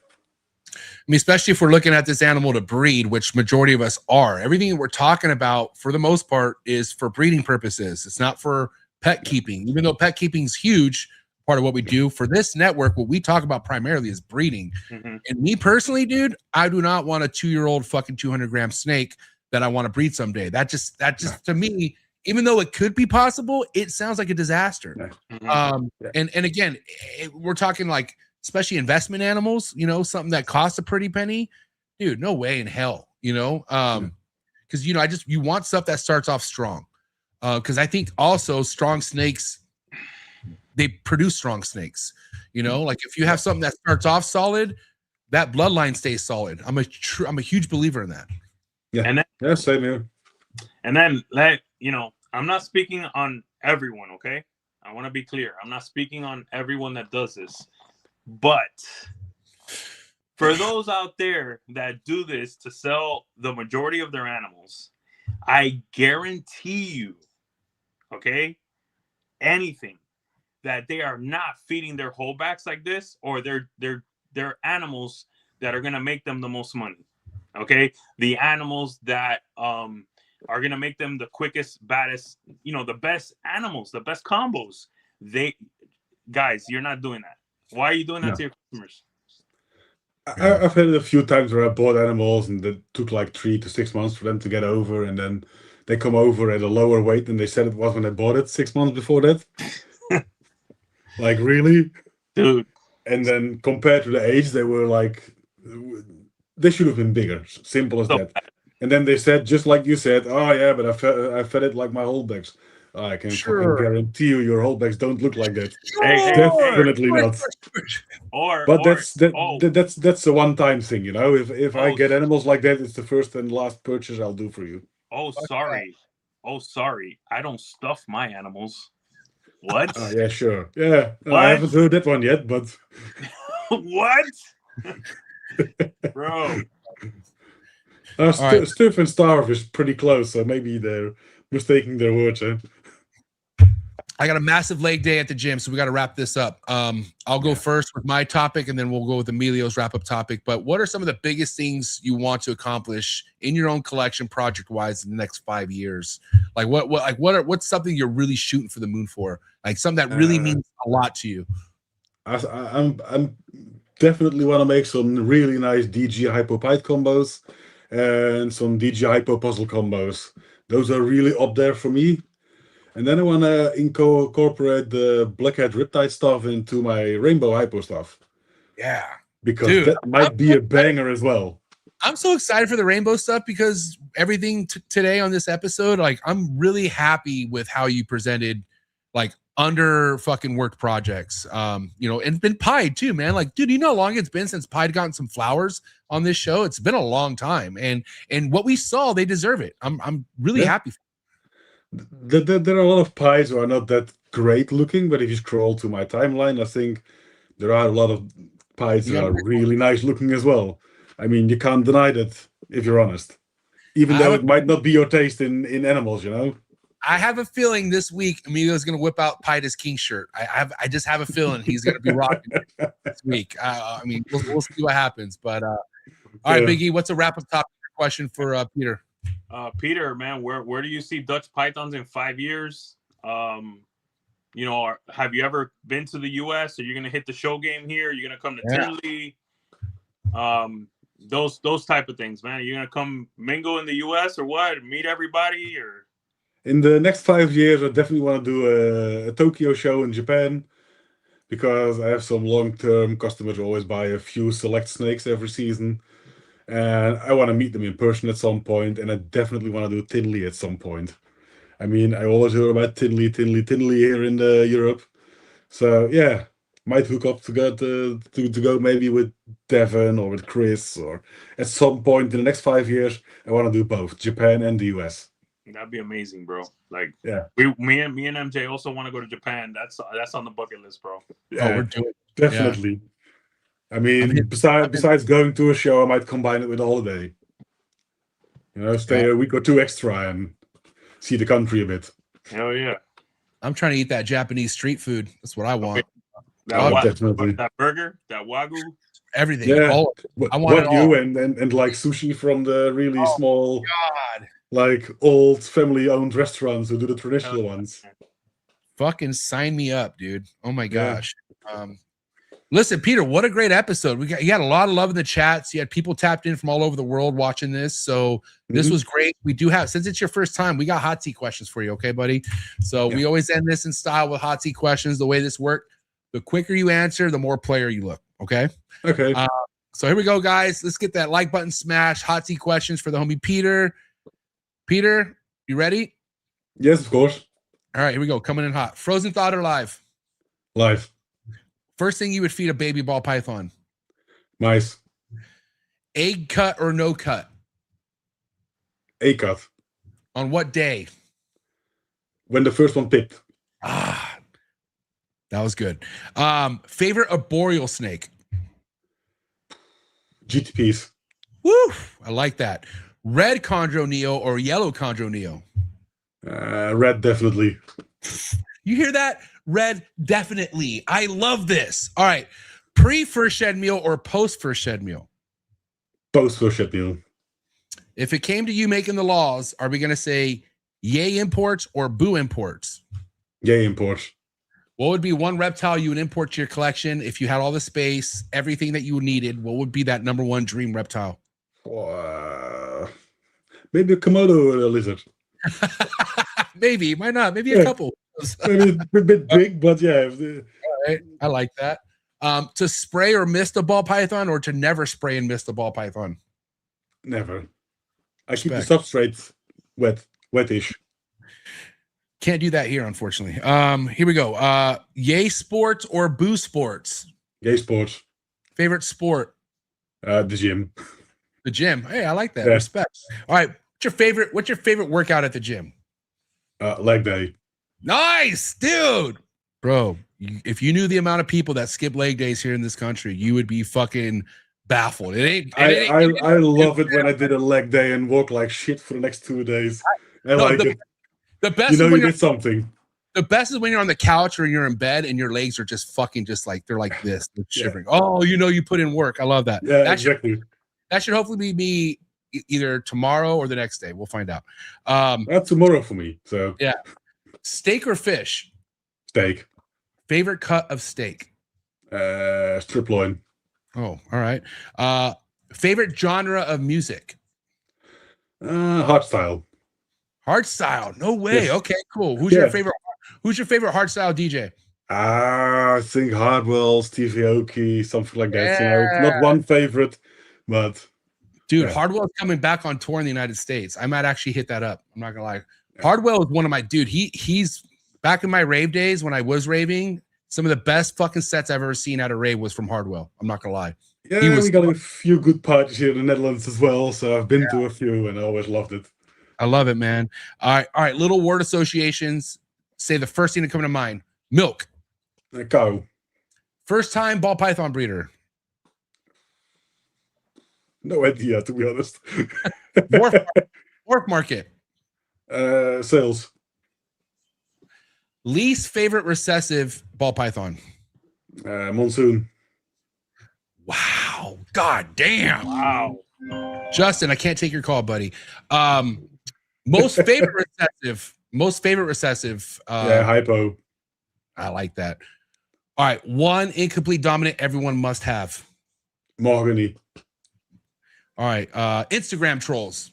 I mean, especially if we're looking at this animal to breed, which majority of us are. Everything that we're talking about, for the most part, is for breeding purposes. It's not for pet keeping, even though pet keeping is huge part of what we do. For this network, what we talk about primarily is breeding. And me personally, dude, I do not want a 2-year-old fucking 200-gram snake that I want to breed someday. That just to me, even though it could be possible, it sounds like a disaster. And again, we're talking like, especially investment animals, something that costs a pretty penny, dude, no way in hell, because you want stuff that starts off strong, because I think also strong snakes, they produce strong snakes. Like if you have something that starts off solid, that bloodline stays solid. I'm a huge believer in that. Yeah, and then, yeah, same here. And then I'm not speaking on everyone, okay? I want to be clear. I'm not speaking on everyone that does this. But for those out there that do this to sell the majority of their animals, I guarantee you, okay, anything, that they are not feeding their holdbacks like this, or they're animals that are going to make them the most money, okay? The animals that are going to make them the quickest, baddest, the best animals, the best combos. Guys, you're not doing that. Why are you doing that to your customers? I've had it a few times where I bought animals and it took like 3 to 6 months for them to get over, and then they come over at a lower weight than they said it was when I bought it 6 months before that. Like, really? Dude. And then compared to the age, they were like, they should have been bigger. Simple as that. And then they said, just like you said, oh yeah, but I fed it like my holdbacks. I can fucking guarantee you your holdbacks don't look like that. Definitely not. But that's a one-time thing, If I get animals like that, it's the first and last purchase I'll do for you. Oh, sorry. I don't stuff my animals. What? Yeah, sure. Yeah, I haven't heard that one yet, but what? Bro. Stuff and starve is pretty close, so maybe they're mistaking their words. I got a massive leg day at the gym, so we got to wrap this up. I'll go first with my topic, and then we'll go with Emilio's wrap-up topic. But what are some of the biggest things you want to accomplish in your own collection, project-wise, in the next 5 years? Like what's something you're really shooting for the moon for? Like something that really means a lot to you. I'm definitely want to make some really nice DG Hypopite combos and some DG Hypo puzzle combos. Those are really up there for me. And then I want to incorporate the blackhead riptide stuff into my rainbow hypo stuff. Yeah. Because Dude, that might be a banger as well. I'm so excited for the rainbow stuff because everything today on this episode, like I'm really happy with how you presented like under fucking worked projects. You know, and been Pied too, man. Like, dude, you know how long it's been since Pied gotten some flowers on this show? It's been a long time. And what we saw, they deserve it. I'm really happy. There are a lot of pies who are not that great looking, but if you scroll to my timeline, I think there are a lot of pies that are really nice looking as well. I mean, you can't deny that if you're honest, even though it might not be your taste in animals, you know. I have a feeling this week Emilio's going to whip out Pied as King shirt. I just have a feeling he's going to be rocking it this week. I mean, we'll see what happens. But all right, Big E, what's a wrap up topic question for Peter? Peter, man, where do you see Dutch pythons in 5 years? You know, have you ever been to the U.S.? Are you going to hit the show game here? Are you going to come to Tinley? Those type of things, man. Are you going to come mingle in the U.S. or what? Meet everybody or? In the next 5 years, I definitely want to do a Tokyo show in Japan because I have some long-term customers who always buy a few select snakes every season. And I want to meet them in person at some point, and I definitely want to do Tinley at some point. I mean, I always hear about Tinley here in Europe. So yeah, might hook up to go maybe with Devon or with Chris, or at some point in the next 5 years, I want to do both Japan and the US. That'd be amazing, bro. Like, yeah, me and MJ also want to go to Japan. That's on the bucket list, bro. Yeah, we're doing it. Definitely. Yeah. I mean, besides going to a show, I might combine it with a holiday. You know, stay a week or two extra and see the country a bit. Hell yeah! I'm trying to eat that Japanese street food. That's what I want. Definitely. That burger, that wagyu, everything. Yeah, I want it all. And like sushi from the really small, like old family-owned restaurants who do the traditional ones. Fucking sign me up, dude. Oh my gosh. Listen, Peter, what a great episode. You got a lot of love in the chats. You had people tapped in from all over the world watching this. So this was great. We do have, since it's your first time, we got hot seat questions for you. Okay, buddy. So we always end this in style with hot seat questions. The way this worked, the quicker you answer, the more player you look. Okay. Okay. So here we go, guys. Let's get that like button smash. Hot seat questions for the homie Peter. Peter, you ready? Yes, of course. All right, here we go. Coming in hot. Frozen thought or live? Live. First thing you would feed a baby ball python? Mice. Egg cut or no cut? A cut. On what day? When the first one picked. Ah, that was good. Favorite arboreal snake? GTPs. Woo! I like that. Red chondro neo or yellow chondro neo? Red, definitely. You hear that? Red, definitely. I love this. All right. Pre-first shed meal or post-first shed meal? Post-first shed meal. If it came to you making the laws, are we going to say yay imports or boo imports? Yay imports. What would be one reptile you would import to your collection if you had all the space, everything that you needed? What would be that number one dream reptile? Maybe a Komodo lizard. Maybe. Why not? Maybe a couple. Maybe a bit big, but yeah. All right. I like that. To spray or mist a ball python or to never spray and mist a ball python? Never. I keep the substrate wetish. Can't do that here, unfortunately. Here we go. Yay sports or boo sports? Yay sports. Favorite sport? The gym. The gym. Hey, I like that. Yeah. Respect. All right. What's your favorite workout at the gym? Leg day. Nice, dude. Bro, if you knew the amount of people that skip leg days here in this country, you would be fucking baffled. I love it when I did a leg day and walk like shit for the next 2 days. I like it. The best, you know, you did something. The best is when you're on the couch or you're in bed and your legs are just fucking just like they're like this, they're shivering. Oh, you know, you put in work. I love that. Yeah, exactly. That should hopefully be me either tomorrow or the next day. We'll find out. That's tomorrow for me. So yeah. Steak or fish? Steak. Favorite cut of steak? Strip loin. Oh, all right. Favorite genre of music? Hardstyle. Hard style. No way. Yes. Okay, cool. Who's Yeah. your favorite? Who's your favorite hard style DJ? I think Hardwell, Steve Aoki, something like that. You know, Yeah. not one favorite, but Dude, yeah. Hardwell's coming back on tour in the United States. I might actually hit that up. I'm not gonna lie. Hardwell is one of my dude. He's back in my rave days when I was raving. Some of the best fucking sets I've ever seen at a rave was from Hardwell. I'm not gonna lie. Yeah, we got a few good parties here in the Netherlands as well. So I've been to a few and I always loved it. I love it, man. All right. Little word associations. Say the first thing to come to mind. Milk. Cow. First time ball python breeder. No idea, to be honest. Morph market. Sales. Least favorite recessive ball python. Monsoon. Wow. God damn. Wow. Justin, I can't take your call, buddy. Most favorite recessive. Most favorite recessive. Yeah, hypo. I like that. All right. One incomplete dominant everyone must have. Mahogany. All right. Instagram trolls.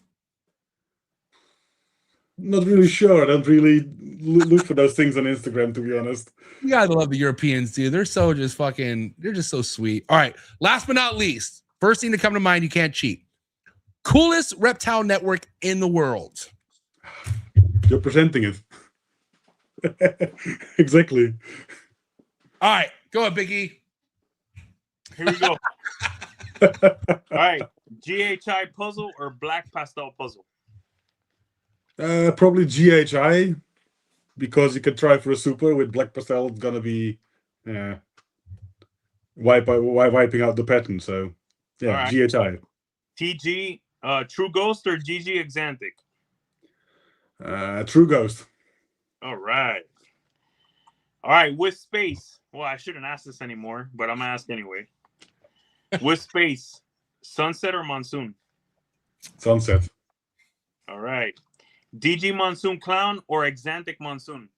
Not really sure. I don't really look for those things on Instagram, to be honest. You gotta love the Europeans, dude. They're so just fucking, they're just so sweet. All right. Last but not least, first thing to come to mind, you can't cheat. Coolest reptile network in the world. You're presenting it. Exactly. All right. Go ahead, Biggie. Here we go. All right. GHI puzzle or black pastel puzzle? Probably GHI, because you can try for a super with black pastel. It's gonna be wiping out the pattern. So yeah, right. GHI. TG True Ghost or GG Exantic? True Ghost. All right. All right. With space. Well, I shouldn't ask this anymore, but I'm gonna ask anyway. With space, sunset or monsoon? Sunset. All right. DG Monsoon Clown or Exantic Monsoon?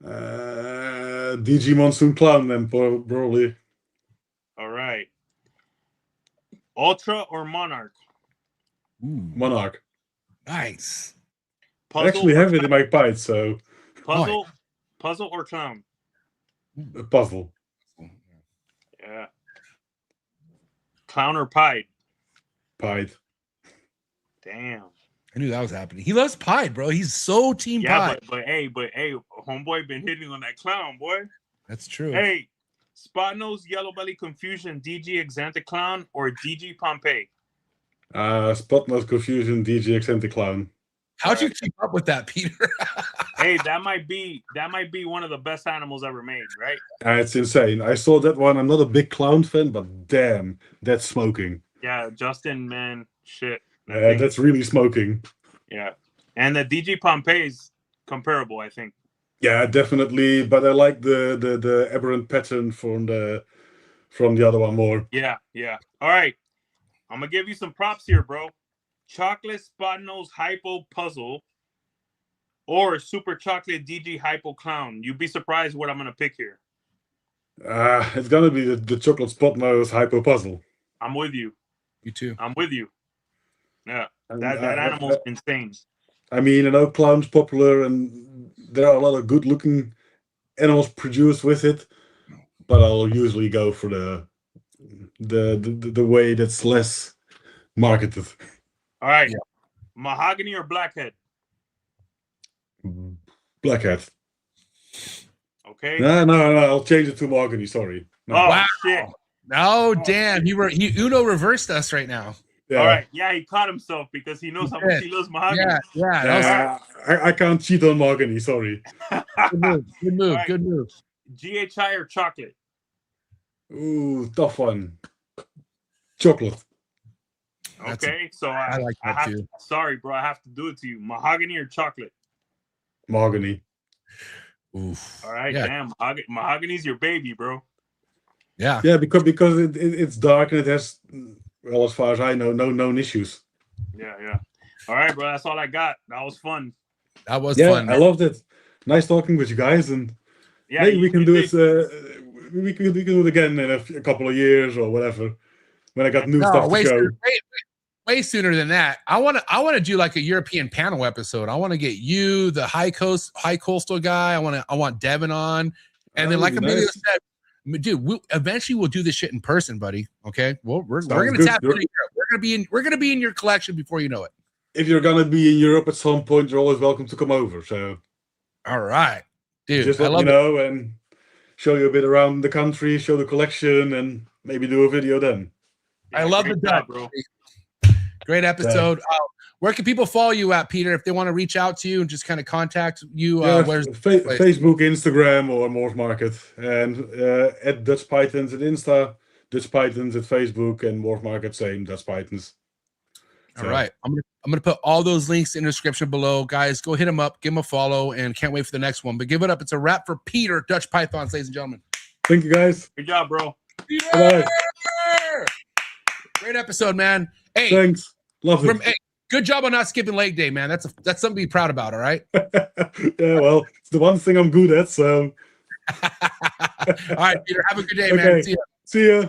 DG Monsoon Clown then probably. All right. Ultra or Monarch? Ooh, Monarch. nice. I actually have it in my pipe, so Puzzle or Clown? a puzzle. Yeah. Clown or Pied? Pied. Damn. I knew that was happening. He loves Pied, bro. He's so team Pied. But hey, homeboy been hitting on that clown, boy. That's true. Hey, Spot Nose, Yellow Belly Confusion, DG Exantic Clown, or DG Pompeii? Spot Nose Confusion, DG Eccentric Clown. How'd you keep up with that, Peter? Hey, that might be one of the best animals ever made, right? It's insane. I saw that one. I'm not a big clown fan, but damn, that's smoking. Yeah, Justin, man, shit. That's really smoking. Yeah, and the DG Pompeii is comparable, I think. Yeah, definitely. But I like the aberrant pattern from the other one more. Yeah. All right, I'm gonna give you some props here, bro. Chocolate Spot Nose Hypo Puzzle or Super Chocolate DG Hypo Clown. You'd be surprised what I'm gonna pick here. It's gonna be the chocolate Spot Nose Hypo Puzzle. I'm with you. You too. I'm with you. Yeah, that animal's insane. I mean, I know clown's popular, and there are a lot of good-looking animals produced with it, but I'll usually go for the way that's less marketed. All right, Mahogany or Blackhead? Blackhead. Okay. No, I'll change it to mahogany. Sorry. No. Oh, Wow. shit. Oh, damn. Uno reversed us right now. Yeah. All right. Yeah, he caught himself because he knows how much he loves Mahogany. Yeah. I can't cheat on mahogany. Sorry. Good move. Right. Good move. GHI or chocolate? Ooh, tough one. Chocolate. Okay, so I like that too. Sorry, bro, I have to do it to you. Mahogany or chocolate? Mahogany. Oof. All right, Yeah. damn. Mahogany's your baby, bro. Yeah. Yeah, because it's dark and it has, well, as far as I know, no known issues. Yeah. All right, bro, that's all I got. That was fun. That was Yeah, fun. I loved it. Nice talking with you guys, and Yeah, maybe we can do did. it. We can do it again in a couple of years or whatever when I got new stuff to show. way sooner than that. I want to do like a European panel episode. I want to get you, the high coastal guy. I want Devin on, and then like Emilio said, dude, eventually we'll do this shit in person, buddy. Okay, well we're gonna tap into Europe. We're gonna be in your collection before you know it. If you're gonna be in Europe at some point, you're always welcome to come over. So, all right, dude, just let me know and show you a bit around the country, show the collection, and maybe do a video then. I love the job, bro. Great episode. Where can people follow you at, Peter, if they want to reach out to you and just kind of contact you? Where's Facebook, Instagram, or Morph Market, and at Dutch Pythons at Insta, Dutch Pythons at Facebook, and Morph Market same Dutch Pythons. So. All right, I'm gonna put all those links in the description below, guys. Go hit them up, give them a follow, and can't wait for the next one. But give it up. It's a wrap for Peter, Dutch Pythons, ladies and gentlemen. Thank you, guys. Good job, bro. Bye. Great episode, man. Hey, thanks. Love it. Hey, good job on not skipping leg day, man. That's something to be proud about. All right. Yeah, well, it's the one thing I'm good at. So. All right, Peter. Have a good day, man. See ya.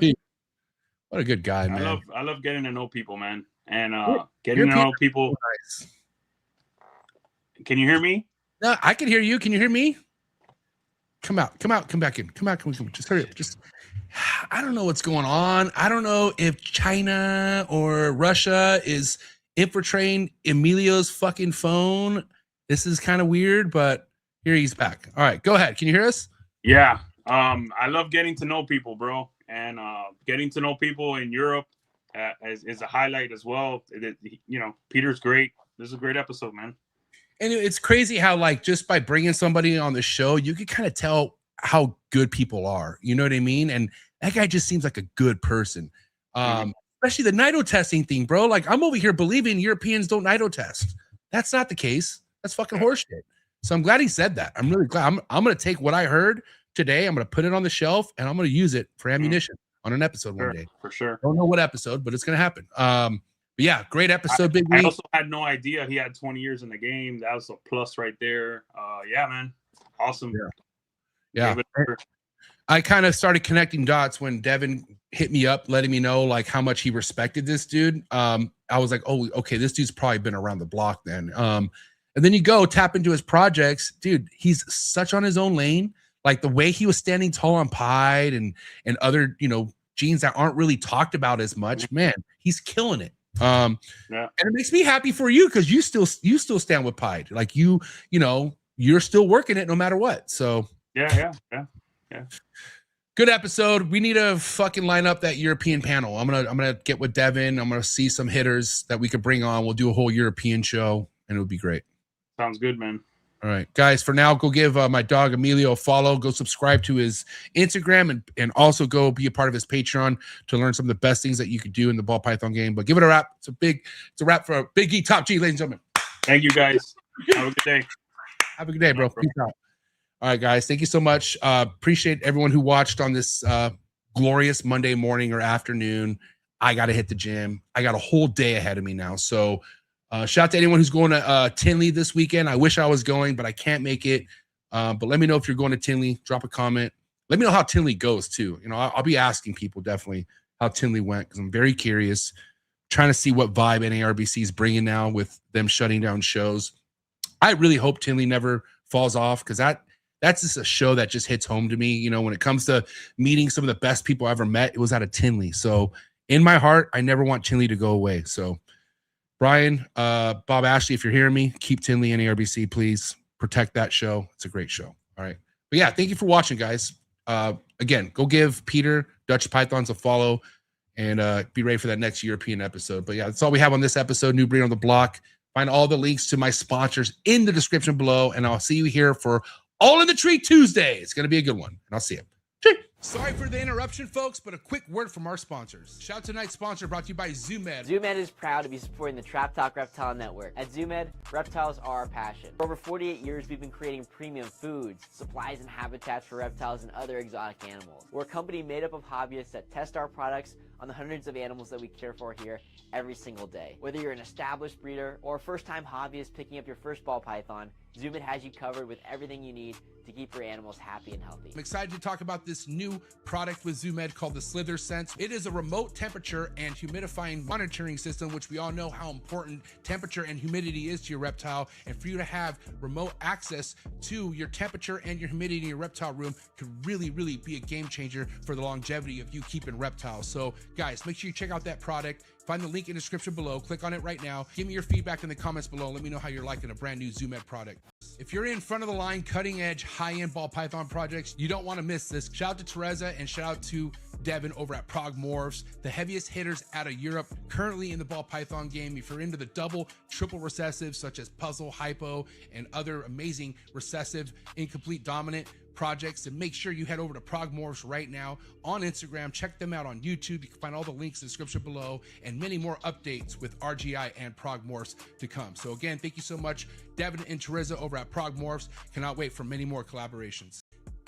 What a good guy, man. I love getting to know people, man, and getting to know people. Nice. Can you hear me? No, I can hear you. Can you hear me? Come out. Come back in. Come out. Just hurry up. I don't know what's going on. I don't know if China or Russia is infiltrating Emilio's fucking phone. This is kind of weird, but here he's back. All right, go ahead. Can you hear us? Yeah. I love getting to know people, bro, and getting to know people in Europe is a highlight as well. Peter's great. This is a great episode, man. And it's crazy how, like, just by bringing somebody on the show, you can kind of tell how good people are. You know what I mean? And that guy just seems like a good person. Especially the nido testing thing, bro. Like, I'm over here believing Europeans don't nido test. That's not the case. That's fucking horseshit. So I'm glad he said that. I'm really glad. I'm going to take what I heard today. I'm going to put it on the shelf and I'm going to use it for ammunition on an episode one day. For sure. Don't know what episode, but it's going to happen. But yeah, great episode, Big I also had no idea he had 20 years in the game. That was a plus right there. Yeah, man. Awesome. Yeah. I kind of started connecting dots when Devin hit me up, letting me know like how much he respected this dude. I was like, oh, okay, this dude's probably been around the block then. And then you go tap into his projects, dude. He's such on his own lane. Like the way he was standing tall on Pied and other, genes that aren't really talked about as much. Man, he's killing it. And it makes me happy for you because you still stand with Pied. Like you're still working it no matter what. So yeah. Good episode. We need to fucking line up that European panel. I'm gonna get with Devin. I'm gonna see some hitters that we could bring on. We'll do a whole European show, and it would be great. Sounds good, man. All right, guys. For now, go give my dog Emilio a follow. Go subscribe to his Instagram, and also go be a part of his Patreon to learn some of the best things that you could do in the ball python game. But give it a wrap. It's a wrap for Big E Top G, ladies and gentlemen. Thank you, guys. Have a good day. Have a good day, bro. Peace out. All right, guys. Thank you so much. Appreciate everyone who watched on this glorious Monday morning or afternoon. I got to hit the gym. I got a whole day ahead of me now. So shout out to anyone who's going to Tinley this weekend. I wish I was going, but I can't make it. But let me know if you're going to Tinley. Drop a comment. Let me know how Tinley goes, too. I'll be asking people definitely how Tinley went because I'm very curious. Trying to see what vibe NARBC is bringing now with them shutting down shows. I really hope Tinley never falls off because that's just a show that just hits home to me. When it comes to meeting some of the best people I ever met, it was out of Tinley. So in my heart, I never want Tinley to go away. So Brian, Bob Ashley, if you're hearing me, keep Tinley and ARBC, please. Protect that show. It's a great show. All right. But yeah, thank you for watching, guys. Again, go give Peter Dutch Pythons a follow and be ready for that next European episode. But yeah, that's all we have on this episode. New Breed on the Block. Find all the links to my sponsors in the description below, and I'll see you here for All in the Tree Tuesday. It's going to be a good one, and I'll see you. Sorry for the interruption, folks, but a quick word from our sponsors. Shout out to tonight's sponsor brought to you by ZooMed. ZooMed is proud to be supporting the Trap Talk Reptile Network. At ZooMed, reptiles are our passion. For over 48 years, we've been creating premium foods, supplies, and habitats for reptiles and other exotic animals. We're a company made up of hobbyists that test our products on the hundreds of animals that we care for here every single day. Whether you're an established breeder or a first-time hobbyist picking up your first ball python, ZooMed has you covered with everything you need to keep your animals happy and healthy. I'm excited to talk about this new new product with ZooMed called the Slither Sense. It is a remote temperature and humidifying monitoring system, which we all know how important temperature and humidity is to your reptile. And for you to have remote access to your temperature and your humidity in your reptile room could really be a game changer for the longevity of you keeping reptiles. So guys, make sure you check out that product. Find the link in the description below. Click on it right now. Give me your feedback in the comments below. Let me know how you're liking a brand new ZooMed product. If you're in front of the line, cutting edge, high-end ball python projects, you don't want to miss this. Shout out to Teresa and shout out to Devin over at PRAGUE MORPHs, the heaviest hitters out of Europe, currently in the ball python game. If you're into the double, triple recessive, such as puzzle, hypo, and other amazing recessive, incomplete, dominant projects, and make sure you head over to PRAGUE MORPHs right now on Instagram. Check them out on YouTube. You can find all the links in the description below, and many more updates with RGI and PRAGUE MORPHs to come. So again, thank you so much, Devin and Teresa over at PRAGUE MORPHs. Cannot wait for many more collaborations.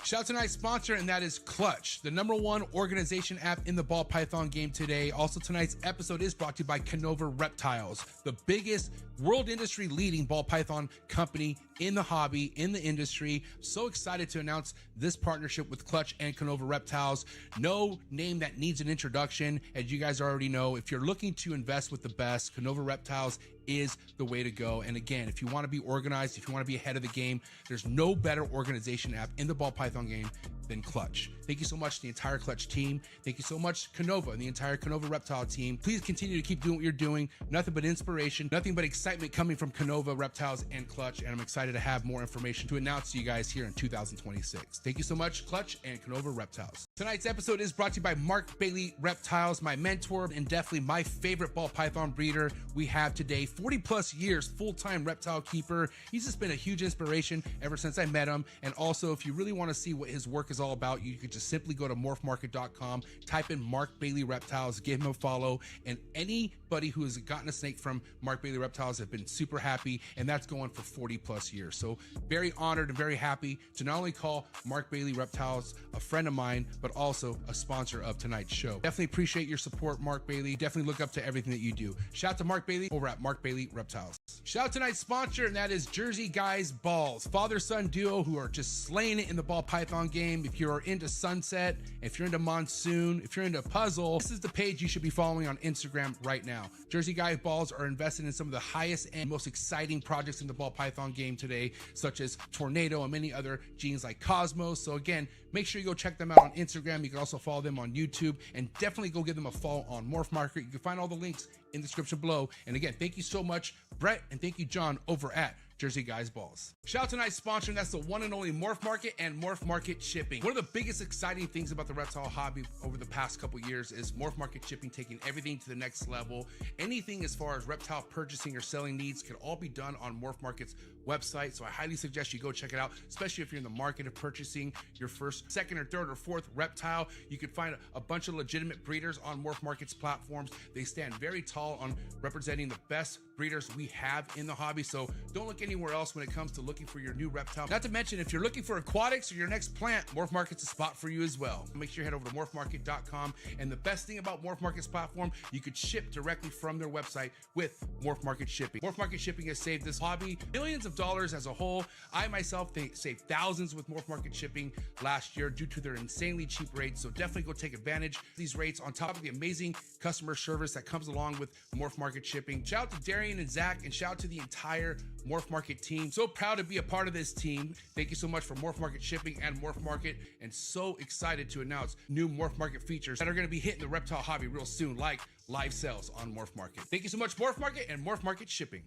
Shout out to tonight's sponsor, and that is CLTCH, the #1 organization app in the ball python game today. Also, tonight's episode is brought to you by Canova Reptiles, the biggest world industry leading ball python company in the hobby, in the industry. So excited to announce this partnership with CLTCH and Canova Reptiles. No name that needs an introduction, as you guys already know. If you're looking to invest with the best, Canova Reptiles is the way to go. And again, if you want to be organized, if you want to be ahead of the game, there's no better organization app in the ball python game than CLTCH. Thank you so much to the entire CLTCH team. Thank you so much, Canova and the entire Canova Reptile team. Please continue to keep doing what you're doing. Nothing but inspiration, nothing but excitement coming from Canova Reptiles and CLTCH. And I'm excited to have more information to announce to you guys here in 2026. Thank you so much, CLTCH and Canova Reptiles. Tonight's episode is brought to you by Mark Bailey Reptiles, my mentor and definitely my favorite ball python breeder we have today. 40+ years full-time reptile keeper. He's just been a huge inspiration ever since I met him. And also, if you really want to see what his work is all about, you could just simply go to morphmarket.com, type in Mark Bailey Reptiles, give him a follow, and anybody who has gotten a snake from Mark Bailey Reptiles have been super happy, and that's going for 40+ years. So very honored and very happy to not only call Mark Bailey Reptiles a friend of mine, but also a sponsor of tonight's show. Definitely appreciate your support, Mark Bailey. Definitely look up to everything that you do. Shout out to Mark Bailey over at Mark Bailey Reptiles. Shout out to tonight's sponsor, and that is Jersey Guys Balls, father-son duo who are just slaying it in the ball python game. If you're into Sunset, if you're into Monsoon, if you're into Puzzle, this is the page you should be following on Instagram right now. Jersey Guys Balls are invested in some of the highest and most exciting projects in the ball python game today, such as Tornado and many other genes like Cosmos. So again, make sure you go check them out on Instagram. You can also follow them on YouTube, and definitely go give them a follow on MORPH Market. You can find all the links in the description below. And again, thank you so much, Brett, and thank you, John, over at Jersey Guys Balls. Shout out to tonight's sponsor, and that's the one and only MORPH Market and MORPH Market Shipping. One of the biggest exciting things about the reptile hobby over the past couple years is MORPH Market Shipping taking everything to the next level. Anything as far as reptile purchasing or selling needs can all be done on MORPH Market's website. So I highly suggest you go check it out, especially if you're in the market of purchasing your first, second, or third, or fourth reptile. You can find a bunch of legitimate breeders on MORPH Market's platforms. They stand very tall on representing the best breeders we have in the hobby. So don't look anywhere else when it comes to looking for your new reptile. Not to mention, if you're looking for aquatics or your next plant, MORPH Market's a spot for you as well. Make sure you head over to morphmarket.com. And the best thing about MORPH Market's platform, you could ship directly from their website with MORPH Market Shipping. MORPH Market Shipping has saved this hobby millions of dollars as a whole. I myself saved thousands with MORPH Market Shipping last year due to their insanely cheap rates. So definitely go take advantage of these rates on top of the amazing customer service that comes along with MORPH Market Shipping. Shout out to Darian and Zach, and shout out to the entire MORPH Market team. So proud to be a part of this team. Thank you so much for MORPH Market Shipping and MORPH Market, and so excited to announce new MORPH Market features that are going to be hitting the reptile hobby real soon, like live sales on MORPH Market. Thank you so much, MORPH Market and MORPH Market Shipping.